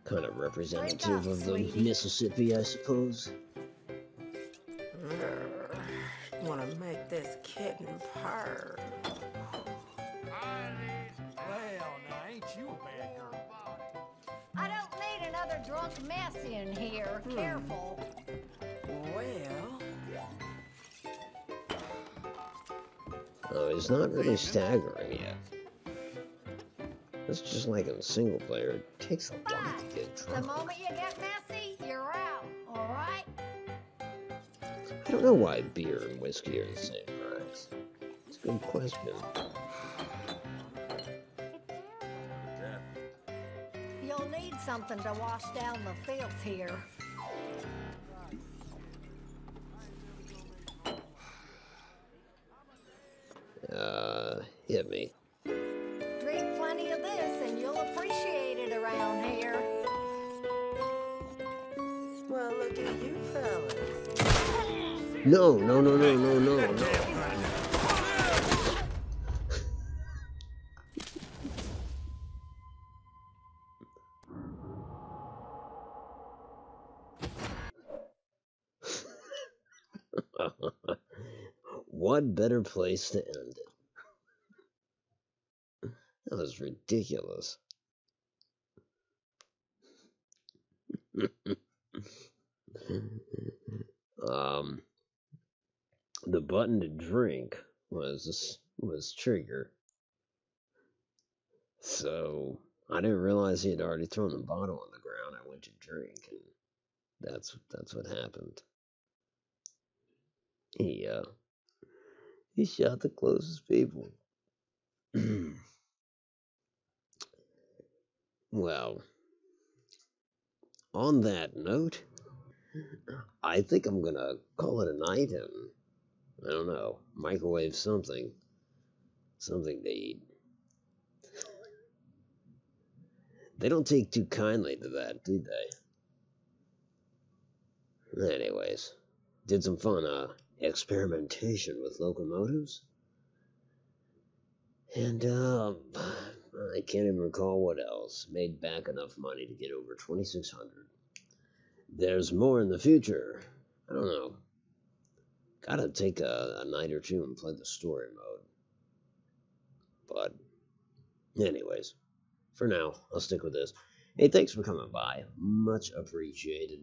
Kind of representative up, of the sweetie. Mississippi, I suppose. wanna make this kitten purr. Well, now, ain't you a bad girl? I don't need another drunk mess in here. Careful. Well, Oh, he's not really staggering yet. It's just like in single player, it takes a lot to get The drunk. moment you get messy, you're out. All right? I don't know why beer and whiskey are the same price. It's a good question. You'll need something to wash down the filth here. Hit me. Drink plenty of this and you'll appreciate it around here. well, look at you fellas. No, no, no, no, no, no, no. What better place to end it? That was ridiculous. The button to drink was trigger. So I didn't realize he had already thrown the bottle on the ground. I went to drink, and that's what happened. He shot the closest people. Well, on that note, I think I'm gonna call it a night and I don't know, microwave something to eat. They don't take too kindly to that, do they? Anyways, did some fun experimentation with locomotives. And I can't even recall what else. Made back enough money to get over 2,600. There's more in the future. I don't know. Gotta take a night or two and play the story mode. But, anyways, for now, I'll stick with this. Hey, thanks for coming by. Much appreciated.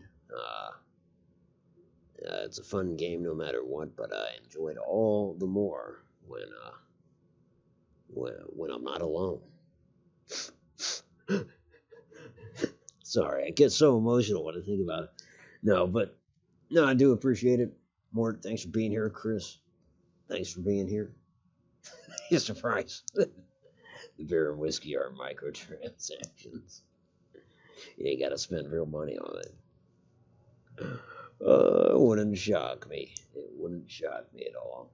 It's a fun game no matter what, but I enjoy it all the more when I'm not alone. Sorry, I get so emotional when I think about it. No, I do appreciate it. Mort, thanks for being here. Chris, thanks for being here. You're surprised. The beer and whiskey are microtransactions. You ain't gotta spend real money on it. It wouldn't shock me. It wouldn't shock me at all.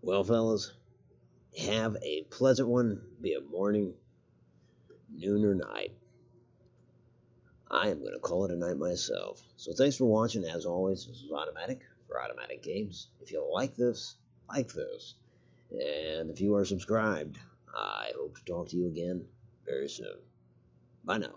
Well, fellas, have a pleasant one, be it morning, noon, or night. I am going to call it a night myself. So thanks for watching. As always, this is Automatic for Automatic Games. If you like this. And if you are subscribed, I hope to talk to you again very soon. Bye now.